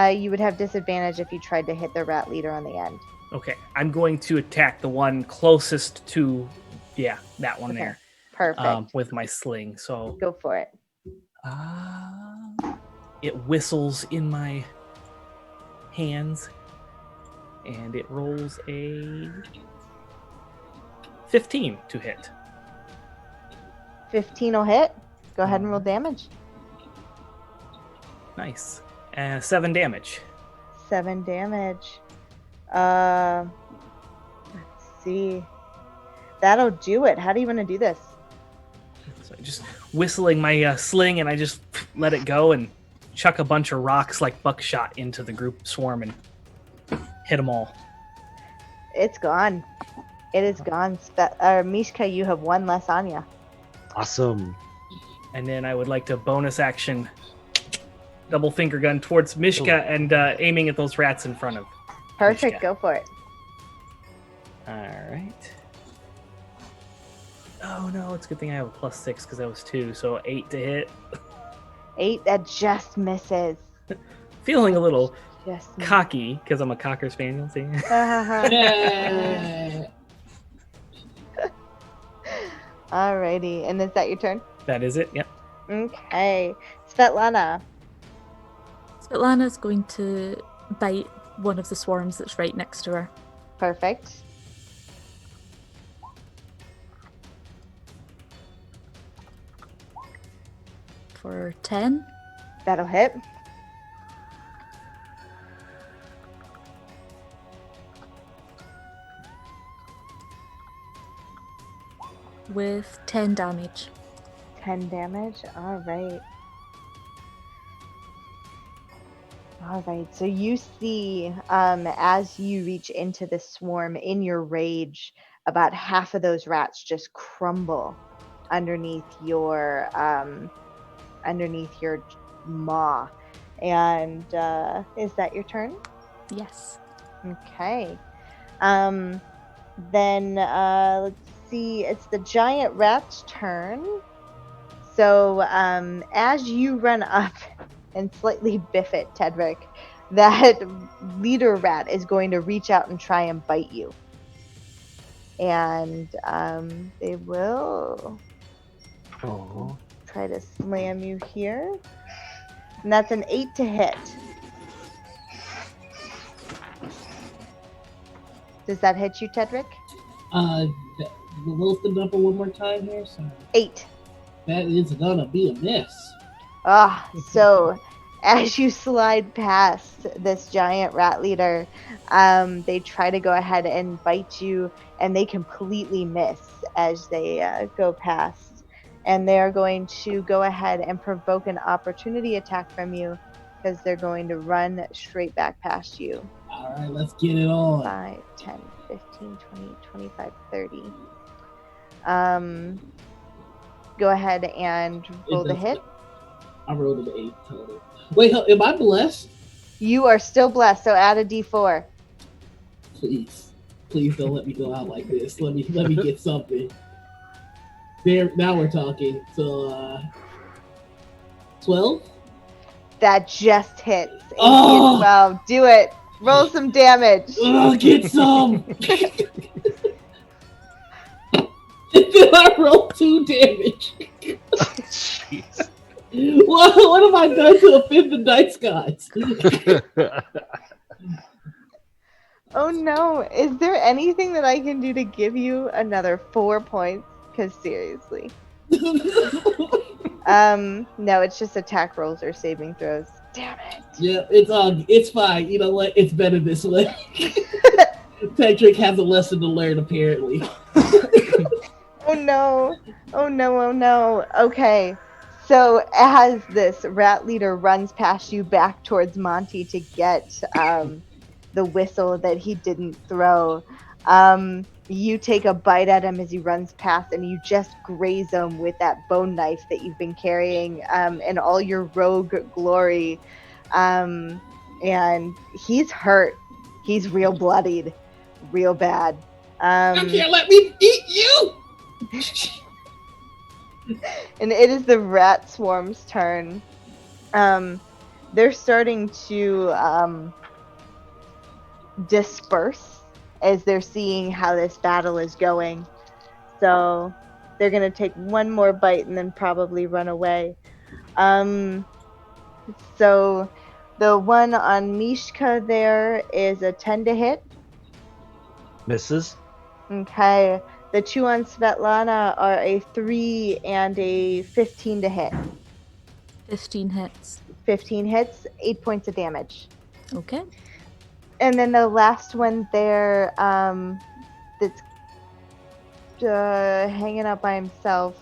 You would have disadvantage if you tried to hit the rat leader on the end. Okay. I'm going to attack the one closest to, that one Okay. there. Perfect. With my sling. So Go for it. it whistles in my hands, and it rolls a 15 to hit. 15 will hit. Go ahead and roll damage. Nice. 7 damage. 7 damage. Let's see. That'll do it. How do you want to do this? So just whistling my sling, and I just let it go and chuck a bunch of rocks like buckshot into the group swarm and hit them all. It's gone. It is gone. Mishka, you have one less on you. Awesome. And then I would like to bonus action double finger gun towards Mishka and aiming at those rats in front of Perfect. Mishka. Go for it. All right. Oh no, it's a good thing I have a +6 because that was 2, so 8 to hit. 8, that just misses. Feeling a little Just cocky because I'm a Cocker Spaniel. See? Yeah. Alrighty. And is that your turn? That is it. Yep. Okay. Svetlana. Svetlana's going to bite one of the swarms that's right next to her. Perfect. For 10. That'll hit. With 10 damage. 10 damage. All right. All right, so you see, as you reach into the swarm in your rage, about half of those rats just crumble underneath your maw. And is that your turn? Yes. Okay. Then let's see. It's the giant rat's turn. So as you run up and slightly biff it, Tedric, that leader rat is going to reach out and try and bite you. And they will Oh. try to slam you here. And that's an 8 to hit. Does that hit you, Tedric? What's the number one more time here? Sorry. 8. That is gonna be a miss. So as you slide past this giant rat leader, they try to go ahead and bite you, and they completely miss as they go past. And they are going to go ahead and provoke an opportunity attack from you because they're going to run straight back past you. All right, let's get it on. 5, 10, 15, 20, 25, 30. Go ahead and roll the hit. I rolled an 8 total. Wait, am I blessed? You are still blessed, so add a d4. Please don't let me go out like this. Let me get something. There, now we're talking. So, 12. That just hits. Oh! 12. Do it. Roll some damage. Oh, get some. Did I roll 2 damage? Jeez. What have I done to offend the dice gods? Oh no. Is there anything that I can do to give you another 4 points? Because seriously. No, it's just attack rolls or saving throws. Damn it. Yeah, it's fine. You know what? It's better this way. Patrick has a lesson to learn, apparently. Oh no. Oh no, oh no. Okay. So as this rat leader runs past you back towards Monty to get the whistle that he didn't throw, you take a bite at him as he runs past, and you just graze him with that bone knife that you've been carrying in all your rogue glory. And he's hurt. He's real bloodied. Real bad. You can't let me eat you! And it is the rat swarm's turn. They're starting to disperse as they're seeing how this battle is going. So they're going to take one more bite and then probably run away. So the one on Mishka there is a 10 to hit. Misses. Okay. The two on Svetlana are a 3 and a 15 to hit. 15 hits. 15 hits, 8 points of damage. Okay. And then the last one there, that's hanging out by himself.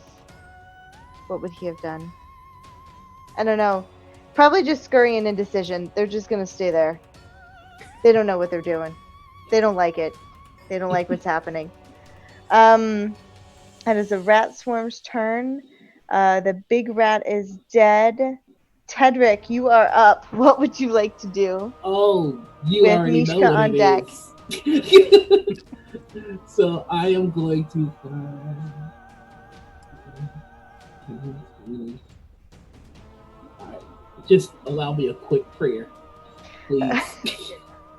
What would he have done? I don't know. Probably just scurrying indecision. They're just gonna stay there. They don't know what they're doing. They don't like it. They don't like what's happening. That is a rat swarm's turn. The big rat is dead. Tedric, you are up. What would you like to do? Oh, you With already Mishka know what on it deck. is. So I am going to. Alright, just allow me a quick prayer, please.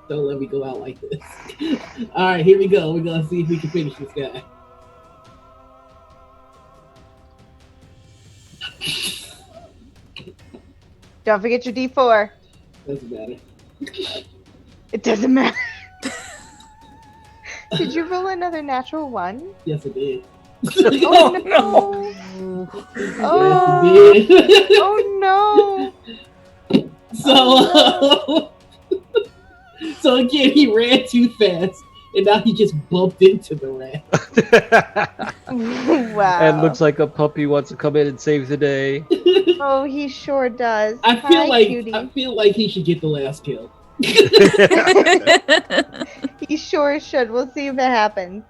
Don't let me go out like this. Alright, here we go. We're gonna see if we can finish this guy. Don't forget your D4. Doesn't matter. It doesn't matter. Did you roll another natural 1? Yes, it did. Oh no! Oh, Yes, it did. oh no! So again, he ran too fast. and now he just bumped into the rat. Wow. And looks like a puppy wants to come in and save the day. Oh, he sure does. I Hi, cutie. feel like he should get the last kill. He sure should. We'll see if it happens.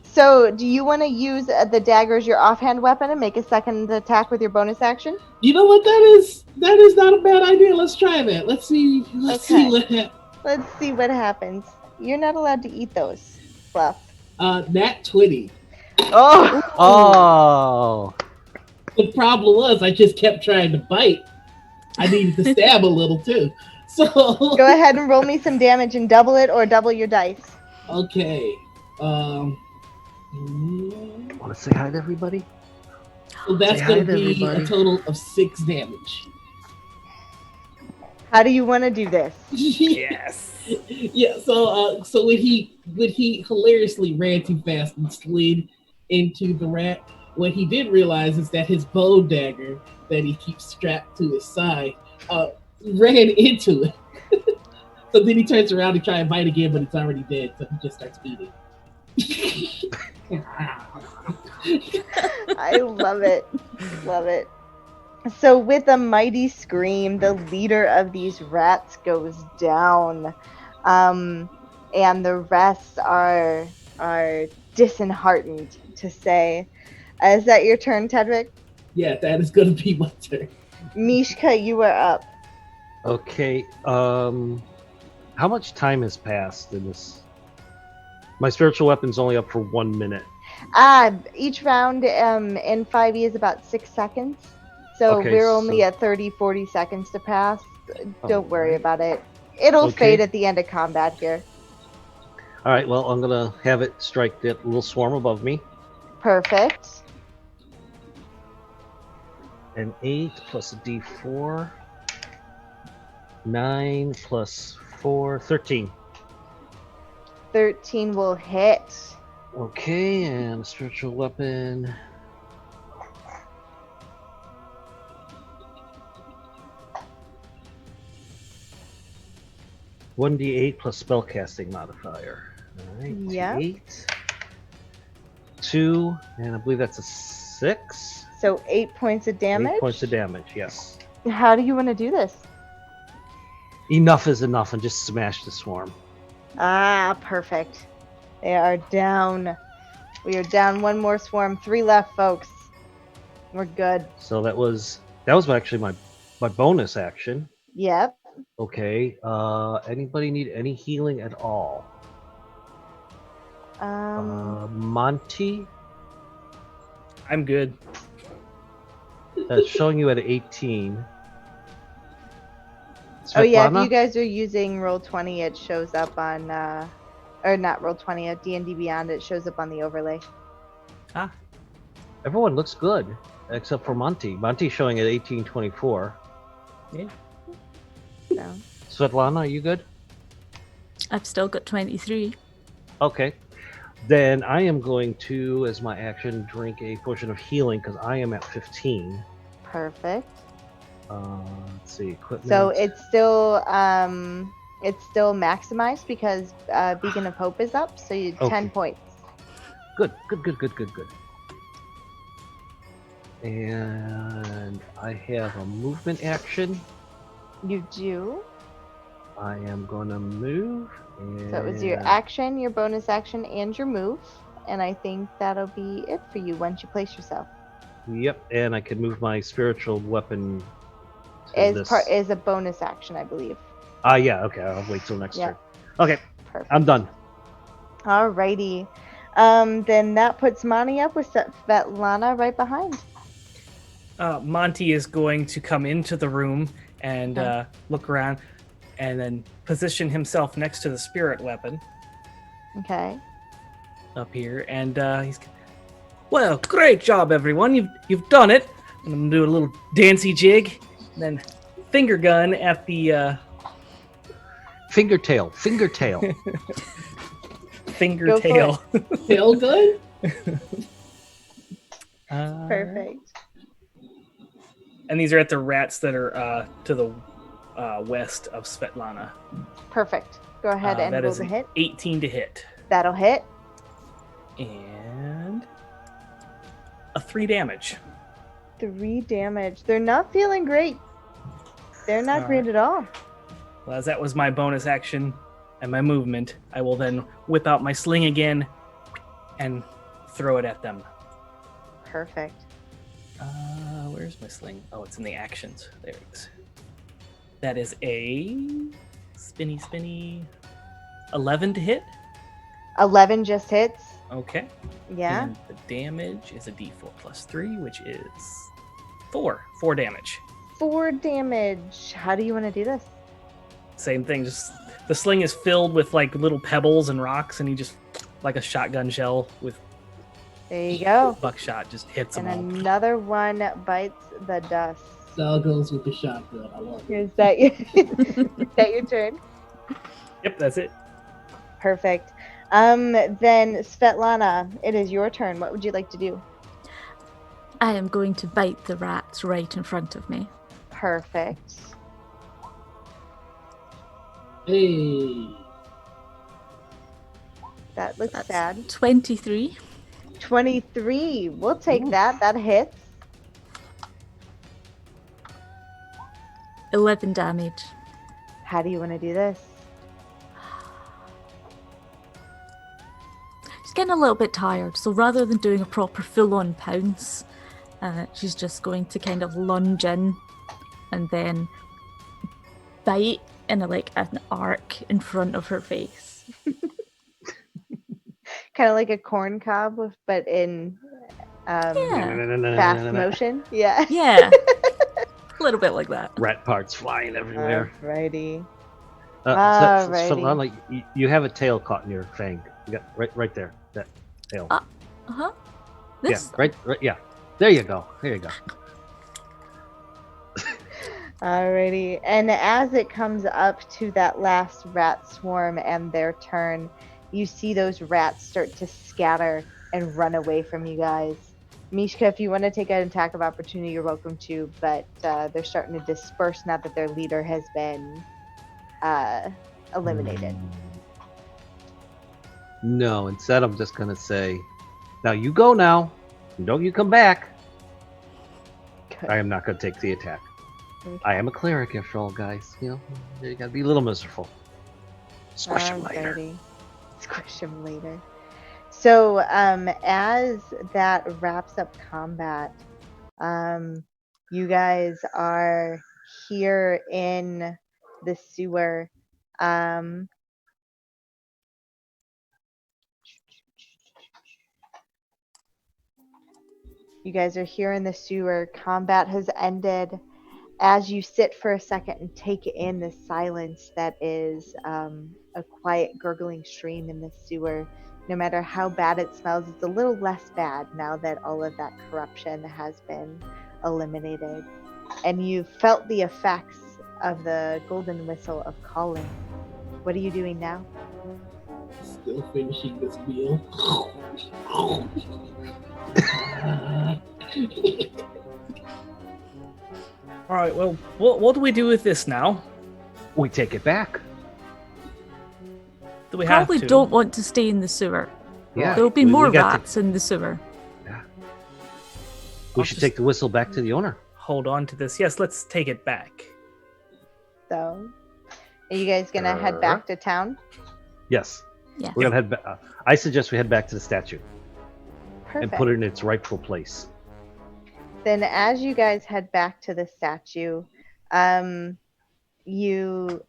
So do you want to use the dagger as your offhand weapon and make a second attack with your bonus action? You know what? That is not a bad idea. Let's try that. Let's see Okay. what happens. Let's see what happens. You're not allowed to eat those, Fluff. Nat 20. Oh. Oh. The problem was I just kept trying to bite. I needed to stab a little too. So Go ahead and roll me some damage and double it or double your dice. okay. Want to say hi to everybody? So that's Say hi going to to be everybody. a total of 6 damage. How do you want to do this? Yes. Yeah. So when he hilariously ran too fast and slid into the rat, what he didn't realize is that his bow dagger that he keeps strapped to his side ran into it. So then he turns around to try and bite again, but it's already dead. So he just starts eating. I love it. Love it. So with a mighty scream, the leader of these rats goes down. And the rest are disheartened, to say. Is that your turn, Tedrick? Yeah, that is going to be my turn. Mishka, you are up. Okay. How much time has passed in this? My spiritual weapon's only up for 1 minute. Each round in 5e is about 6 seconds. So Okay, we're only so- at 30, 40 seconds to pass. Don't worry Alright. about it. It'll Okay. fade at the end of combat here. All right. Well, I'm gonna have it strike that little swarm above me. Perfect. An 8 plus a D4. 9 plus 4, 13. 13 will hit. Okay, and a spiritual weapon. One D8 plus spellcasting modifier. All right. Yep. 8. 2, and I believe that's a 6. So 8 points of damage. 8 points of damage. Yes. How do you want to do this? Enough is enough, and just smash the swarm. Ah, perfect. They are down. We are down one more swarm. 3 left, folks. We're good. So that was actually my bonus action. Yep. Okay. Anybody need any healing at all? Monty, I'm good. that's showing you at 18. Oh yeah, if Svetlana? you guys are using Roll20, it shows up on, or not Roll20, at D&D Beyond, it shows up on the overlay. Ah, Everyone looks good except for Monty. Monty's showing at 1824. yeah. So Svetlana, are you good? I've still got 23. Okay. Then I am going to, as my action, drink a potion of healing because I am at 15. perfect. Let's see, equipment. So it's still maximized because Beacon of Hope is up, so you 10 Okay. points. Good. And I have a movement action. You do. I am going to move. And... So it was your action, your bonus action, and your move. And I think that'll be it for you once you place yourself. Yep, and I can move my spiritual weapon to As this. part is a bonus action, I believe. Yeah, okay, I'll wait till next Yeah. turn. Okay, Perfect. I'm done. Alrighty. Then that puts Monty up with Svetlana right behind. Monty is going to come into the room and Okay. look around and then position himself next to the spirit weapon Okay. up here. And he's, well, great job, everyone. You've done it. I'm going to do a little dancey jig and then finger gun at the Finger tail. finger Go for tail. Tail gun? Perfect. And these are at the rats that are to the west of Svetlana. Perfect. Go ahead and That roll is the an hit. 18 to hit. That'll hit. And a 3 damage. 3 damage. They're not feeling great. They're not All great right. at all. Well, as that was my bonus action and my movement, I will then whip out my sling again and throw it at them. Perfect. Where's my sling? Oh, it's in the actions. There it is. That is a spinny 11 to hit. 11 just hits. Okay. Yeah. And the damage is a d4 plus 3, which is 4 damage. 4 damage. How do you want to do this? Same thing. Just the sling is filled with like little pebbles and rocks, and he just like a shotgun shell with There you go. buckshot just hits them And all. another one bites the dust. Style goes with the shotgun. I love it. Is that your turn? Yep, that's it. Perfect. Then Svetlana, it is your turn. What would you like to do? I am going to bite the rats right in front of me. Perfect. Hey. That looks That's sad. 23. 23. We'll take that. That hits. 11 damage. How do you want to do this? She's getting a little bit tired, so rather than doing a proper full-on pounce, she's just going to kind of lunge in and then bite in an arc in front of her face. Kind of like a corn cob, but in Yeah, fast motion. Yeah. yeah, a little bit like that. Rat parts flying everywhere. Alrighty. Like you have a tail caught in your fang. You got right there. That tail. Uh-huh. This? Yeah, right. Yeah. There you go. Alrighty. And as it comes up to that last rat swarm and their turn, you see those rats start to scatter and run away from you guys. Mishka, if you want to take an attack of opportunity, you're welcome to, but they're starting to disperse now that their leader has been eliminated. No, instead I'm just gonna say, now you go now. Don't you come back. Good. I am not gonna take the attack. Okay. I am a cleric after all, guys. You gotta be a little miserable. Squish him later. Alrighty. Squish him later. So, as that wraps up combat, you guys are here in the sewer. You guys are here in the sewer. Combat has ended. As you sit for a second and take in the silence that is a quiet gurgling stream in the sewer, no matter how bad it smells, it's a little less bad now that all of that corruption has been eliminated. And you've felt the effects of the golden whistle of calling. What are you doing now? Still finishing this meal. All right. Well, what do we do with this now? We take it back. Do we have Probably to? don't want to stay in the sewer. Yeah. There'll be we more got to- rats in the sewer. We I'll should just take the whistle back to the owner. hold on to this. Yes, let's take it back. So, are you guys gonna head back to town? Yes. Yeah. We're gonna head back. I suggest we head back to the statue Perfect. and put it in its rightful place. Then as you guys head back to the statue, you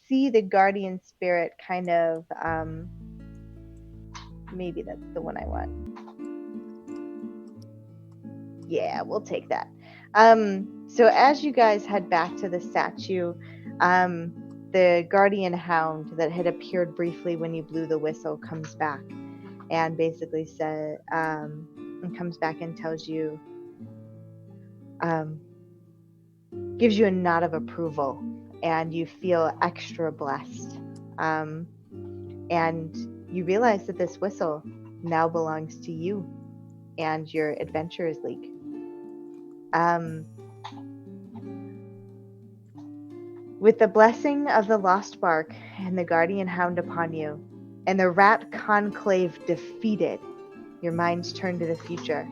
see the guardian spirit kind of, maybe that's the one I want. Yeah, we'll take that. So as you guys head back to the statue, the guardian hound that had appeared briefly when you blew the whistle comes back and basically comes back and tells you, gives you a nod of approval, and you feel extra blessed. And you realize that this whistle now belongs to you and your Adventurers League. With the blessing of the Lost Bark and the Guardian Hound upon you, and the Rat Conclave defeated, your minds turn to the future.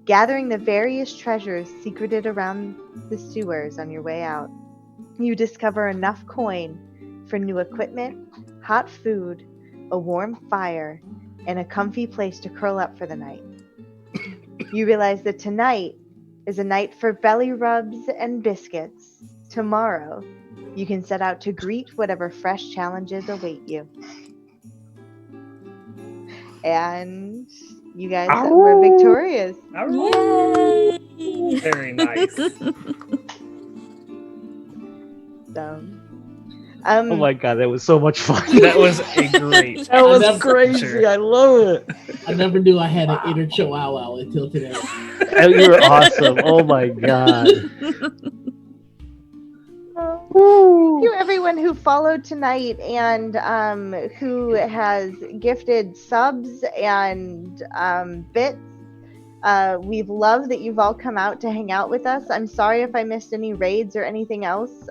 Gathering the various treasures secreted around the sewers on your way out, you discover enough coin for new equipment, hot food, a warm fire, and a comfy place to curl up for the night. You realize that tonight is a night for belly rubs and biscuits. Tomorrow, you can set out to greet whatever fresh challenges await you. And you guys were victorious. Yay! Very nice. So, Oh my god, that was so much fun. That was a great. That was That's crazy. I love it. I never knew I had an inner chihuahua until today. You were awesome. Oh my god. Thank you, everyone who followed tonight and who has gifted subs and bits. We've loved that you've all come out to hang out with us. I'm sorry if I missed any raids or anything else.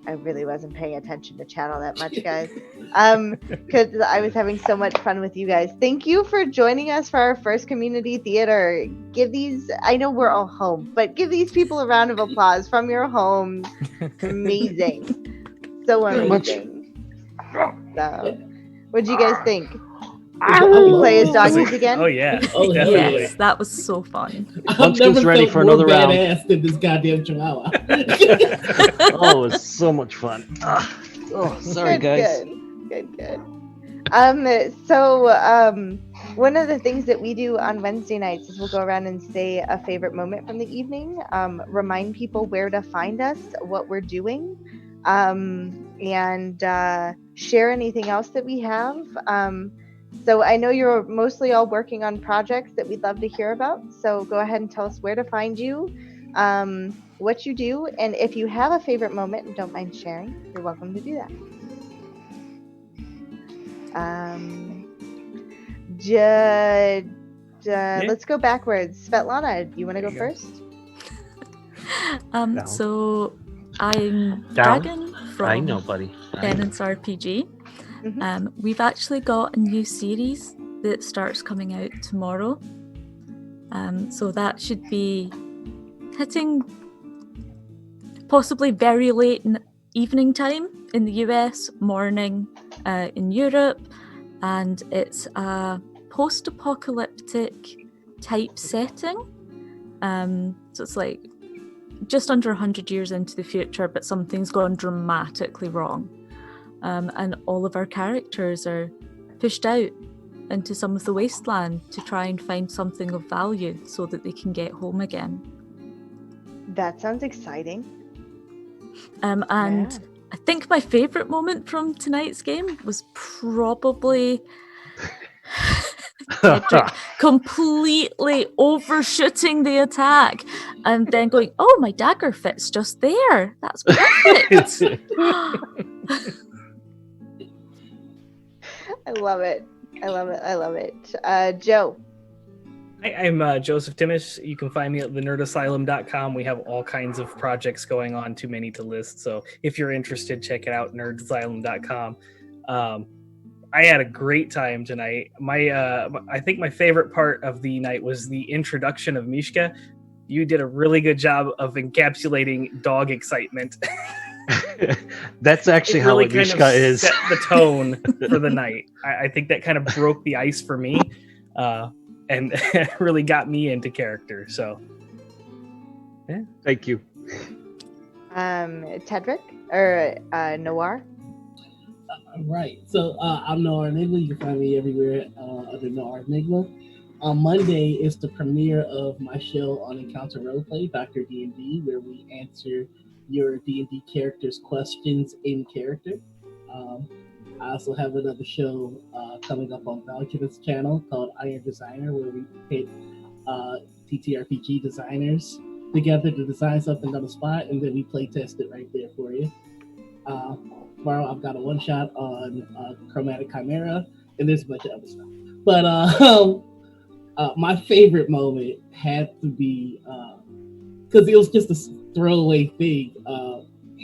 I really wasn't paying attention to chat all that much, guys. Because I was having so much fun with you guys. Thank you for joining us for our first community theater. I know we're all home, but give these people a round of applause from your homes. Amazing. So amazing. So, what'd you guys think? You play as doggies again? Oh yeah. Oh, Definitely. Yes, that was so fun. I've never Munchkin's ready felt for more another round. badass than this goddamn chihuahua. Oh, it was so much fun. Oh, sorry, guys. Good. So one of the things that we do on Wednesday nights is we'll go around and say a favorite moment from the evening, remind people where to find us, what we're doing, and share anything else that we have. So I know you're mostly all working on projects that we'd love to hear about. So go ahead and tell us where to find you, what you do, and if you have a favorite moment and don't mind sharing, you're welcome to do that. Let's go backwards. Svetlana, do you want to go There you first? Down. So I'm Down. Dragon from I know, buddy. Penance RPG. Mhm. We've actually got a new series that starts coming out tomorrow. So that should be hitting possibly very late evening time in the US, morning in Europe, and it's a post-apocalyptic type setting. So it's like just under 100 years into the future, but something's gone dramatically wrong. And all of our characters are pushed out into some of the wasteland to try and find something of value so that they can get home again. That sounds exciting. And Yeah. I think my favourite moment from tonight's game was probably Cedric completely overshooting the attack and then going, "Oh, my dagger fits just there. That's perfect." I love it. Joe. I'm Joseph Timmis. You can find me at thenerdasylum.com. We have all kinds of projects going on, too many to list. So if you're interested, check it out, nerdasylum.com. I had a great time tonight. I think my favorite part of the night was the introduction of Mishka. You did a really good job of encapsulating dog excitement. That's actually It how really it kind Mishka of is. set the tone for the night. I think that kind of broke the ice for me, and really got me into character. So, yeah. Thank you. Tedric or Noir. Right. So I'm Noir Enigma. You can find me everywhere under Noir Enigma. On Monday is the premiere of my show on Encounter Roleplay, Dr. D&D, where we answer your D&D characters' questions in character. I also have another show coming up on Valkyra's channel called Iron Designer, where we pit TTRPG designers together to design something on the spot, and then we play test it right there for you. Tomorrow I've got a one-shot on Chromatic Chimera, and there's a bunch of other stuff. But my favorite moment had to be, because it was just throwaway thing,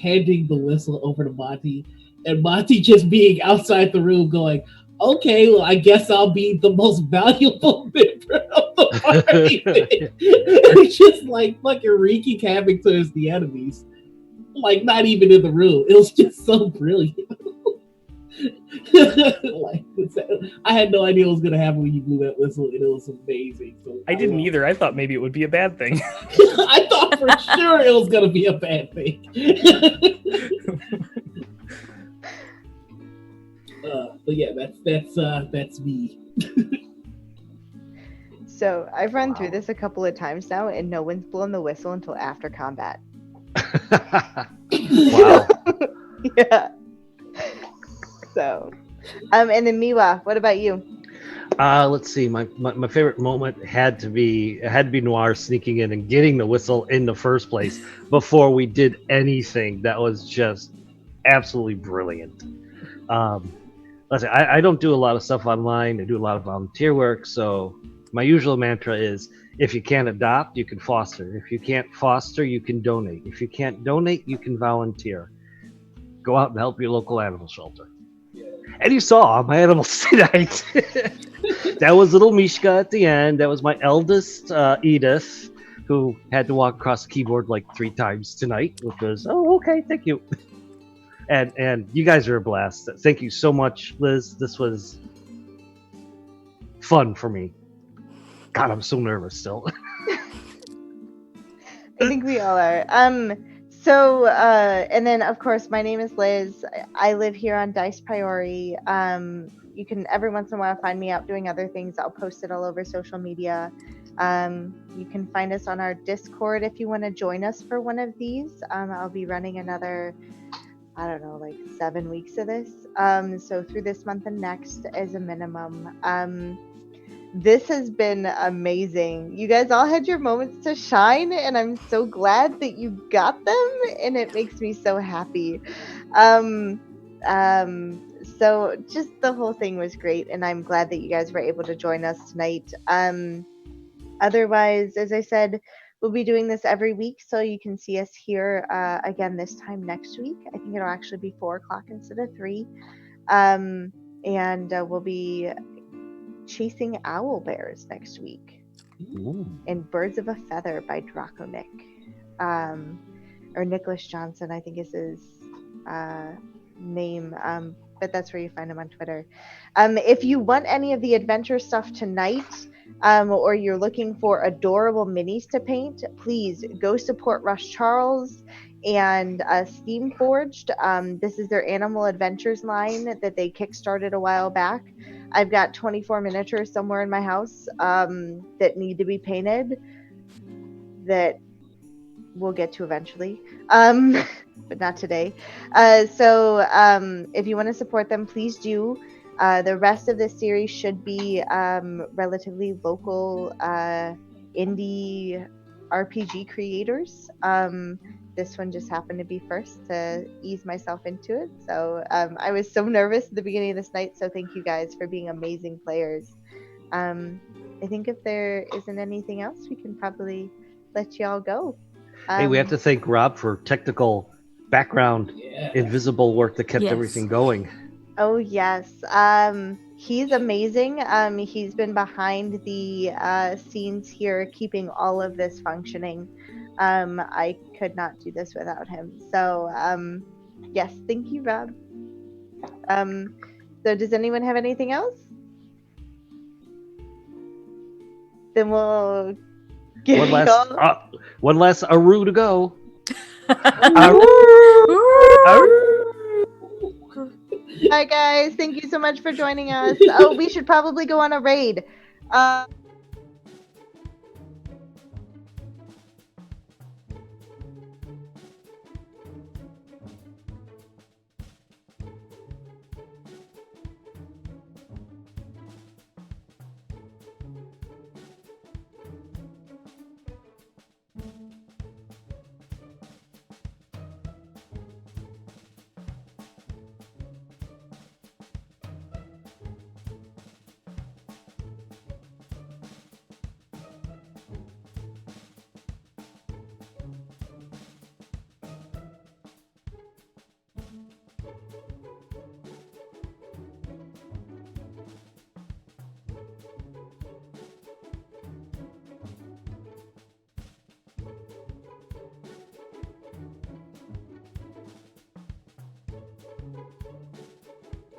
handing the whistle over to Monty, and Monty just being outside the room going, okay, well, I guess I'll be the most valuable member of the party. It's just like fucking wreaking havoc towards the enemies. Like, not even in the room. It was just so brilliant. Like, I had no idea what was going to happen when you blew that whistle, and it was amazing. So I didn't either. I thought maybe it would be a bad thing. I thought for sure it was going to be a bad thing. But yeah, that's me. So I've run through this a couple of times now, and no one's blown the whistle until after combat. Wow. Yeah. So, and then Miwa, what about you? Let's see. My favorite moment had to be Noir sneaking in and getting the whistle in the first place before we did anything. That was just absolutely brilliant. Let's see, I don't do a lot of stuff online. I do a lot of volunteer work. So my usual mantra is: if you can't adopt, you can foster. If you can't foster, you can donate. If you can't donate, you can volunteer. Go out and help your local animal shelter. And you saw my animals tonight. That was little Mishka at the end. That was my eldest, Edith, who had to walk across the keyboard like 3 times tonight, which was, oh, okay, thank you. And you guys are a blast. Thank you so much, Liz. This was fun for me. God, I'm so nervous still. I think we all are. So, and then of course, my name is Liz. I live here on Dice Priori. You can every once in a while find me out doing other things. I'll post it all over social media. You can find us on our Discord if you want to join us for one of these. I'll be running another, I don't know, like 7 weeks of this. So through this month and next as a minimum. This has been amazing. You guys all had your moments to shine, and I'm so glad that you got them, and it makes me so happy. So just the whole thing was great, and I'm glad that you guys were able to join us tonight. Otherwise, as I said, we'll be doing this every week, so you can see us here again this time next week. I think it'll actually be 4 o'clock instead of 3. And we'll be chasing owl bears next week. Ooh. And Birds of a Feather by Draconic. Or Nicholas Johnson, I think is his name. But that's where you find him on Twitter. If you want any of the adventure stuff tonight, or you're looking for adorable minis to paint, please go support Russ Charles and Steamforged. This is their Animal Adventures line that they kickstarted a while back. I've got 24 miniatures somewhere in my house that need to be painted that we'll get to eventually, but not today. So if you want to support them, please do. The rest of this series should be relatively local indie RPG creators. This one just happened to be first to ease myself into it. So I was so nervous at the beginning of this night. So thank you guys for being amazing players. I think if there isn't anything else, we can probably let y'all go. Hey, we have to thank Rob for technical background, invisible work that kept everything going. Oh, yes. He's amazing. He's been behind the scenes here, keeping all of this functioning. I could not do this without him. So, yes, thank you, Rob. So does anyone have anything else? Then we'll give one last Aru to go. Hi, guys. Thank you so much for joining us. Oh, we should probably go on a raid.